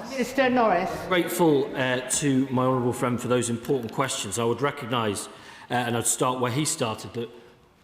Minister Norris. Grateful to my honourable friend for those important questions. I would recognise, and I'd start where he started, that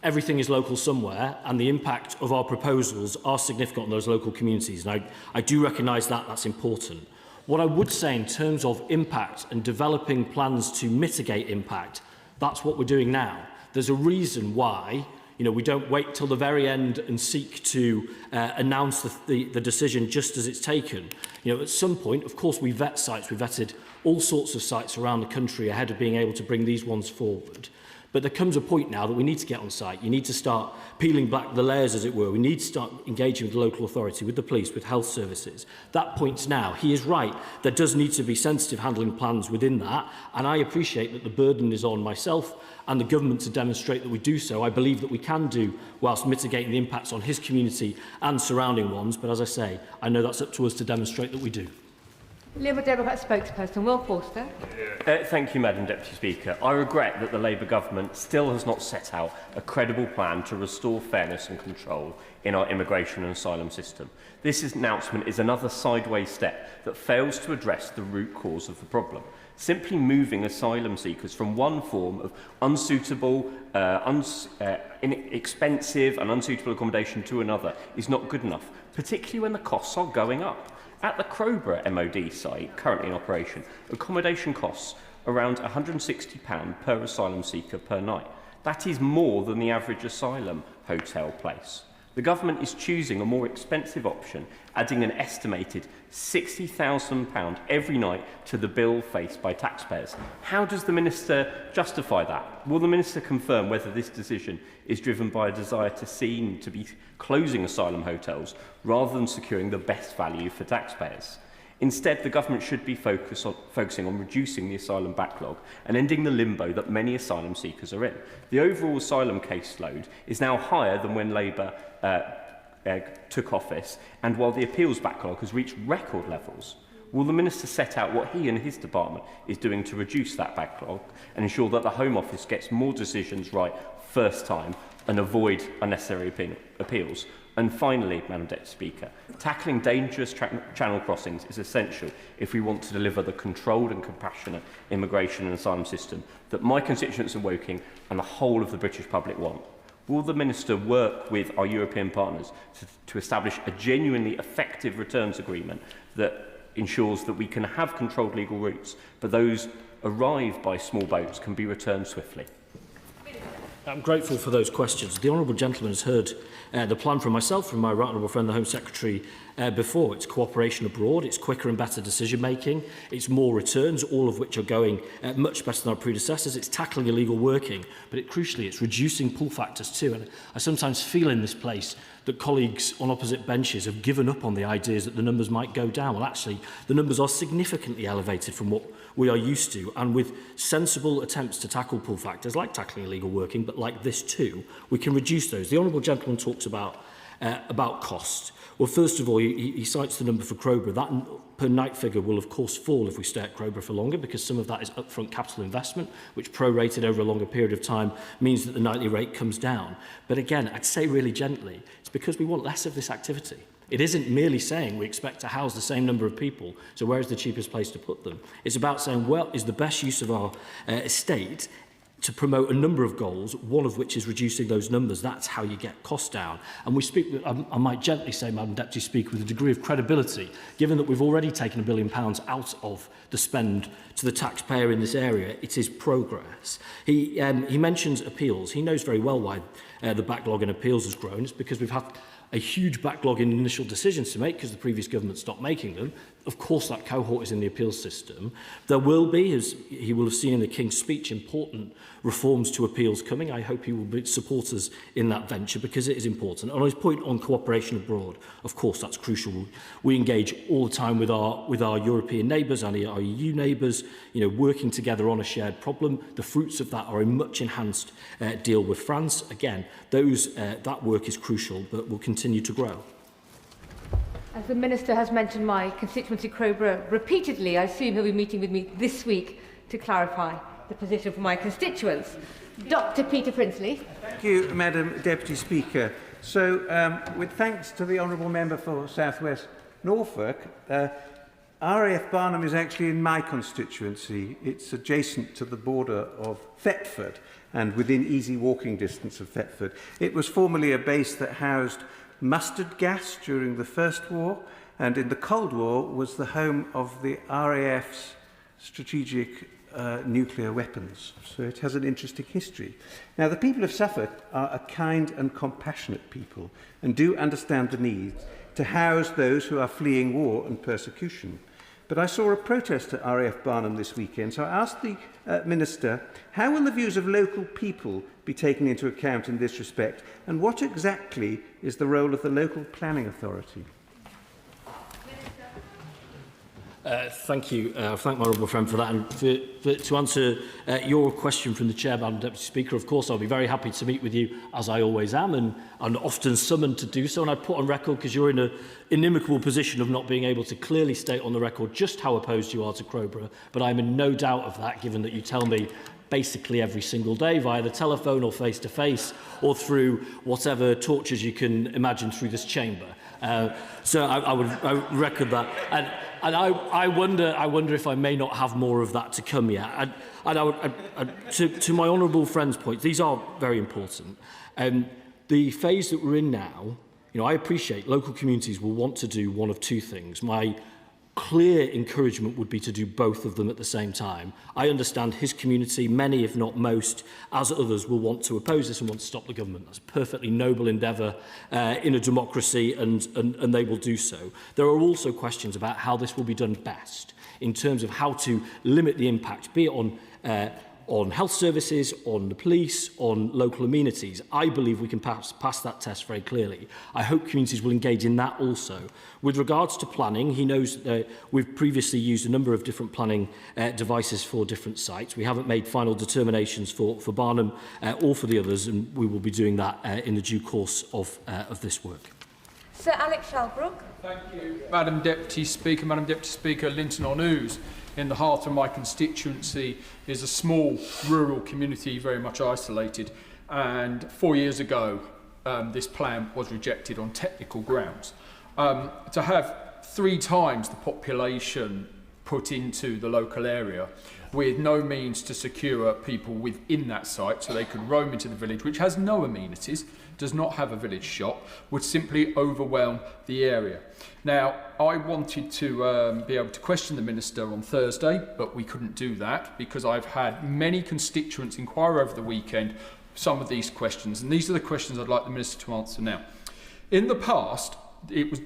everything is local somewhere, and the impact of our proposals are significant on those local communities. And I do recognise that that's important. What I would say in terms of impact and developing plans to mitigate impact, that's what we're doing now. There's a reason why we don't wait till the very end and seek to announce the decision just as it's taken. At some point, of course, we vet sites. We vetted all sorts of sites around the country ahead of being able to bring these ones forward. But there comes a point now that we need to get on site. You need to start peeling back the layers, as it were. We need to start engaging with the local authority, with the police, with health services. That point's now. He is right. There does need to be sensitive handling plans within that. And I appreciate that the burden is on myself and the government to demonstrate that we do so. I believe that we can do whilst mitigating the impacts on his community and surrounding ones. But as I say, I know that's up to us to demonstrate that we do. Labour Democrat spokesperson Will Forster. Thank you, Madam Deputy Speaker. I regret that the Labour government still has not set out a credible plan to restore fairness and control in our immigration and asylum system. This announcement is another sideways step that fails to address the root cause of the problem. Simply moving asylum seekers from one form of unsuitable, inexpensive and unsuitable accommodation to another is not good enough, particularly when the costs are going up. At the Crowborough MOD site, currently in operation, accommodation costs around £160 per asylum seeker per night. That is more than the average asylum hotel place. The government is choosing a more expensive option, adding an estimated £60,000 every night to the bill faced by taxpayers. How does the Minister justify that? Will the Minister confirm whether this decision is driven by a desire to be closing asylum hotels rather than securing the best value for taxpayers? Instead, the government should be focusing on reducing the asylum backlog and ending the limbo that many asylum seekers are in. The overall asylum caseload is now higher than when Labour took office, and while the appeals backlog has reached record levels. Will the Minister set out what he and his department is doing to reduce that backlog and ensure that the Home Office gets more decisions right first time and avoid unnecessary appeals? And finally, Madam Deputy Speaker, tackling dangerous channel crossings is essential if we want to deliver the controlled and compassionate immigration and asylum system that my constituents in Woking and the whole of the British public want. Will the Minister work with our European partners to establish a genuinely effective returns agreement that ensures that we can have controlled legal routes, but those arrived by small boats can be returned swiftly? I'm grateful for those questions. The honourable gentleman has heard the plan from myself, from my right honourable friend, the Home Secretary, before. It's cooperation abroad, it's quicker and better decision making, it's more returns, all of which are going much better than our predecessors. It's tackling illegal working, but crucially it's reducing pull factors too. And I sometimes feel in this place that colleagues on opposite benches have given up on the ideas that the numbers might go down. Well, actually, the numbers are significantly elevated from what we are used to, and with sensible attempts to tackle pull factors, like tackling illegal working, but like this too, we can reduce those. The honourable gentleman talks about about cost. Well, first of all, he cites the number for Crowborough. That per night figure will, of course, fall if we stay at Crowborough for longer, because some of that is upfront capital investment, which prorated over a longer period of time means that the nightly rate comes down. But again, I'd say really gently, it's because we want less of this activity. It isn't merely saying we expect to house the same number of people, so where's the cheapest place to put them? It's about saying, well, is the best use of our estate to promote a number of goals, one of which is reducing those numbers. That's how you get costs down. And we speak, I might gently say, Madam Deputy Speaker, with a degree of credibility, given that we've already taken £1 billion out of the spend to the taxpayer in this area. It is progress. He mentions appeals. He knows very well why the backlog in appeals has grown. It's because we've had a huge backlog in initial decisions to make because the previous government stopped making them. Of course, that cohort is in the appeals system. There will be, as he will have seen in the King's speech, important reforms to appeals coming. I hope he will support us in that venture because it is important. And on his point on cooperation abroad, of course, that's crucial. We engage all the time with our European neighbours and our EU neighbours, working together on a shared problem. The fruits of that are a much enhanced deal with France. Again, that work is crucial, but will continue to grow. As the Minister has mentioned my constituency Crowborough repeatedly, I assume he'll be meeting with me this week to clarify the position for my constituents. Dr Peter Prinsley. Thank you, Madam Deputy Speaker. So, with thanks to the Honourable Member for South West Norfolk, RAF Barnham is actually in my constituency. It's adjacent to the border of Thetford and within easy walking distance of Thetford. It was formerly a base that housed mustard gas during the First War, and in the Cold War was the home of the RAF's strategic nuclear weapons. So it has an interesting history. Now, the people of Suffolk are a kind and compassionate people and do understand the need to house those who are fleeing war and persecution. But I saw a protest at RAF Barnham this weekend, so I asked the Minister, how will the views of local people be taken into account in this respect, and what exactly is the role of the local planning authority? Thank you. Thank my honourable friend for that. And to answer your question from the Chair, Madam Deputy Speaker, of course, I'll be very happy to meet with you, as I always am, and often summoned to do so. And I put on record, because you're in an inimicable position of not being able to clearly state on the record just how opposed you are to Crowborough, but I'm in no doubt of that, given that you tell me basically every single day via the telephone or face-to-face or through whatever tortures you can imagine through this chamber. So I would record that. And I wonder if I may not have more of that to come yet. To my honourable friend's point, these are very important. The phase that we're in now, I appreciate local communities will want to do one of two things. My clear encouragement would be to do both of them at the same time. I understand his community, many if not most, as others, will want to oppose this and want to stop the government. That's a perfectly noble endeavour in a democracy, and they will do so. There are also questions about how this will be done best in terms of how to limit the impact, be it on health services, on the police, on local amenities. I believe we can pass that test very clearly. I hope communities will engage in that also. With regards to planning, he knows that we've previously used a number of different planning devices for different sites. We haven't made final determinations for Barnham or for the others, and we will be doing that in the due course of this work. Sir Alex Shalbrook. Thank you, Madam Deputy Speaker. Madam Deputy Speaker, Linton-on-Ouse, in the heart of my constituency, is a small rural community, very much isolated. And 4 years ago, this plan was rejected on technical grounds. To have 3 times the population put into the local area with no means to secure people within that site so they could roam into the village, which has no amenities, does not have a village shop, would simply overwhelm the area. Now, I wanted to be able to question the Minister on Thursday, but we couldn't do that because I've had many constituents inquire over the weekend some of these questions, and these are the questions I'd like the Minister to answer now. In the past, it was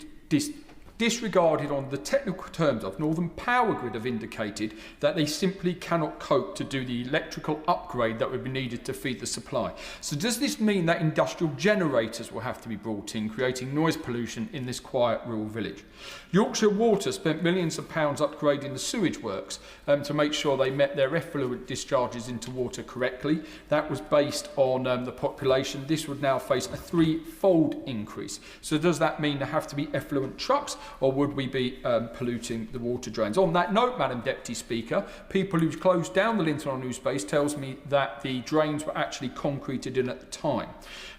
disregarded on the technical terms of Northern Power Grid have indicated that they simply cannot cope to do the electrical upgrade that would be needed to feed the supply. So does this mean that industrial generators will have to be brought in, creating noise pollution in this quiet rural village? Yorkshire Water spent millions of pounds upgrading the sewage works to make sure they met their effluent discharges into water correctly. That was based on the population. This would now face a 3-fold increase. So does that mean there have to be effluent trucks, or would we be polluting the water drains? On that note, Madam Deputy Speaker, people who closed down the Linton-on-Ouse base tells me that the drains were actually concreted in at the time.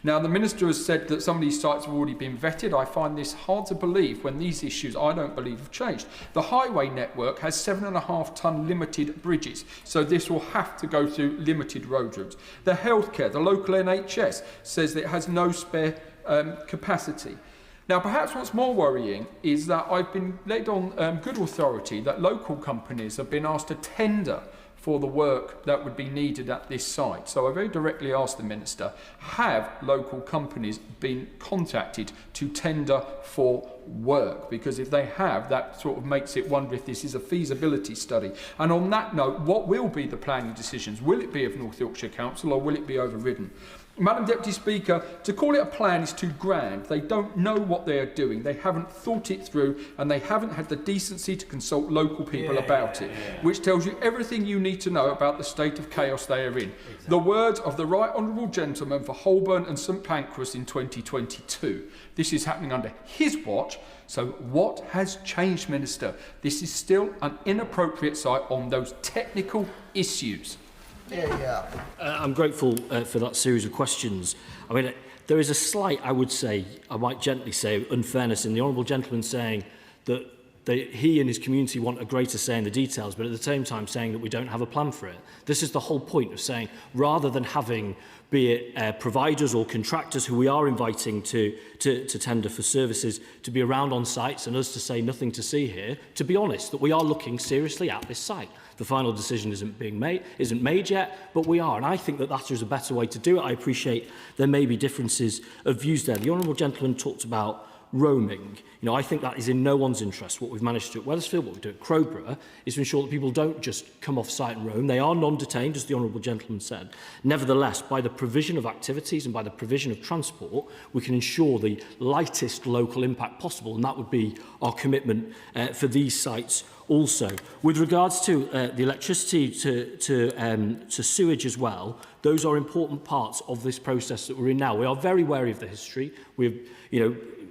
Now, the Minister has said that some of these sites have already been vetted. I find this hard to believe when these issues, I don't believe, have changed. The highway network has 7.5-tonne limited bridges, so this will have to go through limited road routes. The healthcare, the local NHS, says that it has no spare capacity. Now, perhaps what's more worrying is that I've been led on good authority that local companies have been asked to tender for the work that would be needed at this site. So I very directly asked the Minister, have local companies been contacted to tender for work? Because if they have, that sort of makes it wonder if this is a feasibility study. And on that note, what will be the planning decisions? Will it be of North Yorkshire Council, or will it be overridden? Madam Deputy Speaker, to call it a plan is too grand. They don't know what they are doing. They haven't thought it through, and they haven't had the decency to consult local people about it, which tells you everything you need to know about the state of chaos they are in. Exactly. The words of the Right Honourable Gentleman for Holborn and St Pancras in 2022. This is happening under his watch. So what has changed, Minister? This is still an inappropriate site on those technical issues. I'm grateful for that series of questions. I mean, there is a slight, I would say, I might gently say, unfairness in the Honourable Gentleman saying that he and his community want a greater say in the details, but at the same time saying that we don't have a plan for it. This is the whole point of saying, rather than having, be it providers or contractors who we are inviting to tender for services to be around on sites and us to say nothing to see here, to be honest, that we are looking seriously at this site. The final decision isn't made yet, but we are. And I think that that is a better way to do it. I appreciate there may be differences of views there. The Honourable Gentleman talked about roaming. You know, I think that is in no one's interest. What we've managed to do at Wethersfield, what we do at Crowborough, is to ensure that people don't just come off site and roam. They are non-detained, as the Honourable Gentleman said. Nevertheless, by the provision of activities and by the provision of transport, we can ensure the lightest local impact possible, and that would be our commitment for these sites also. With regards to the electricity to sewage as well, those are important parts of this process that we're in now. We are very wary of the history.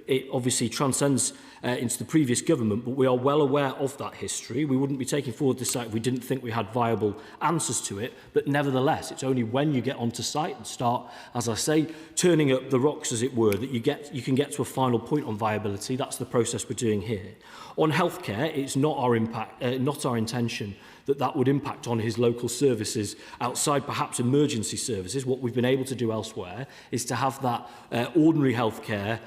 It obviously transcends into the previous government, but we are well aware of that history. We wouldn't be taking forward this site if we didn't think we had viable answers to it. But nevertheless, it's only when you get onto site and start, as I say, turning up the rocks, as it were, that you can get to a final point on viability. That's the process we're doing here. On healthcare, it's not our intention that would impact on his local services outside perhaps emergency services. What we've been able to do elsewhere is to have that ordinary healthcare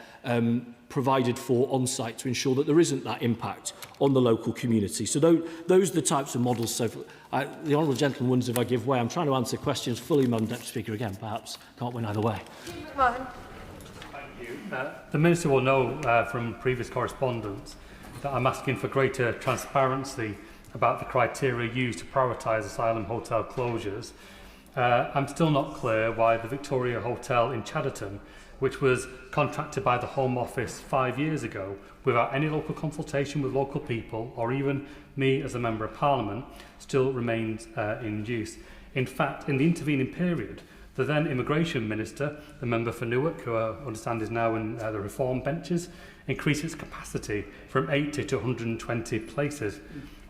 provided for on site to ensure that there isn't that impact on the local community. So those are the types of models. So the Honourable Gentleman wonders if I give way. I'm trying to answer questions fully, Madam Deputy Speaker, again, perhaps. Can't win either way. Thank you. The Minister will know from previous correspondence that I'm asking for greater transparency about the criteria used to prioritise asylum hotel closures. I'm still not clear why the Victoria Hotel in Chadderton, which was contracted by the Home Office 5 years ago without any local consultation with local people or even me as a Member of Parliament, still remains in use. In fact, in the intervening period, the then Immigration Minister, the member for Newark, who I understand is now in the reform benches, increased its capacity from 80 to 120 places.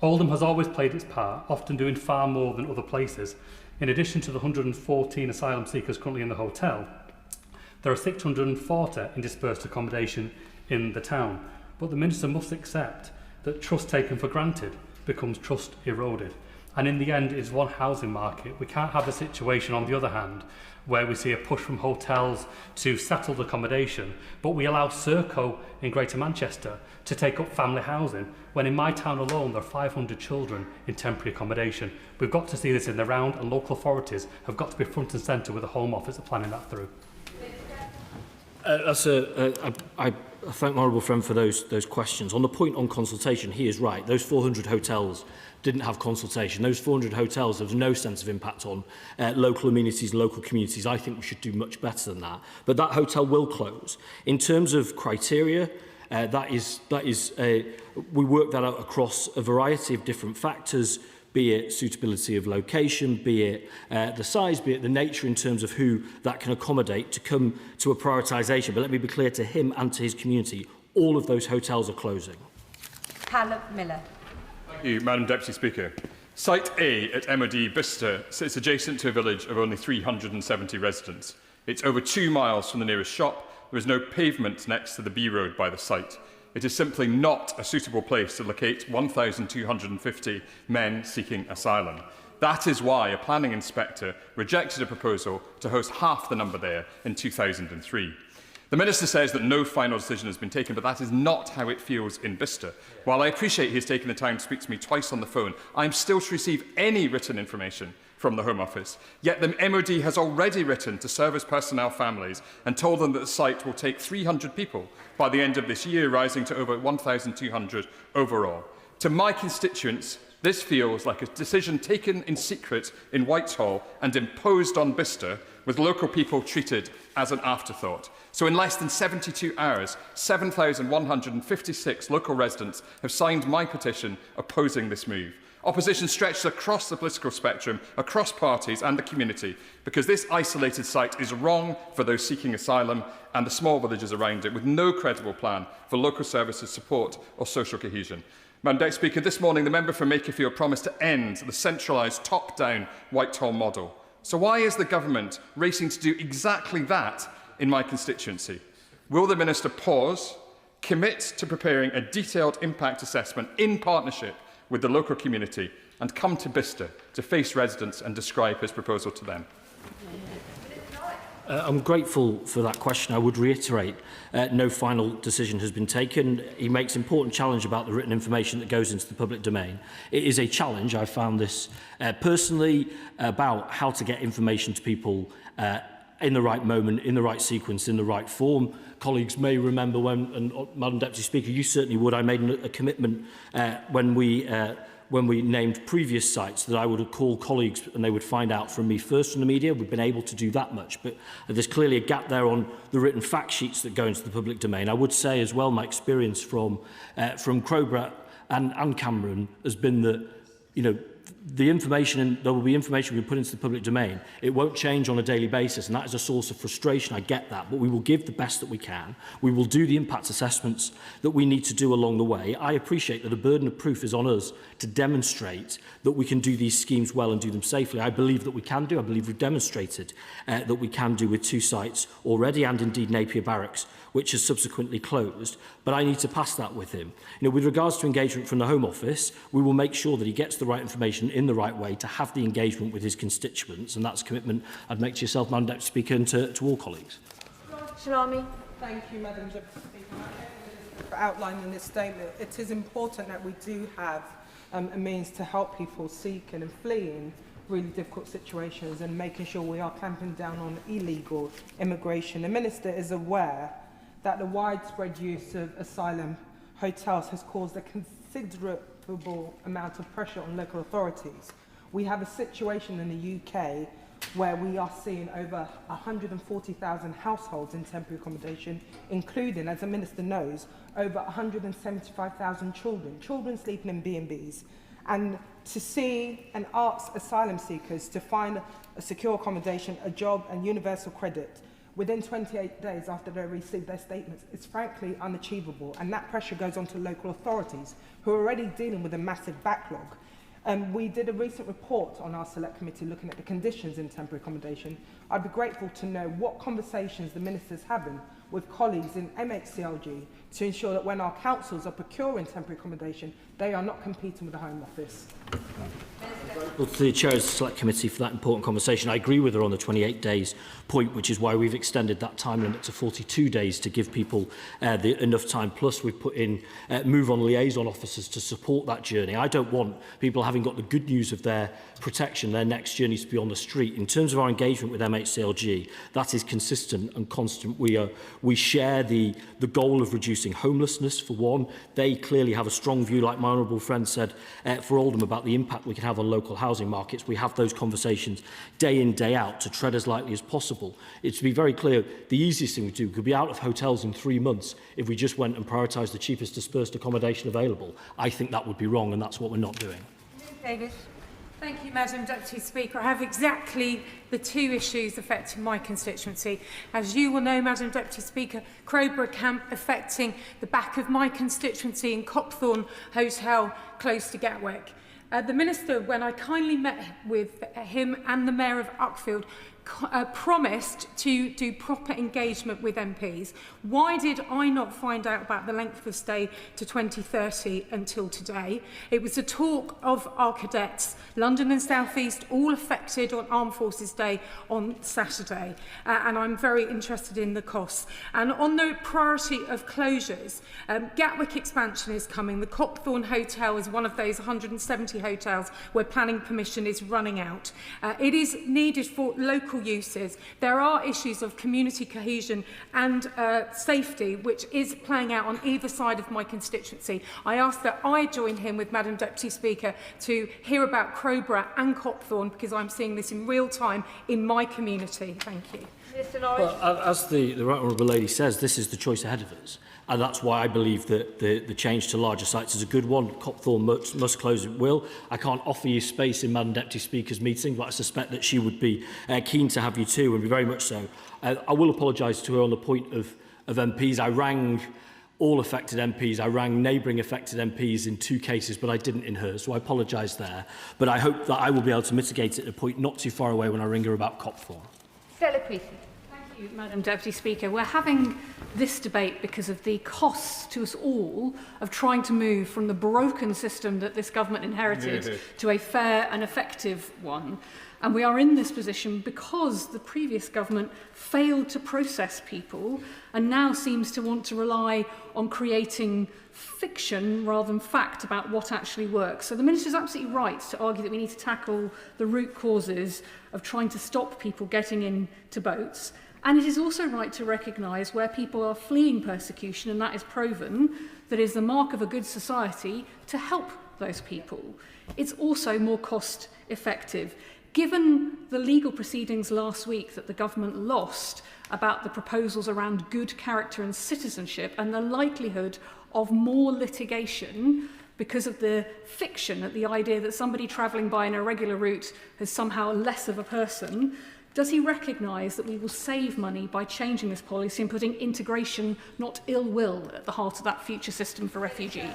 Oldham has always played its part, often doing far more than other places. In addition to the 114 asylum seekers currently in the hotel, there are 640 in dispersed accommodation in the town. But the Minister must accept that trust taken for granted becomes trust eroded. And in the end, it's one housing market. We can't have a situation, on the other hand, where we see a push from hotels to settled accommodation, but we allow Serco in Greater Manchester to take up family housing, when in my town alone there are 500 children in temporary accommodation. We've got to see this in the round, and local authorities have got to be front and centre with the Home Office of planning that through. I thank my honourable friend for those questions. On the point on consultation, he is right. Those 400 hotels didn't have consultation. Those 400 hotels, there was no sense of impact on local amenities, local communities. I think we should do much better than that. But that hotel will close. In terms of criteria, we work that out across a variety of different factors, be it suitability of location, be it the size, be it the nature in terms of who that can accommodate to come to a prioritisation. But let me be clear to him and to his community, all of those hotels are closing. Callum Miller. Thank you, Madam Deputy Speaker. Site A at MOD Bicester sits adjacent to a village of only 370 residents. It's over 2 miles from the nearest shop. There is no pavement next to the B road by the site. It is simply not a suitable place to locate 1,250 men seeking asylum. That is why a planning inspector rejected a proposal to host half the number there in 2003. The Minister says that no final decision has been taken, but that is not how it feels in Bicester. While I appreciate he has taken the time to speak to me twice on the phone, I am still to receive any written information from the Home Office. Yet the MOD has already written to service personnel families and told them that the site will take 300 people by the end of this year, rising to over 1,200 overall. To my constituents, this feels like a decision taken in secret in Whitehall and imposed on Bicester, with local people treated as an afterthought. So in less than 72 hours, 7,156 local residents have signed my petition opposing this move. Opposition stretches across the political spectrum, across parties and the community, because this isolated site is wrong for those seeking asylum and the small villages around it, with no credible plan for local services, support or social cohesion. Madam Deputy Speaker, this morning the member for Makerfield promised to end the centralised top-down Whitehall model. So why is the government racing to do exactly that in my constituency? Will the Minister pause, commit to preparing a detailed impact assessment in partnership with the local community and come to Bicester to face residents and describe his proposal to them? I'm grateful for that question. I would reiterate, no final decision has been taken. He makes important challenge about the written information that goes into the public domain. It is a challenge. I found this personally about how to get information to people in the right moment, in the right sequence, in the right form. Colleagues may remember when, and Madam Deputy Speaker, you certainly would, I made a commitment when we named previous sites that I would call colleagues and they would find out from me first from the media. We've been able to do that much, but there's clearly a gap there on the written fact sheets that go into the public domain. I would say as well, my experience from Crowborough and Cameron has been that, you know, the information, and there will be information we put into the public domain. It won't change on a daily basis, and that is a source of frustration. I get that, but we will give the best that we can. We will do the impact assessments that we need to do along the way. I appreciate that a burden of proof is on us to demonstrate that we can do these schemes well and do them safely. I believe that we can do. I believe we've demonstrated that we can do with 2 sites already, and indeed Napier Barracks, which has subsequently closed. But I need to pass that with him. You know, with regards to engagement from the Home Office, we will make sure that he gets the right information in the right way to have the engagement with his constituents, and that's a commitment I'd make to yourself, Madam Deputy Speaker, and to all colleagues. Shalami. Thank you, Madam Deputy Speaker, for outlining this statement. It is important that we do have a means to help people seeking and fleeing really difficult situations and making sure we are clamping down on illegal immigration. The Minister is aware that the widespread use of asylum hotels has caused a considerable amount of pressure on local authorities. We have a situation in the UK where we are seeing over 140,000 households in temporary accommodation, including, as the Minister knows, over 175,000 children sleeping in B&Bs. And to see and ask asylum seekers to find a secure accommodation, a job and universal credit within 28 days after they receive their statements is frankly unachievable, and that pressure goes on to local authorities who are already dealing with a massive backlog. We did a recent report on our select committee looking at the conditions in temporary accommodation. I'd be grateful to know what conversations the Minister's having with colleagues in MHCLG to ensure that when our councils are procuring temporary accommodation, they are not competing with the Home Office. Well, to the Chair of the Select Committee for that important conversation. I agree with her on the 28 days point, which is why we've extended that time limit to 42 days to give people enough time. Plus, we've put in move-on liaison officers to support that journey. I don't want people having got the good news of their protection, their next journey to be on the street. In terms of our engagement with MHCLG, that is consistent and constant. We share the goal of reducing homelessness, for one. They clearly have a strong view, like my honourable friend said, for Oldham, about the impact we can have on local housing markets. We have those conversations day in, day out to tread as lightly as possible. It's to be very clear, the easiest thing we do could be out of hotels in 3 months if we just went and prioritised the cheapest dispersed accommodation available. I think that would be wrong, and that's what we're not doing. Davis. Thank you, Madam Deputy Speaker. I have exactly the two issues affecting my constituency. As you will know, Madam Deputy Speaker, Crowborough Camp affecting the back of my constituency in Copthorne Hotel close to Gatwick. The Minister, when I kindly met with him and the Mayor of Uckfield, promised to do proper engagement with MPs. Why did I not find out about the length of stay to 2030 until today? It was a talk of our cadets, London and South East, all affected on Armed Forces Day on Saturday, and I'm very interested in the costs. And on the priority of closures, Gatwick expansion is coming. The Copthorne Hotel is one of those 170 hotels where planning permission is running out. It is needed for local uses. There are issues of community cohesion and safety, which is playing out on either side of my constituency. I ask that I join him with Madam Deputy Speaker to hear about Crowborough and Copthorne, because I'm seeing this in real time in my community. Thank you. Well, as the Right Honourable Lady says, this is the choice ahead of us. And that's why I believe that the change to larger sites is a good one. Copthorne must close, it will. I can't offer you space in Madam Deputy Speaker's meeting, but I suspect that she would be keen to have you too, and be very much so. I will apologise to her on the point of MPs. I rang all affected MPs. I rang neighbouring affected MPs in 2 cases, but I didn't in hers, so I apologise there. But I hope that I will be able to mitigate it at a point not too far away when I ring her about Copthorne. Stella Creasy. Thank you, Madam Deputy Speaker. We're having this debate because of the costs to us all of trying to move from the broken system that this government inherited to a fair and effective one. And we are in this position because the previous government failed to process people and now seems to want to rely on creating fiction rather than fact about what actually works. So the Minister is absolutely right to argue that we need to tackle the root causes of trying to stop people getting into boats. And it is also right to recognise where people are fleeing persecution, and that is proven, that is the mark of a good society to help those people. It's also more cost effective. Given the legal proceedings last week that the government lost about the proposals around good character and citizenship, and the likelihood of more litigation because of the fiction at the idea that somebody travelling by an irregular route is somehow less of a person, does he recognise that we will save money by changing this policy and putting integration, not ill will, at the heart of that future system for refugees?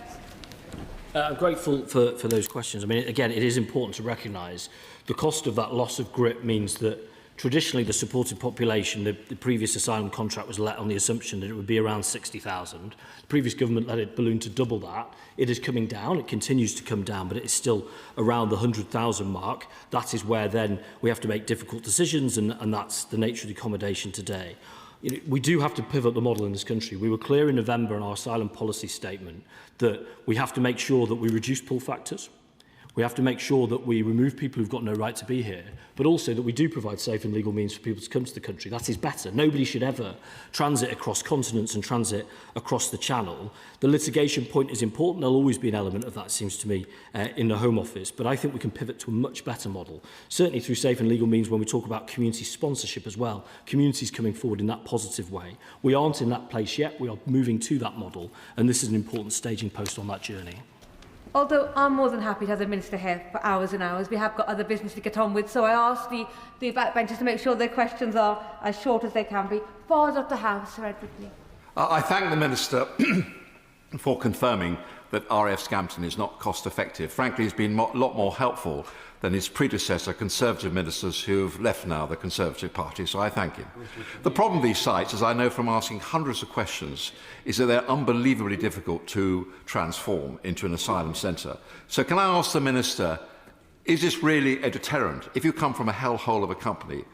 I'm grateful for those questions. I mean, again, it is important to recognise the cost of that loss of grip means that traditionally the supported population, the previous asylum contract was let on the assumption that it would be around 60,000. The previous government let it balloon to double that. It is coming down, it continues to come down, but it is still around the 100,000 mark. That is where then we have to make difficult decisions, and that's the nature of the accommodation today. You know, we do have to pivot the model in this country. We were clear in November in our asylum policy statement that we have to make sure that we reduce pull factors. We have to make sure that we remove people who've got no right to be here, but also that we do provide safe and legal means for people to come to the country. That is better. Nobody should ever transit across continents and transit across the Channel. The litigation point is important. There'll always be an element of that, seems to me, in the Home Office, but I think we can pivot to a much better model, certainly through safe and legal means when we talk about community sponsorship as well. Communities coming forward in that positive way. We aren't in that place yet. We are moving to that model, and this is an important staging post on that journey. Although I'm more than happy to have the Minister here for hours and hours, we have got other business to get on with, so I ask the backbenchers to make sure their questions are as short as they can be. Far up the House, Sir Edward, please. I thank the Minister for confirming that RAF Scampton is not cost effective. Frankly, he's been a lot more helpful than his predecessor, Conservative ministers who have left now the Conservative Party, so I thank him. The problem with these sites, as I know from asking hundreds of questions, is that they're unbelievably difficult to transform into an asylum centre. So can I ask the Minister, Is this really a deterrent? If you come from a hellhole of a country,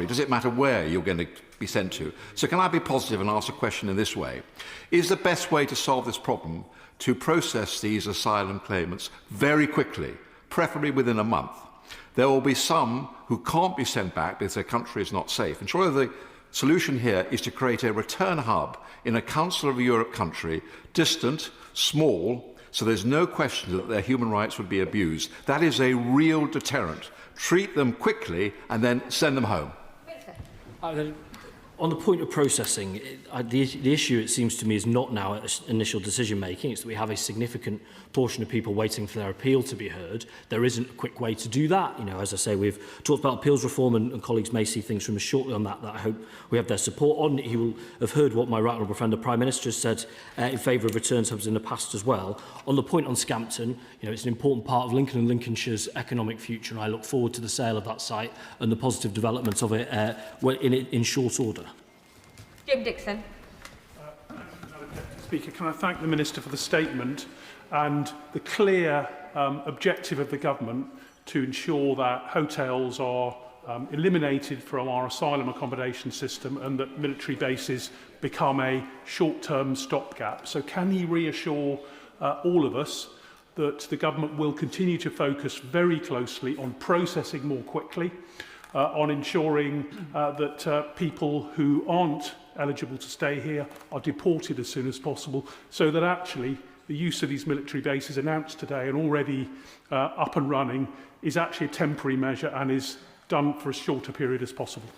does it matter where you're going to be sent to? So can I be positive and ask a question in this way? Is the best way to solve this problem to process these asylum claimants very quickly, preferably within a month? There will be some who can't be sent back because their country is not safe. And surely the solution here is to create a return hub in a Council of Europe country, distant, small, so there's no question that their human rights would be abused. That is a real deterrent. Treat them quickly and then send them home. On the point of processing, the issue, it seems to me, is not now initial decision-making. It's that we have a significant portion of people waiting for their appeal to be heard. There isn't a quick way to do that. You know, as I say, we've talked about appeals reform, and colleagues may see things from us shortly on that I hope we have their support on. He will have heard what my right honourable friend, the Prime Minister, has said in favour of returns hubs in the past as well. On the point on Scampton, you know, it's an important part of Lincoln and Lincolnshire's economic future, and I look forward to the sale of that site and the positive development of it in short order. Jim Dixon. Speaker, can I thank the Minister for the statement and the clear objective of the government to ensure that hotels are eliminated from our asylum accommodation system and that military bases become a short-term stopgap. So can he reassure all of us that the government will continue to focus very closely on processing more quickly, on ensuring that people who aren't eligible to stay here are deported as soon as possible, so that actually the use of these military bases announced today and already up and running is actually a temporary measure and is done for as short a period as possible.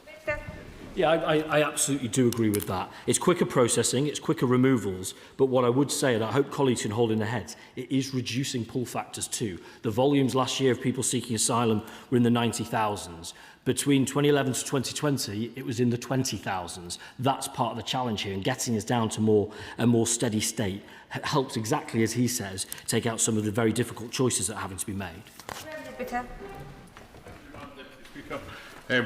Yeah, I absolutely do agree with that. It's quicker processing, it's quicker removals, but what I would say, and I hope colleagues can hold in their heads, it is reducing pull factors too. The volumes last year of people seeking asylum were in the 90,000s. Between 2011 to 2020, it was in the 20,000s. That's part of the challenge here, and getting us down to a more steady state helps, exactly as he says, take out some of the very difficult choices that are having to be made.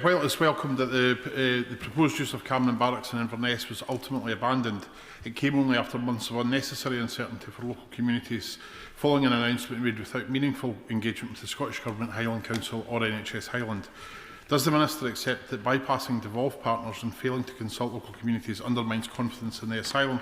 While it is welcomed that the proposed use of Cameron Barracks in Inverness was ultimately abandoned, it came only after months of unnecessary uncertainty for local communities, following an announcement made without meaningful engagement with the Scottish Government, Highland Council or NHS Highland. Does the Minister accept that bypassing devolved partners and failing to consult local communities undermines confidence in the asylum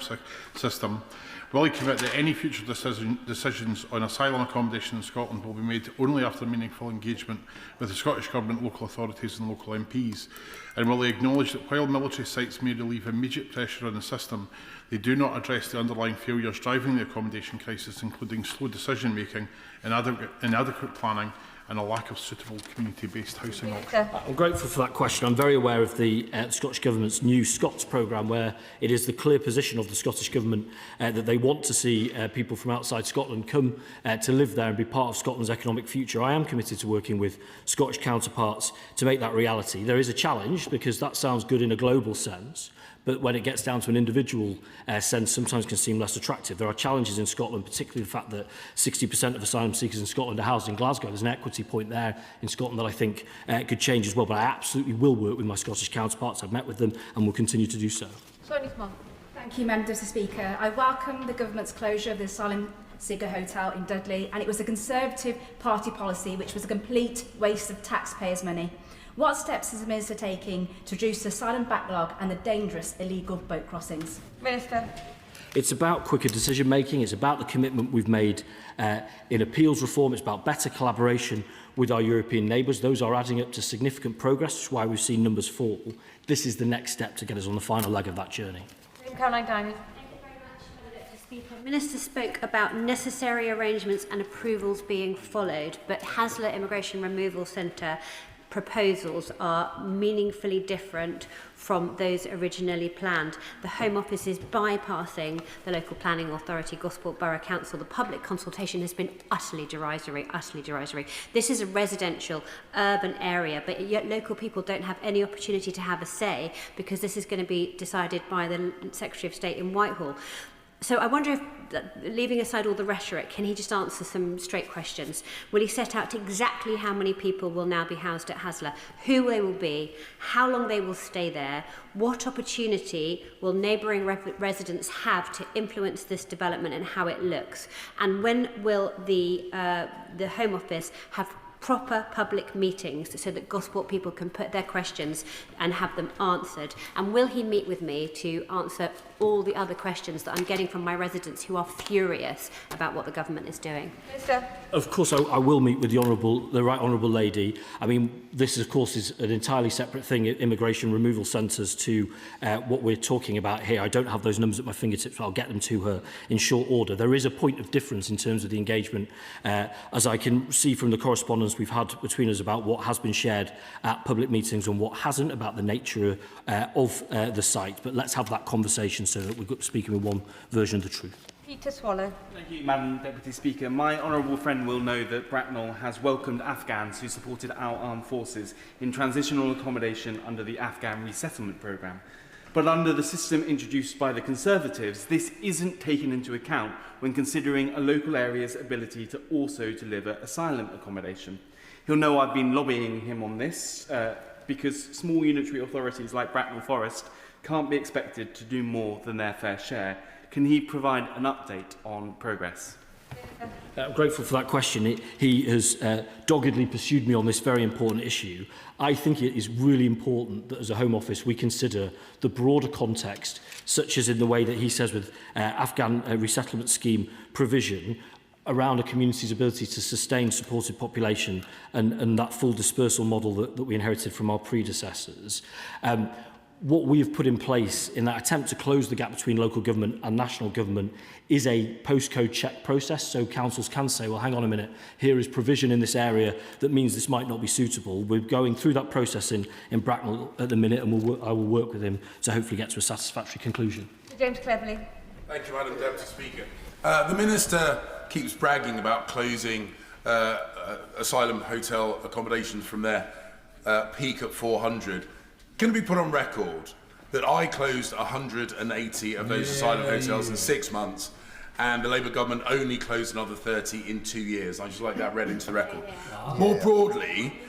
system? Will he commit that any future decisions on asylum accommodation in Scotland will be made only after meaningful engagement with the Scottish Government, local authorities and local MPs? And will he acknowledge that while military sites may relieve immediate pressure on the system, they do not address the underlying failures driving the accommodation crisis, including slow decision-making, inadequate planning and a lack of suitable community-based housing options? I'm grateful for that question. I'm very aware of the Scottish Government's new Scots programme, where it is the clear position of the Scottish Government that they want to see people from outside Scotland come to live there and be part of Scotland's economic future. I am committed to working with Scottish counterparts to make that reality. There is a challenge, because that sounds good in a global sense, but when it gets down to an individual sense, sometimes can seem less attractive. There are challenges in Scotland, particularly the fact that 60% of asylum seekers in Scotland are housed in Glasgow. There's an equity point there in Scotland that I think could change as well. But I absolutely will work with my Scottish counterparts. I've met with them and will continue to do so. Thank you, Madam Deputy Speaker. I welcome the government's closure of the asylum seeker hotel in Dudley, and it was a Conservative Party policy which was a complete waste of taxpayers' money. What steps is the Minister taking to reduce the asylum backlog and the dangerous illegal boat crossings? Minister. It's about quicker decision making. It's about the commitment we've made in appeals reform. It's about better collaboration with our European neighbours. Those are adding up to significant progress, which is why we've seen numbers fall. This is the next step to get us on the final leg of that journey. Caroline Diamond. The Minister spoke about necessary arrangements and approvals being followed, but Hasler Immigration Removal Centre proposals are meaningfully different from those originally planned. The Home Office is bypassing the local planning authority, Gosport Borough Council. The public consultation has been utterly derisory, utterly derisory. This is a residential urban area, but yet local people don't have any opportunity to have a say, because this is going to be decided by the Secretary of State in Whitehall. So I wonder if, leaving aside all the rhetoric, can he just answer some straight questions? Will he set out exactly how many people will now be housed at Hasler, who they will be, how long they will stay there, what opportunity will neighbouring residents have to influence this development and how it looks, and when will the Home Office have proper public meetings so that Gosport people can put their questions and have them answered? And will he meet with me to answer all the other questions that I'm getting from my residents who are furious about what the government is doing? Minister. Of course, I will meet with the right honourable lady. I mean, this, of course, is an entirely separate thing, immigration removal centres, to what we're talking about here. I don't have those numbers at my fingertips, but I'll get them to her in short order. There is a point of difference in terms of the engagement, as I can see from the correspondence we've had between us about what has been shared at public meetings and what hasn't, about the nature of the site. But let's have that conversation so that we're speaking with one version of the truth. Peter Swallow. Thank you, Madam Deputy Speaker. My honourable friend will know that Bracknell has welcomed Afghans who supported our armed forces in transitional accommodation under the Afghan resettlement programme. But under the system introduced by the Conservatives, this isn't taken into account when considering a local area's ability to also deliver asylum accommodation. He'll know I've been lobbying him on this because small unitary authorities like Bracknell Forest can't be expected to do more than their fair share. Can he provide an update on progress? I'm grateful for that question. He has doggedly pursued me on this very important issue. I think it is really important that as a Home Office we consider the broader context, such as in the way that he says with Afghan resettlement scheme provision, around a community's ability to sustain supported population and that full dispersal model that we inherited from our predecessors. What we have put in place in that attempt to close the gap between local government and national government is a postcode check process, so councils can say, well, hang on a minute, here is provision in this area that means this might not be suitable. We're going through that process in Bracknell at the minute, and I will work with him to hopefully get to a satisfactory conclusion. James Cleverly. Thank you, Madam Deputy Speaker. The Minister keeps bragging about closing asylum hotel accommodations from their peak at 400. Can it be put on record that I closed 180 of those asylum hotels in 6 months, and the Labour government only closed another 30 in 2 years? I'd just like that read into the record. More broadly,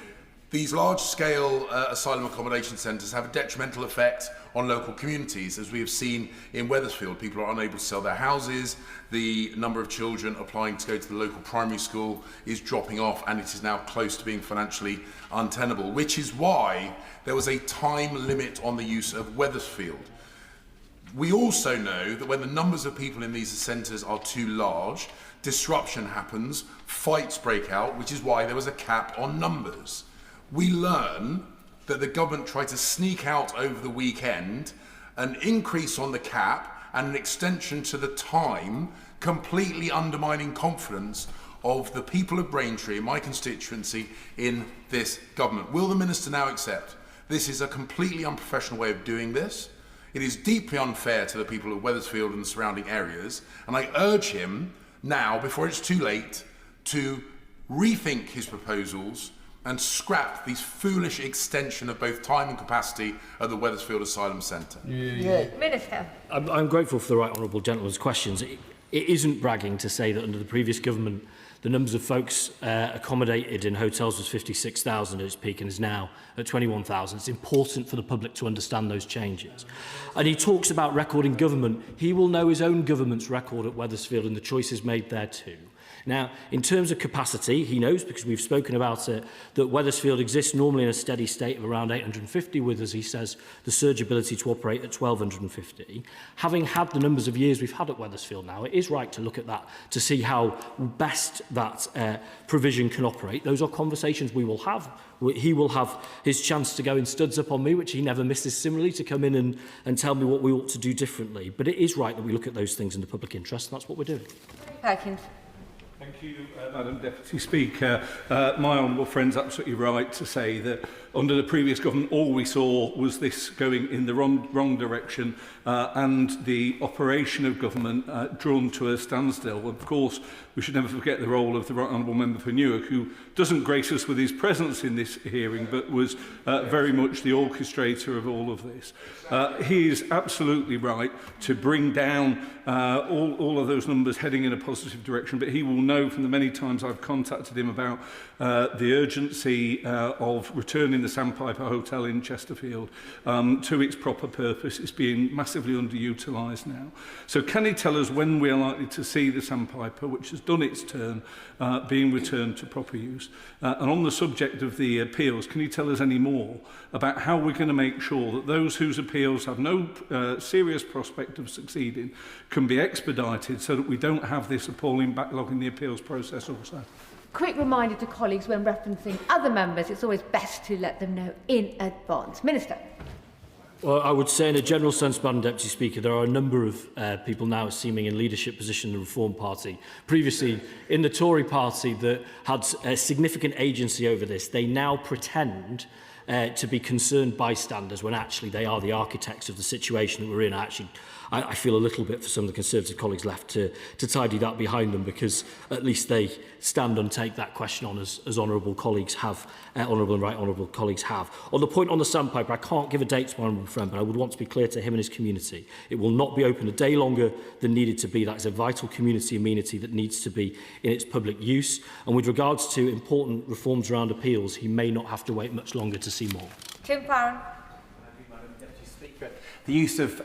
these large-scale asylum accommodation centres have a detrimental effect on local communities. As we have seen in Wethersfield, people are unable to sell their houses, the number of children applying to go to the local primary school is dropping off, and it is now close to being financially untenable, which is why there was a time limit on the use of Wethersfield. We also know that when the numbers of people in these centres are too large, disruption happens, fights break out, which is why there was a cap on numbers. We learn that the government tried to sneak out over the weekend an increase on the cap and an extension to the time, completely undermining confidence of the people of Braintree, my constituency, in this government. Will the Minister now accept this is a completely unprofessional way of doing this? It is deeply unfair to the people of Wethersfield and the surrounding areas, and I urge him now, before it's too late, to rethink his proposals and scrap this foolish extension of both time and capacity at the Wethersfield Asylum Centre. Minister. I'm grateful for the right honourable gentleman's questions. It isn't bragging to say that under the previous government the numbers of folks accommodated in hotels was 56,000 at its peak and is now at 21,000. It's important for the public to understand those changes. And he talks about record in government. He will know his own government's record at Wethersfield and the choices made there too. Now, in terms of capacity, he knows, because we've spoken about it, that Wethersfield exists normally in a steady state of around 850, with, as he says, the surge ability to operate at 1,250. Having had the numbers of years we've had at Wethersfield now, it is right to look at that to see how best that provision can operate. Those are conversations we will have. He will have his chance to go in studs up on me, which he never misses similarly, to come in and tell me what we ought to do differently. But it is right that we look at those things in the public interest, and that's what we're doing. Perkins. Thank Thank you, Madam Deputy Speaker. My honourable friend's absolutely right to say that under the previous government all we saw was this going in the wrong direction and the operation of government drawn to a standstill. Of course, we should never forget the role of the Right Honourable Member for Newark, who doesn't grace us with his presence in this hearing, but was very much the orchestrator of all of this. He is absolutely right to bring down all of those numbers heading in a positive direction, but he will know from the many times I've contacted him about the urgency of returning the Sandpiper Hotel in Chesterfield to its proper purpose. It's being massively underutilised now. So can he tell us when we are likely to see the Sandpiper, which has done its turn, being returned to proper use? And on the subject of the appeals, can you tell us any more about how we're going to make sure that those whose appeals have no serious prospect of succeeding can be expedited so that we don't have this appalling backlog in the appeals process also? Quick reminder to colleagues when referencing other members, it's always best to let them know in advance. Minister. Well, I would say in a general sense, Madam Deputy Speaker, there are a number of people now seeming in leadership position in the Reform Party, previously in the Tory Party, that had a significant agency over this. They now pretend to be concerned bystanders when actually they are the architects of the situation that we're in. I feel a little bit for some of the Conservative colleagues left to tidy that behind them, because at least they stand and take that question on as honourable colleagues have, honourable and right honourable colleagues have. On the point on the Sandpiper, I can't give a date to my honourable friend, but I would want to be clear to him and his community. It will not be open a day longer than needed to be. That is a vital community amenity that needs to be in its public use. And with regards to important reforms around appeals, he may not have to wait much longer to see more. Tim Farron. Madam Deputy Speaker, the use of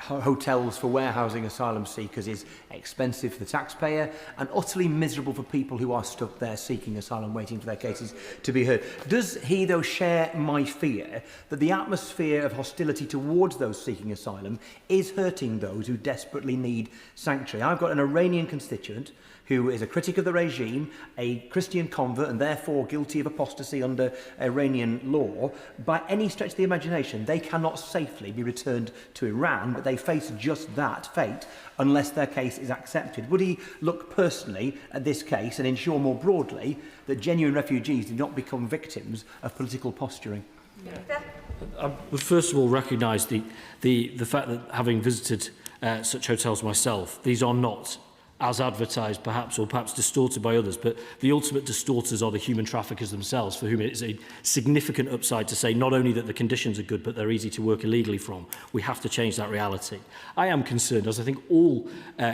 hotels for warehousing asylum seekers is expensive for the taxpayer and utterly miserable for people who are stuck there seeking asylum, waiting for their cases to be heard. Does he, though, share my fear that the atmosphere of hostility towards those seeking asylum is hurting those who desperately need sanctuary? I've got an Iranian constituent who is a critic of the regime, a Christian convert and therefore guilty of apostasy under Iranian law. By any stretch of the imagination, they cannot safely be returned to Iran, but they face just that fate unless their case is accepted. Would he look personally at this case and ensure more broadly that genuine refugees do not become victims of political posturing? I would first of all recognise the fact that, having visited such hotels myself, these are not as advertised perhaps, or perhaps distorted by others, but the ultimate distorters are the human traffickers themselves, for whom it is a significant upside to say not only that the conditions are good, but they're easy to work illegally from. We have to change that reality. I am concerned, as I think all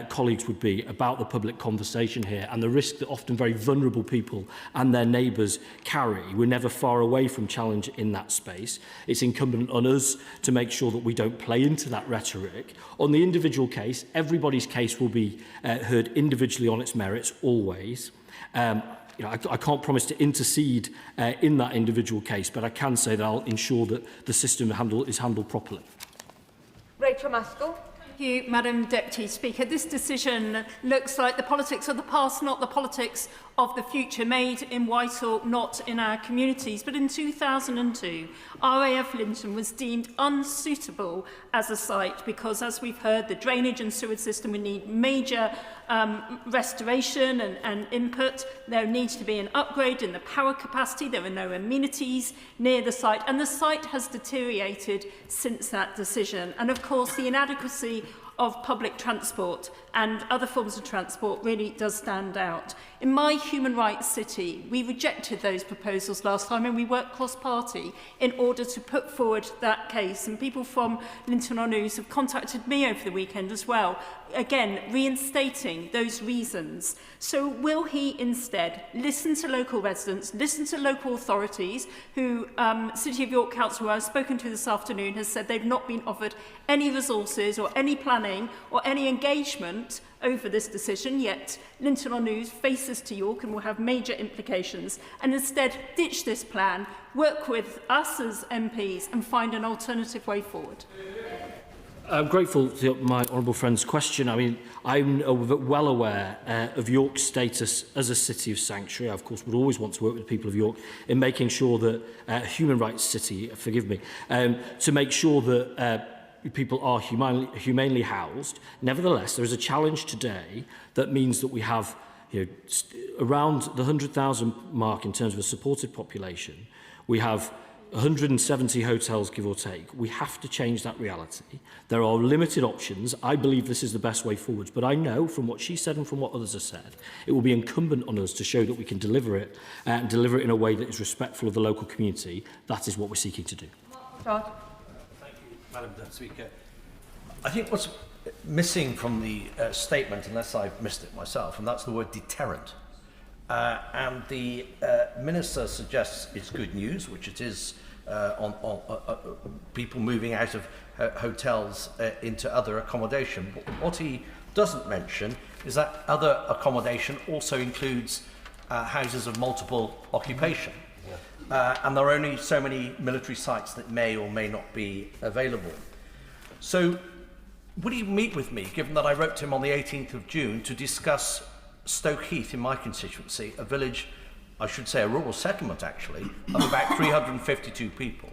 colleagues would be, about the public conversation here and the risk that often very vulnerable people and their neighbours carry. We're never far away from challenge in that space. It's incumbent on us to make sure that we don't play into that rhetoric. On the individual case, everybody's case will be heard individually on its merits, always. I can't promise to intercede in that individual case, but I can say that I'll ensure that the system is handled properly. Rachel Maskell. Thank you, Madam Deputy Speaker. This decision looks like the politics of the past, not the politics of the future, made in Whitehall, not in our communities. But in 2002, RAF Linton was deemed unsuitable as a site because, as we've heard, the drainage and sewage system would need major restoration and input. There needs to be an upgrade in the power capacity. There are no amenities near the site, and the site has deteriorated since that decision. And of course, the inadequacy of public transport and other forms of transport really does stand out. In my human rights city, we rejected those proposals last time, and we worked cross-party in order to put forward that case. And people from Linton-on-Ouse have contacted me over the weekend as well, again, reinstating those reasons. So will he instead listen to local residents, listen to local authorities who, City of York Council, who I've spoken to this afternoon, has said they've not been offered any resources or any planning or any engagement over this decision, yet Linton-on-Ouse faces to York and will have major implications, and instead ditch this plan, work with us as MPs and find an alternative way forward? I'm grateful to my honourable friend's question. I mean, I'm well aware of York's status as a city of sanctuary. I, of course, would always want to work with the people of York in making sure that a human rights city, forgive me, to make sure that people are humanely housed. Nevertheless, there is a challenge today that means that we have Around the 100,000 mark in terms of a supported population, we have 170 hotels, give or take. We have to change that reality. There are limited options. I believe this is the best way forward, but I know from what she said and from what others have said, it will be incumbent on us to show that we can deliver it and deliver it in a way that is respectful of the local community. That is what we're seeking to do. Thank you, Madam Speaker. I think what's missing from the statement, unless I've missed it myself, and that's the word deterrent. And the Minister suggests it's good news, which it is on people moving out of hotels into other accommodation. But what he doesn't mention is that other accommodation also includes houses of multiple occupation. And there are only so many military sites that may or may not be available. So would he meet with me, given that I wrote to him on the 18th of June, to discuss Stoke Heath in my constituency, a village, I should say a rural settlement actually, of about 352 people,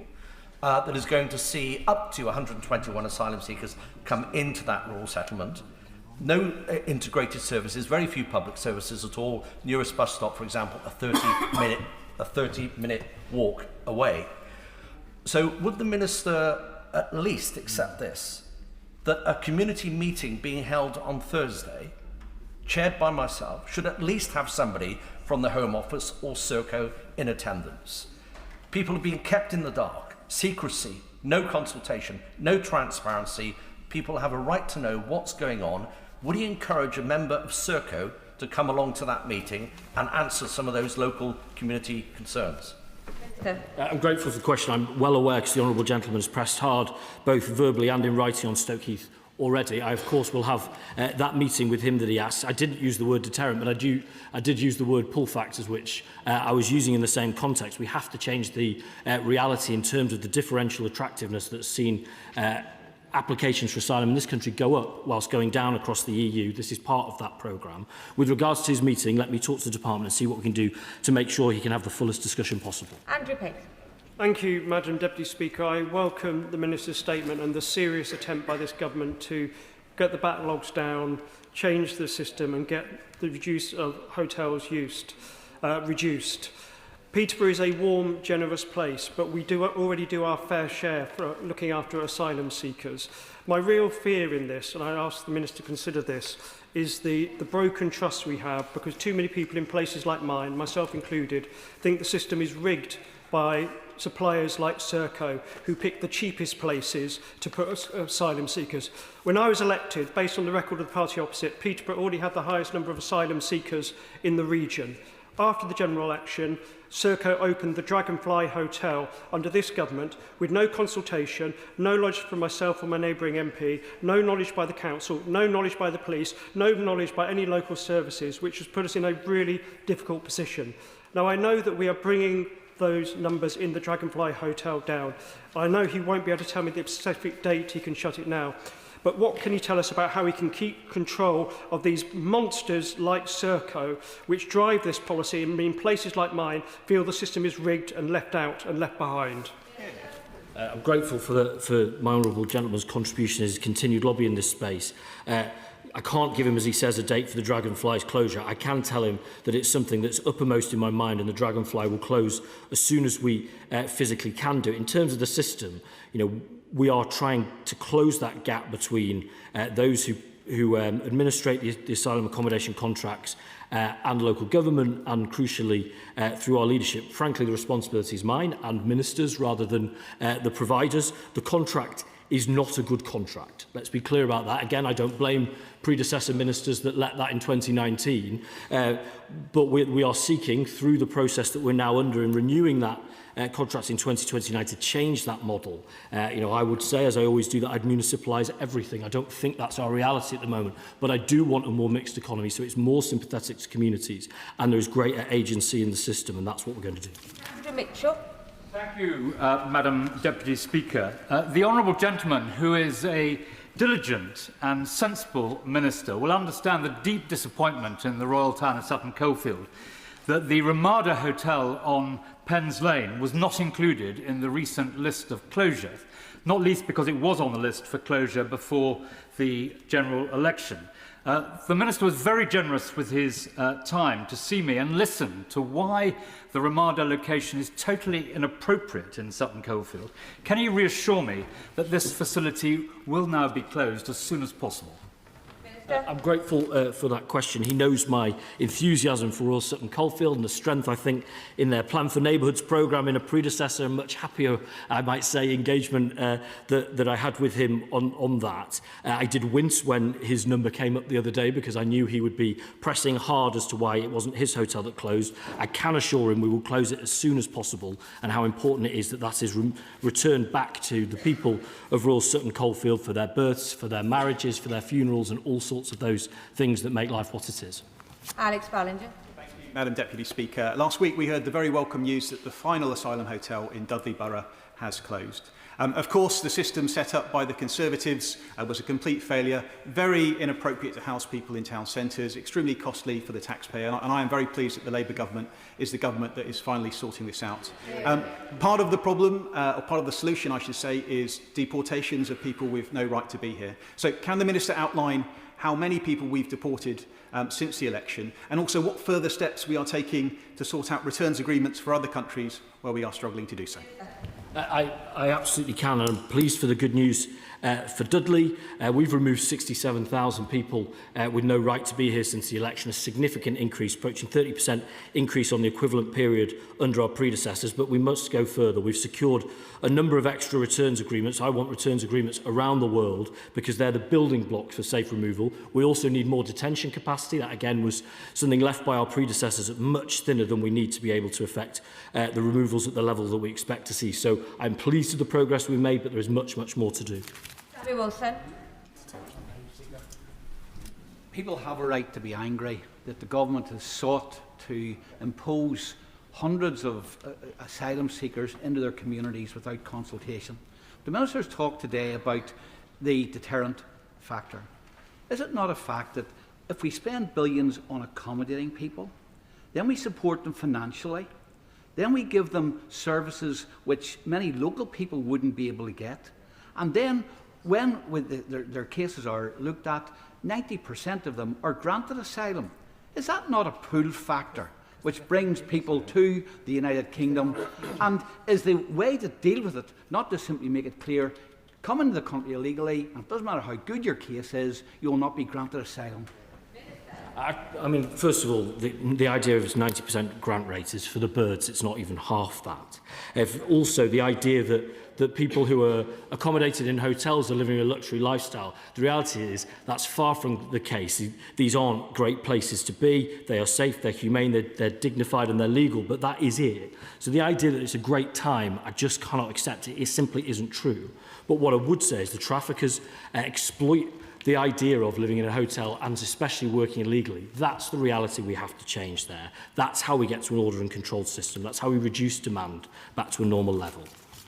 that is going to see up to 121 asylum seekers come into that rural settlement. No integrated services, very few public services at all. Nearest bus stop, for example, a 30-minute walk away. So would the Minister at least accept this, that a community meeting being held on Thursday, chaired by myself, should at least have somebody from the Home Office or Serco in attendance? People are being kept in the dark, secrecy, no consultation, no transparency. People have a right to know what's going on. Would he encourage a member of Serco to come along to that meeting and answer some of those local community concerns? I'm grateful for the question. I'm well aware, because the Honourable Gentleman has pressed hard, both verbally and in writing, on Stoke Heath already. I, of course, will have that meeting with him that he asked. I didn't use the word deterrent, but I did use the word pull factors, which I was using in the same context. We have to change the reality in terms of the differential attractiveness that's seen applications for asylum in this country go up whilst going down across the EU. This is part of that programme. With regards to his meeting, let me talk to the department and see what we can do to make sure he can have the fullest discussion possible. Andrew Pace. Thank you, Madam Deputy Speaker. I welcome the Minister's statement and the serious attempt by this government to get the backlogs down, change the system and get the use of hotels reduced. Peterborough is a warm, generous place, but we already do our fair share for looking after asylum seekers. My real fear in this, and I ask the Minister to consider this, is the broken trust we have, because too many people in places like mine, myself included, think the system is rigged by suppliers like Serco, who pick the cheapest places to put asylum seekers. When I was elected, based on the record of the party opposite, Peterborough already had the highest number of asylum seekers in the region. After the general election, Serco opened the Dragonfly Hotel under this government with no consultation, no knowledge from myself or my neighbouring MP, no knowledge by the council, no knowledge by the police, no knowledge by any local services, which has put us in a really difficult position. Now, I know that we are bringing those numbers in the Dragonfly Hotel down. I know he won't be able to tell me the specific date he can shut it now. But what can you tell us about how we can keep control of these monsters like Serco, which drive this policy and mean places like mine feel the system is rigged and left out and left behind? I'm grateful for my honourable gentleman's contribution, his continued lobby in this space. I can't give him, as he says, a date for the Dragonfly's closure. I can tell him that it's something that's uppermost in my mind, and the Dragonfly will close as soon as we physically can do it. In terms of the system, we are trying to close that gap between those who administrate the asylum accommodation contracts and local government, and crucially through our leadership. Frankly, the responsibility is mine and ministers rather than the providers. The contract is not a good contract. Let's be clear about that. Again, I don't blame predecessor ministers that let that in 2019, but we are seeking, through the process that we're now under in renewing that contract in 2029, to change that model. I would say, as I always do, that I'd municipalise everything. I don't think that's our reality at the moment, but I do want a more mixed economy, so it's more sympathetic to communities, and there's greater agency in the system, and that's what we're going to do. Andrew Mitchell. Thank you, Madam Deputy Speaker. The honourable gentleman, who is a diligent and sensible minister, will understand the deep disappointment in the royal town of Sutton Coldfield that the Ramada Hotel on Penn's Lane was not included in the recent list of closure, not least because it was on the list for closure before the general election. The Minister was very generous with his time to see me and listen to why the Ramada location is totally inappropriate in Sutton Coldfield. Can you reassure me that this facility will now be closed as soon as possible? I'm grateful for that question. He knows my enthusiasm for Royal Sutton Coldfield and the strength, I think, in their Plan for Neighbourhoods programme in a predecessor, and much happier, I might say, engagement that I had with him on that. I did wince when his number came up the other day because I knew he would be pressing hard as to why it wasn't his hotel that closed. I can assure him we will close it as soon as possible, and how important it is that that is returned back to the people of Royal Sutton Coldfield for their births, for their marriages, for their funerals, and all sorts of those things that make life what it is. Alex Ballinger. Thank you, Madam Deputy Speaker. Last week we heard the very welcome news that the final asylum hotel in Dudley Borough has closed. Of course, the system set up by the Conservatives was a complete failure, very inappropriate to house people in town centres, extremely costly for the taxpayer, and I am very pleased that the Labour government is the government that is finally sorting this out. Part of the problem, or part of the solution, I should say, is deportations of people with no right to be here. So can the Minister outline how many people we've deported since the election, and also what further steps we are taking to sort out returns agreements for other countries where we are struggling to do so? I absolutely can, and I'm pleased for the good news for Dudley. We've removed 67,000 people with no right to be here since the election, a significant increase, approaching 30% increase on the equivalent period under our predecessors, but we must go further. We've secured a number of extra returns agreements. I want returns agreements around the world because they're the building blocks for safe removal. We also need more detention capacity. That, again, was something left by our predecessors at much thinner than we need to be able to effect the removals at the level that we expect to see. So I'm pleased with the progress we've made, but there is much, much more to do. Wilson. People have a right to be angry that the government has sought to impose hundreds of asylum seekers into their communities without consultation. The Minister has talked today about the deterrent factor. Is it not a fact that if we spend billions on accommodating people, then we support them financially, then we give them services which many local people wouldn't be able to get, and then when their cases are looked at, 90% of them are granted asylum? Is that not a pull factor which brings people to the United Kingdom? And is the way to deal with it not to simply make it clear, come into the country illegally, and it doesn't matter how good your case is, you will not be granted asylum? I mean, first of all, the idea of its 90% grant rate is for the birds. It's not even half that. Also, the idea that people who are accommodated in hotels are living a luxury lifestyle, the reality is that's far from the case. These aren't great places to be. They are safe, they're humane, they're dignified and they're legal, but that is it. So the idea that it's a great time, I just cannot accept it. It simply isn't true. But what I would say is the traffickers exploit the idea of living in a hotel and especially working illegally. That's the reality we have to change there. That's how we get to an order and controlled system. That's how we reduce demand back to a normal level.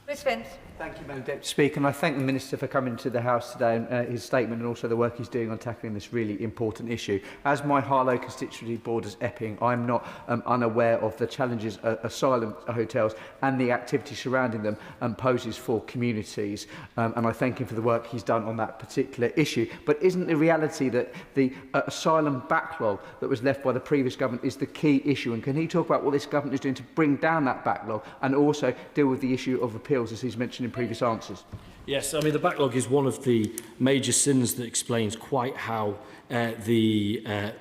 Ms Vince. Thank you, Madam Deputy Speaker, and I thank the Minister for coming to the House today and his statement, and also the work he's doing on tackling this really important issue. As my Harlow constituency borders Epping, I'm not unaware of the challenges asylum hotels and the activity surrounding them poses for communities, and I thank him for the work he's done on that particular issue. But isn't the reality that the asylum backlog that was left by the previous government is the key issue? And can he talk about what this government is doing to bring down that backlog and also deal with the issue of appeals, as he's mentioned in previous answers? Yes, I mean, the backlog is one of the major sins that explains quite how the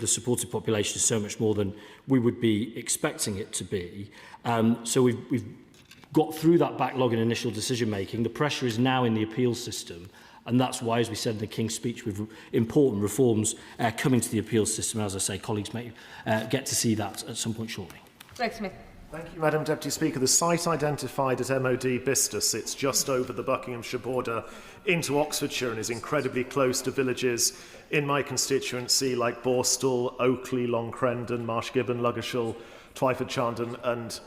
supported population is so much more than we would be expecting it to be. So we've got through that backlog in initial decision making. The pressure is now in the appeals system, and that's why, as we said in the King's speech, with important reforms coming to the appeals system. As I say, colleagues may get to see that at some point shortly. Greg Smith. Thank you, Madam Deputy Speaker. The site identified at MOD Bicester sits just over the Buckinghamshire border into Oxfordshire and is incredibly close to villages in my constituency like Borstal, Oakley, Longcrendon, Marshgibbon, Ludgershall, Twyford, Chandon and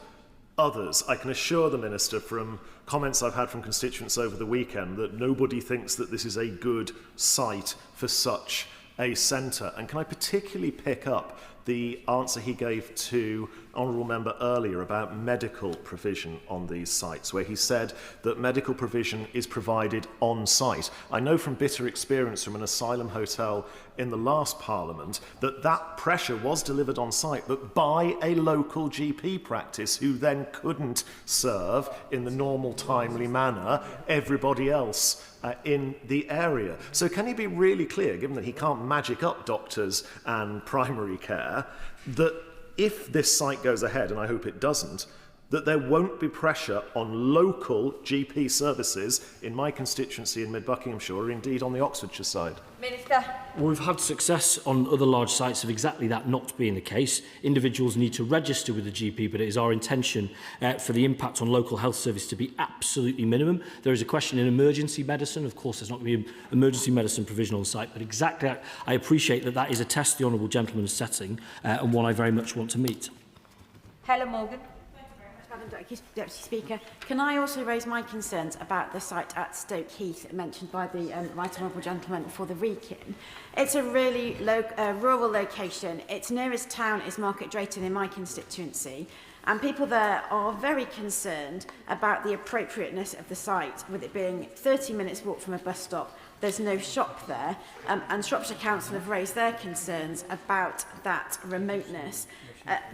others. I can assure the Minister from comments I've had from constituents over the weekend that nobody thinks that this is a good site for such a centre. And can I particularly pick up the answer he gave to honourable member earlier about medical provision on these sites, where he said that medical provision is provided on site. I know from bitter experience from an asylum hotel in the last Parliament that that pressure was delivered on site, but by a local GP practice who then couldn't serve in the normal, timely manner everybody else in the area. So can he be really clear, given that he can't magic up doctors and primary care, that if this site goes ahead, and I hope it doesn't, that there won't be pressure on local GP services in my constituency in Mid-Buckinghamshire, or indeed on the Oxfordshire side? Minister. Well, we've had success on other large sites of exactly that not being the case. Individuals need to register with the GP, but it is our intention for the impact on local health service to be absolutely minimum. There is a question in emergency medicine. Of course, there's not going to be emergency medicine provision on site, but exactly, I appreciate that that is a test the honourable gentleman is setting and one I very much want to meet. Helen Morgan. Madam Deputy Speaker, can I also raise my concerns about the site at Stoke Heath mentioned by the Right Honourable Gentleman for the Wrekin? It's a really rural location. Its nearest town is Market Drayton in my constituency, and people there are very concerned about the appropriateness of the site, with it being 30 minutes walk from a bus stop. There's no shop there, and Shropshire Council have raised their concerns about that remoteness.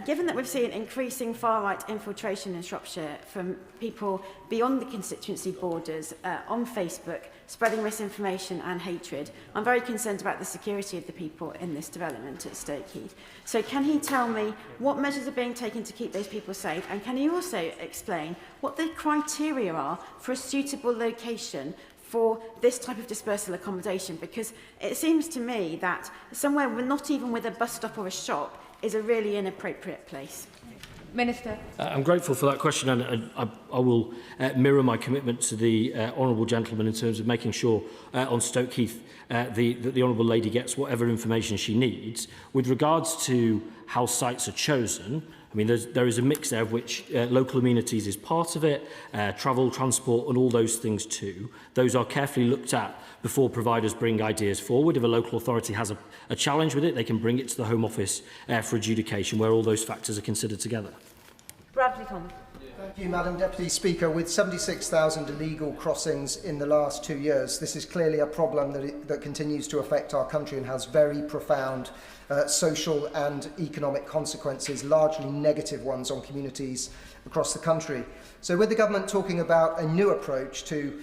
Given that we've seen increasing far-right infiltration in Shropshire from people beyond the constituency borders on Facebook, spreading misinformation and hatred, I'm very concerned about the security of the people in this development at Stoke Heath. So can he tell me what measures are being taken to keep those people safe, and can he also explain what the criteria are for a suitable location for this type of dispersal accommodation? Because it seems to me that somewhere not even with a bus stop or a shop is a really inappropriate place. Minister. I'm grateful for that question, and I will mirror my commitment to the honourable gentleman in terms of making sure on Stoke Heath that the honourable lady gets whatever information she needs. With regards to how sites are chosen, I mean, there is a mix there of which local amenities is part of it, travel, transport and all those things too. Those are carefully looked at before providers bring ideas forward. If a local authority has a challenge with it, they can bring it to the Home Office for adjudication, where all those factors are considered together. Bradley Thomas. Thank you, Madam Deputy Speaker. With 76,000 illegal crossings in the last 2 years, this is clearly a problem that continues to affect our country and has very profound social and economic consequences, largely negative ones on communities across the country. So with the government talking about a new approach to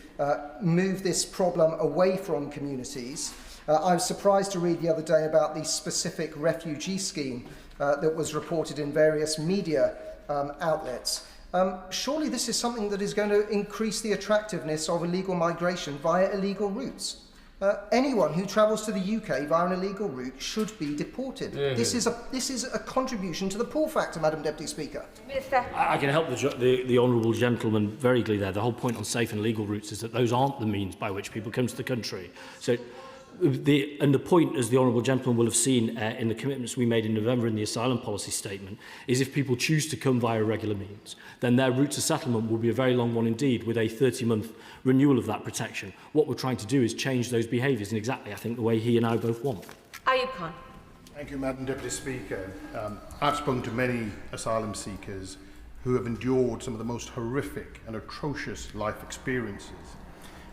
move this problem away from communities, I was surprised to read the other day about the specific refugee scheme that was reported in various media outlets. Surely this is something that is going to increase the attractiveness of illegal migration via illegal routes. Anyone who travels to the UK via an illegal route should be deported. This is a contribution to the pull factor, Madam Deputy Speaker. Minister. I can help the honourable gentleman very clearly there. The whole point on safe and legal routes is that those aren't the means by which people come to the country. So the point, as the honourable gentleman will have seen in the commitments we made in November in the asylum policy statement, is if people choose to come via regular means, then their route to settlement will be a very long one indeed, with a 30-month renewal of that protection. What we're trying to do is change those behaviours in exactly, I think, the way he and I both want. Ayub Khan. Thank you, Madam Deputy Speaker. I've spoken to many asylum seekers who have endured some of the most horrific and atrocious life experiences.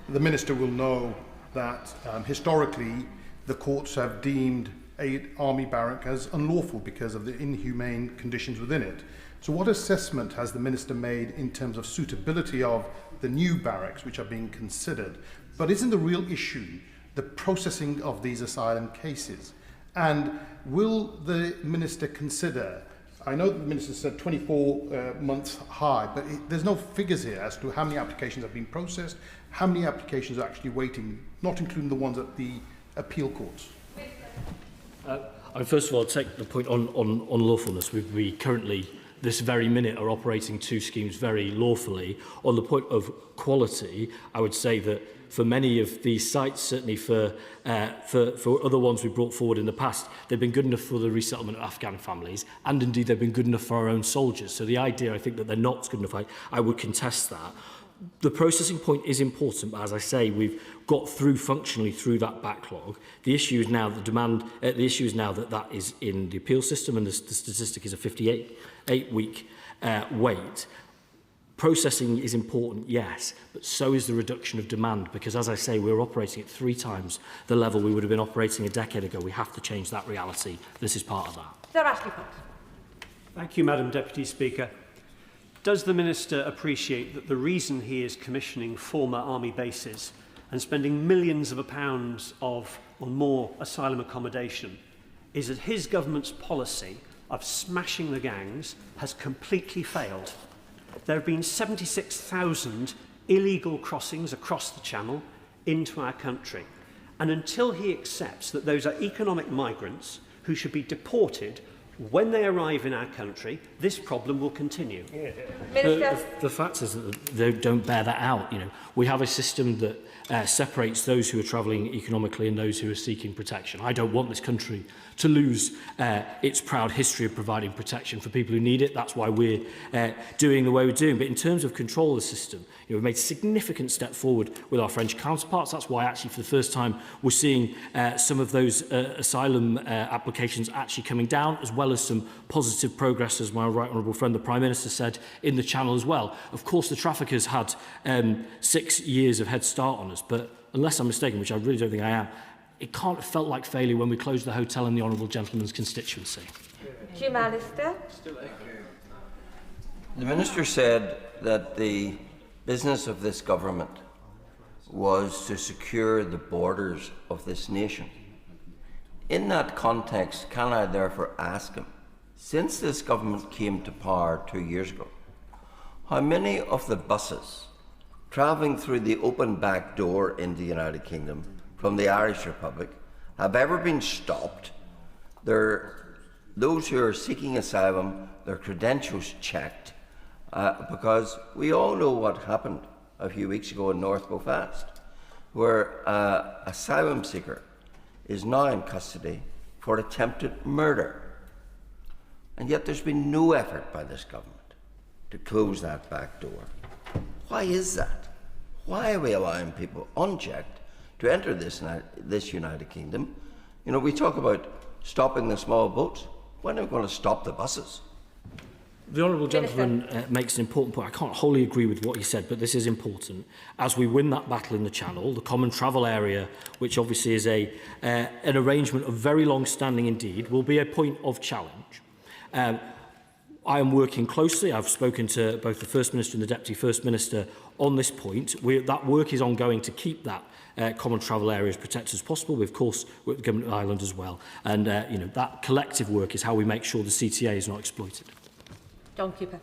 The Minister will know that historically the courts have deemed an army barrack as unlawful because of the inhumane conditions within it. So what assessment has the Minister made in terms of suitability of the new barracks which are being considered? But isn't the real issue the processing of these asylum cases? And will the Minister consider, I know that the Minister said 24 months high, but there's no figures here as to how many applications have been processed, how many applications are actually waiting, not including the ones at the appeal courts? First of all, I'll take the point on lawfulness. We currently, this very minute, are operating two schemes very lawfully. On the point of quality, I would say that for many of these sites, certainly for other ones we brought forward in the past, they've been good enough for the resettlement of Afghan families, and indeed they've been good enough for our own soldiers. So the idea, I think, that they're not good enough, I would contest that. The processing point is important, but as I say, we've got functionally through that backlog. The issue is now that is in the appeal system, and the statistic is a 58-week wait. Processing is important, yes, but so is the reduction of demand, because as I say, we're operating at 3 times the level we would have been operating a decade ago. We have to change that reality. This is part of that. Sir Ashley Fox. Thank you, Madam Deputy Speaker. Does the Minister appreciate that the reason he is commissioning former army bases and spending millions of pounds on more asylum accommodation is that his government's policy of smashing the gangs has completely failed? There have been 76,000 illegal crossings across the Channel into our country. And until he accepts that those are economic migrants who should be deported when they arrive in our country, this problem will continue. The fact is that they don't bear that out. We have a system that separates those who are travelling economically and those who are seeking protection. I don't want this country to lose its proud history of providing protection for people who need it. That's why we're doing the way we're doing. But in terms of control of the system, we've made a significant step forward with our French counterparts. That's why actually for the first time we're seeing some of those asylum applications actually coming down, as well as some positive progress, as my right honourable friend the Prime Minister said, in the Channel as well. Of course, the traffickers had 6 years of head start on us, but unless I'm mistaken, which I really don't think I am, it can't have felt like failure when we closed the hotel in the Honourable Gentleman's constituency. Jim Alistair. The Minister said that the business of this government was to secure the borders of this nation. In that context, can I therefore ask him, since this government came to power 2 years ago, how many of the buses travelling through the open back door into the United Kingdom from the Irish Republic have ever been stopped, those who are seeking asylum, their credentials checked, because we all know what happened a few weeks ago in North Belfast, where an asylum seeker is now in custody for attempted murder. And yet there's been no effort by this government to close that back door. Why is that? Why are we allowing people unchecked to enter this United Kingdom? We talk about stopping the small boats. When are we going to stop the buses? The Honourable Gentleman makes an important point. I can't wholly agree with what he said, but this is important. As we win that battle in the Channel, the Common Travel Area, which obviously is an arrangement of very long-standing indeed, will be a point of challenge. I am working closely. I've spoken to both the First Minister and the Deputy First Minister on this point. That work is ongoing to keep that common travel area as protected as possible. We, of course, work with the Government of Ireland as well. And that collective work is how we make sure the CTA is not exploited. John Cooper.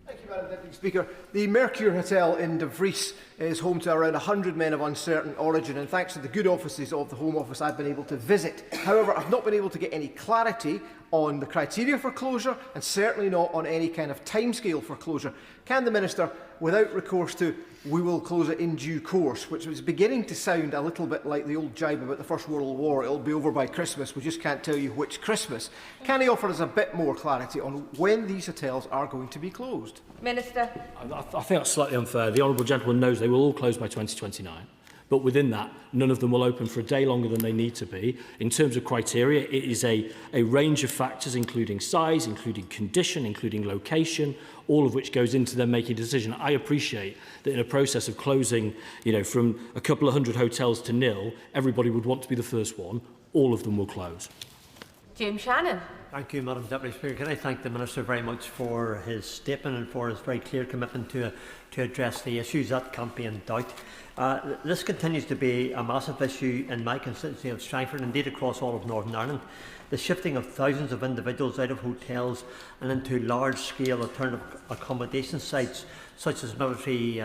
Thank you, Madam Deputy Speaker. The Mercure Hotel in De Vries is home to around 100 men of uncertain origin, and thanks to the good offices of the Home Office, I've been able to visit. However, I've not been able to get any clarity on the criteria for closure, and certainly not on any kind of timescale for closure. Can the Minister, without recourse to "we will close it in due course," which was beginning to sound a little bit like the old jibe about the First World War, it'll be over by Christmas, we just can't tell you which Christmas, can he offer us a bit more clarity on when these hotels are going to be closed? Minister. I think that's slightly unfair. The Honourable Gentleman knows they will all close by 2029. But within that, none of them will open for a day longer than they need to be. In terms of criteria, it is a range of factors, including size, including condition, including location, all of which goes into them making a decision. I appreciate that in a process of closing, from a couple of hundred hotels to nil, everybody would want to be the first one. All of them will close. James Shannon. Thank you, Madam Deputy Speaker. Can I thank the Minister very much for his statement and for his very clear commitment to address the issues that can't be in doubt. This continues to be a massive issue in my constituency of Strangford, indeed across all of Northern Ireland. The shifting of thousands of individuals out of hotels and into large-scale alternative accommodation sites, such as military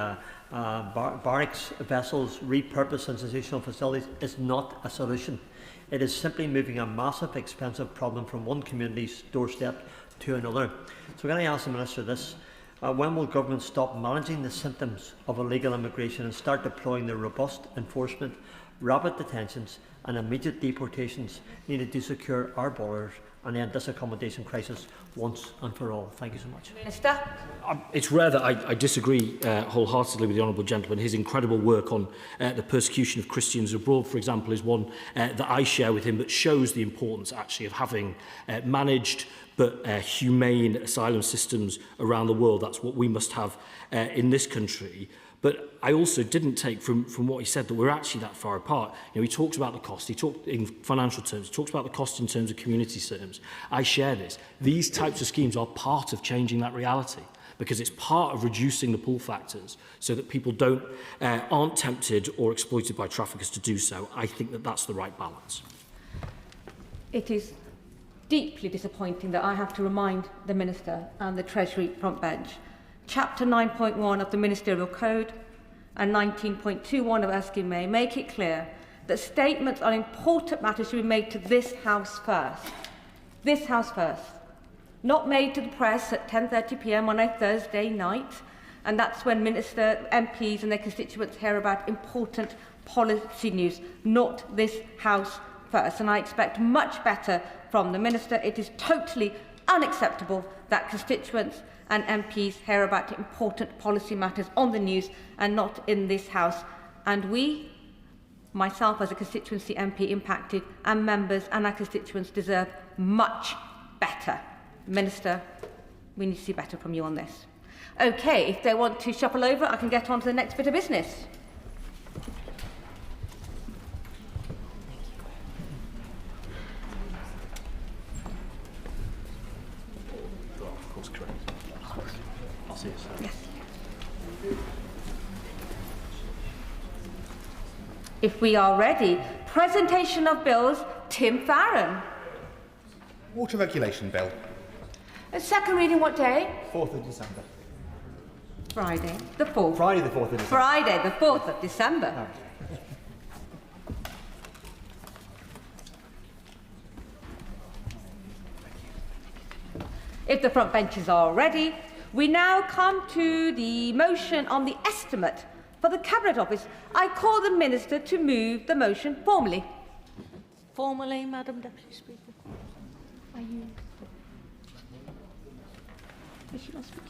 barracks, vessels, repurposed institutional facilities, is not a solution. It is simply moving a massive, expensive problem from one community's doorstep to another. So can I ask the Minister this? When will government stop managing the symptoms of illegal immigration and start deploying the robust enforcement rapid detentions and immediate deportations needed to secure our borders and end this accommodation crisis once and for all. Thank you so much. Minister. It's rare that I disagree wholeheartedly with the honourable gentleman. His incredible work on the persecution of Christians abroad, for example, is one that I share with him, that shows the importance actually of having managed but humane asylum systems around the world. That's what we must have in this country. But I also didn't take from what he said that we're actually that far apart. You know, he talks about the cost, he talked in financial terms, he talks about the cost in terms of community terms. I share this. These types of schemes are part of changing that reality, because it's part of reducing the pull factors so that people aren't tempted or exploited by traffickers to do so. I think that that's the right balance. It is deeply disappointing that I have to remind the Minister and the Treasury front bench Chapter 9.1 of the Ministerial Code and 19.21 of SQMA make it clear that statements on important matters should be made to this House first. This House first. Not made to the press at 10:30 p.m. on a Thursday night, and that's when MPs and their constituents hear about important policy news, not this House first. And I expect much better from the Minister. It is totally unacceptable that constituents and MPs hear about important policy matters on the news and not in this House. And we, myself as a constituency MP impacted, and members and our constituents deserve much better. Minister, we need to see better from you on this. Okay, if they want to shuffle over, I can get on to the next bit of business. Yes. If we are ready, presentation of bills, Tim Farron. Water Regulation Bill. A second reading what day? 4th of December. Friday the 4th. Friday the 4th of December. Friday the 4th of December. If the front benches are ready, we now come to the motion on the estimate for the Cabinet Office. I call the Minister to move the motion formally. Formally, Madam Deputy Speaker. Are you? Is she not speaking?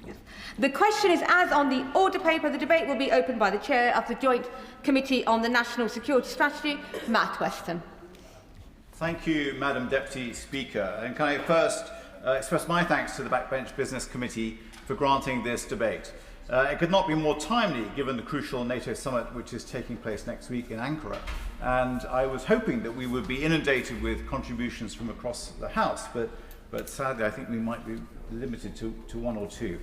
Yes. The question is, as on the order paper, the debate will be opened by the Chair of the Joint Committee on the National Security Strategy, Matt Weston. Thank you, Madam Deputy Speaker. And can I first express my thanks to the Backbench Business Committee for granting this debate. It could not be more timely given the crucial NATO summit which is taking place next week in Ankara. And I was hoping that we would be inundated with contributions from across the House, but sadly I think we might be limited to one or two.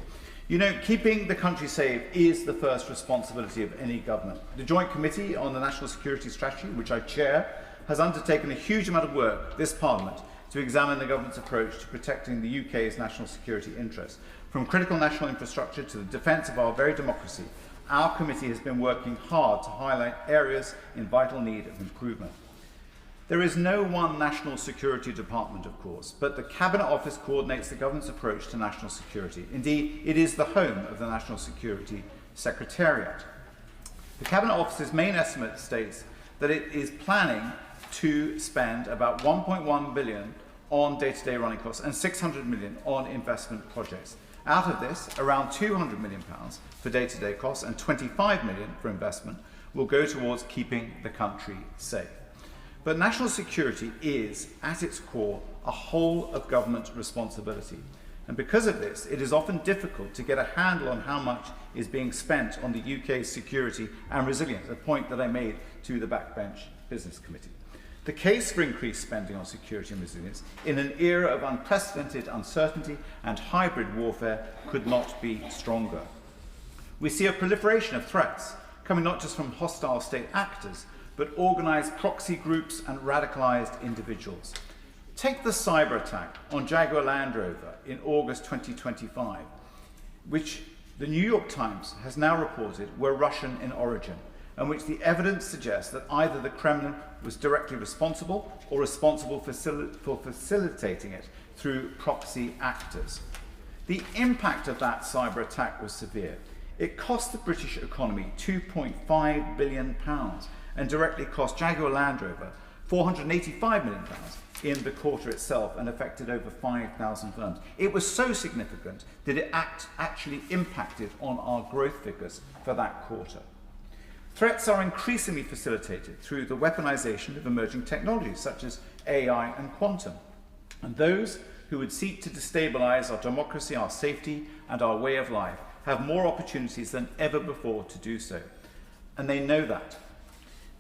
You know, keeping the country safe is the first responsibility of any government. The Joint Committee on the National Security Strategy, which I chair, has undertaken a huge amount of work this Parliament to examine the government's approach to protecting the UK's national security interests. From critical national infrastructure to the defence of our very democracy, our committee has been working hard to highlight areas in vital need of improvement. There is no one national security department, of course, but the Cabinet Office coordinates the government's approach to national security. Indeed, it is the home of the National Security Secretariat. The Cabinet Office's main estimate states that it is planning to spend about 1.1 billion on day-to-day running costs and 600 million on investment projects. Out of this, around 200 million pounds for day-to-day costs and 25 million for investment will go towards keeping the country safe. But national security is, at its core, a whole of government responsibility. And because of this, it is often difficult to get a handle on how much is being spent on the UK's security and resilience, a point that I made to the Backbench Business Committee. The case for increased spending on security and resilience in an era of unprecedented uncertainty and hybrid warfare could not be stronger. We see a proliferation of threats coming not just from hostile state actors, but organised proxy groups and radicalised individuals. Take the cyber attack on Jaguar Land Rover in August 2025, which the New York Times has now reported were Russian in origin, and which the evidence suggests that either the Kremlin was directly responsible or responsible for facilitating it through proxy actors. The impact of that cyber attack was severe. It cost the British economy £2.5 billion and directly cost Jaguar Land Rover £485 million in the quarter itself and affected over 5,000 firms. It was so significant that it actually impacted on our growth figures for that quarter. Threats are increasingly facilitated through the weaponization of emerging technologies such as AI and quantum. And those who would seek to destabilize our democracy, our safety, and our way of life have more opportunities than ever before to do so. And they know that.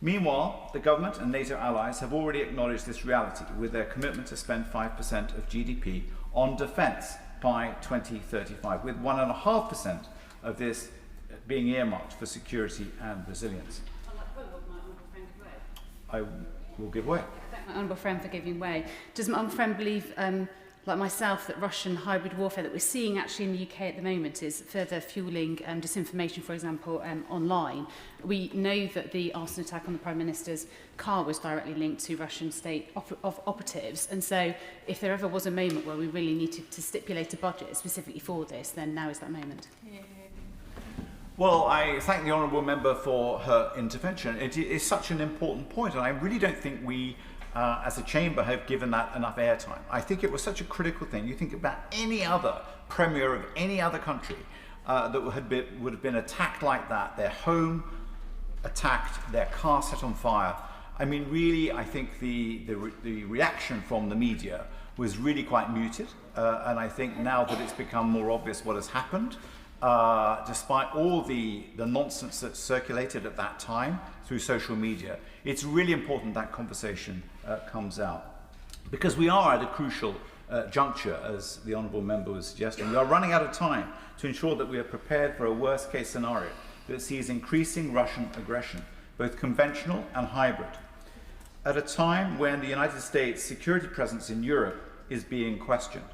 Meanwhile, the government and NATO allies have already acknowledged this reality with their commitment to spend 5% of GDP on defence by 2035, with 1.5% of this being earmarked for security and resilience. I will give way. Thank my honourable friend for giving way. Does my honourable friend believe, like myself, that Russian hybrid warfare that we're seeing actually in the UK at the moment is further fuelling disinformation, for example, online? We know that the arson attack on the Prime Minister's car was directly linked to Russian state operatives, and so if there ever was a moment where we really needed to stipulate a budget specifically for this, then now is that moment. Well, I thank the honourable member for her intervention. It is such an important point, and I really don't think we, as a chamber, have given that enough airtime. I think it was such a critical thing. You think about any other premier of any other country that would have been attacked like that, their home attacked, their car set on fire. I mean, really, I think the reaction from the media was really quite muted, and I think now that it's become more obvious what has happened, despite all the nonsense that circulated at that time through social media, it's really important that conversation comes out. Because we are at a crucial juncture, as the honourable member was suggesting. We are running out of time to ensure that we are prepared for a worst case scenario that sees increasing Russian aggression, both conventional and hybrid, at a time when the United States' security presence in Europe is being questioned.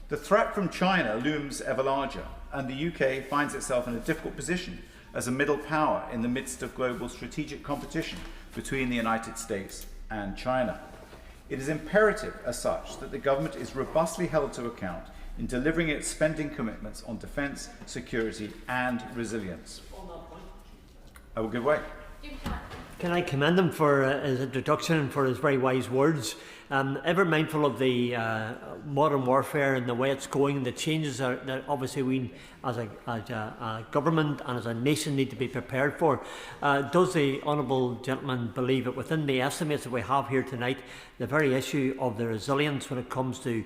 The threat from China looms ever larger, and the UK finds itself in a difficult position as a middle power in the midst of global strategic competition between the United States and China. It is imperative, as such, that the government is robustly held to account in delivering its spending commitments on defence, security and resilience. I will give way. Can I commend him for his introduction and for his very wise words? Ever mindful of the modern warfare and the way it's going, the changes that obviously we as a government and as a nation need to be prepared for. Does the honourable gentleman believe that within the estimates that we have here tonight, the very issue of the resilience when it comes to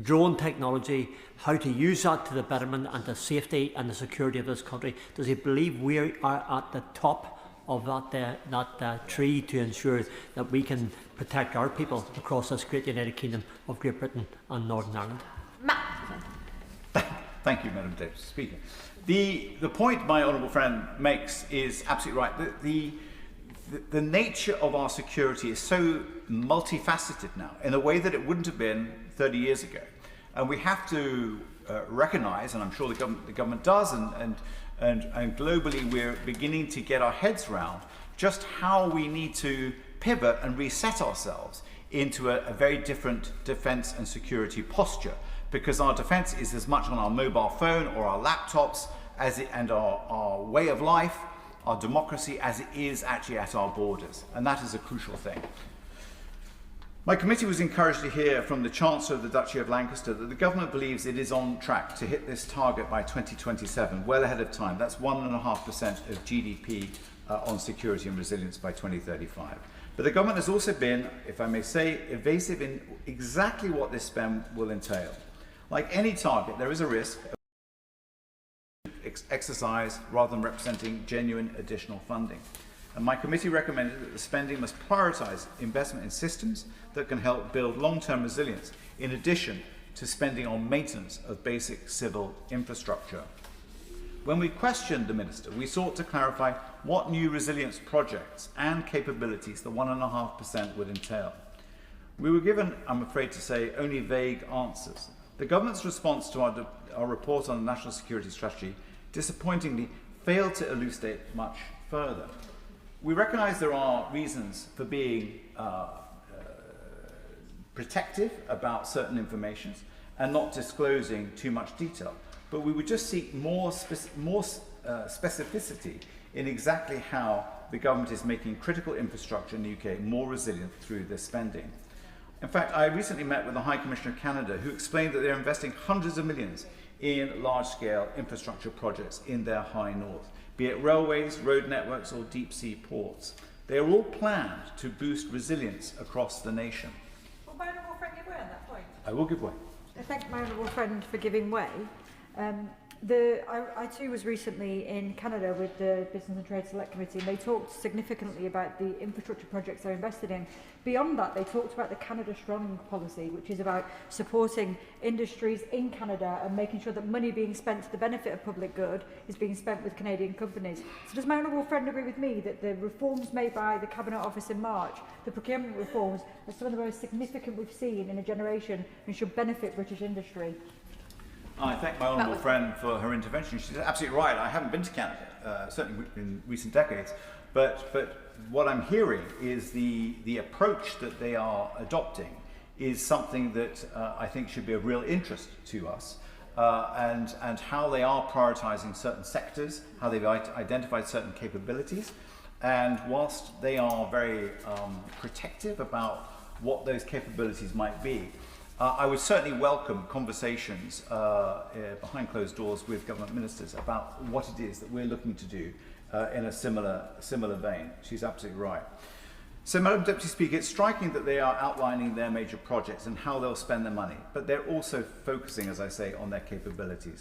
drone technology, how to use that to the betterment and the safety and the security of this country, does he believe we are at the top of that tree to ensure that we can protect our people across this great United Kingdom of Great Britain and Northern Ireland? Thank you, Madam Deputy Speaker. The point my honourable friend makes is absolutely right. The nature of our security is so multifaceted now in a way that it wouldn't have been 30 years ago. And we have to recognise, and I'm sure the government does, and globally we're beginning to get our heads around just how we need to pivot and reset ourselves into a very different defence and security posture, because our defence is as much on our mobile phone or our laptops and our way of life, our democracy, as it is actually at our borders, and that is a crucial thing. My committee was encouraged to hear from the Chancellor of the Duchy of Lancaster that the government believes it is on track to hit this target by 2027, well ahead of time. That's 1.5% of GDP on security and resilience by 2035. But the government has also been, if I may say, evasive in exactly what this spend will entail. Like any target, there is a risk of exercise rather than representing genuine additional funding. And my committee recommended that the spending must prioritise investment in systems that can help build long-term resilience, in addition to spending on maintenance of basic civil infrastructure. When we questioned the Minister, we sought to clarify what new resilience projects and capabilities the 1.5% would entail. We were given, I'm afraid to say, only vague answers. The government's response to our report on the National Security Strategy disappointingly failed to elucidate much further. We recognise there are reasons for being protective about certain information and not disclosing too much detail, but we would just seek more specificity in exactly how the government is making critical infrastructure in the UK more resilient through this spending. In fact, I recently met with the High Commissioner of Canada, who explained that they're investing hundreds of millions in large-scale infrastructure projects in their high north, be it railways, road networks or deep-sea ports. They are all planned to boost resilience across the nation. Will my honourable friend give way on that point? I will give way. I thank my honourable friend for giving way. I too was recently in Canada with the Business and Trade Select Committee, and they talked significantly about the infrastructure projects they're invested in. Beyond that, they talked about the Canada Strong policy, which is about supporting industries in Canada and making sure that money being spent to the benefit of public good is being spent with Canadian companies. So does my honourable friend agree with me that the reforms made by the Cabinet Office in March, the procurement reforms, are some of the most significant we've seen in a generation and should benefit British industry? I thank my honourable friend for her intervention. She's absolutely right. I haven't been to Canada, certainly in recent decades, but what I'm hearing is the approach that they are adopting is something that I think should be of real interest to us, and how they are prioritising certain sectors, how they've identified certain capabilities, and whilst they are very protective about what those capabilities might be, I would certainly welcome conversations behind closed doors with government ministers about what it is that we're looking to do in a similar vein. She's absolutely right. So, Madam Deputy Speaker, it's striking that they are outlining their major projects and how they'll spend their money, but they're also focusing, as I say, on their capabilities.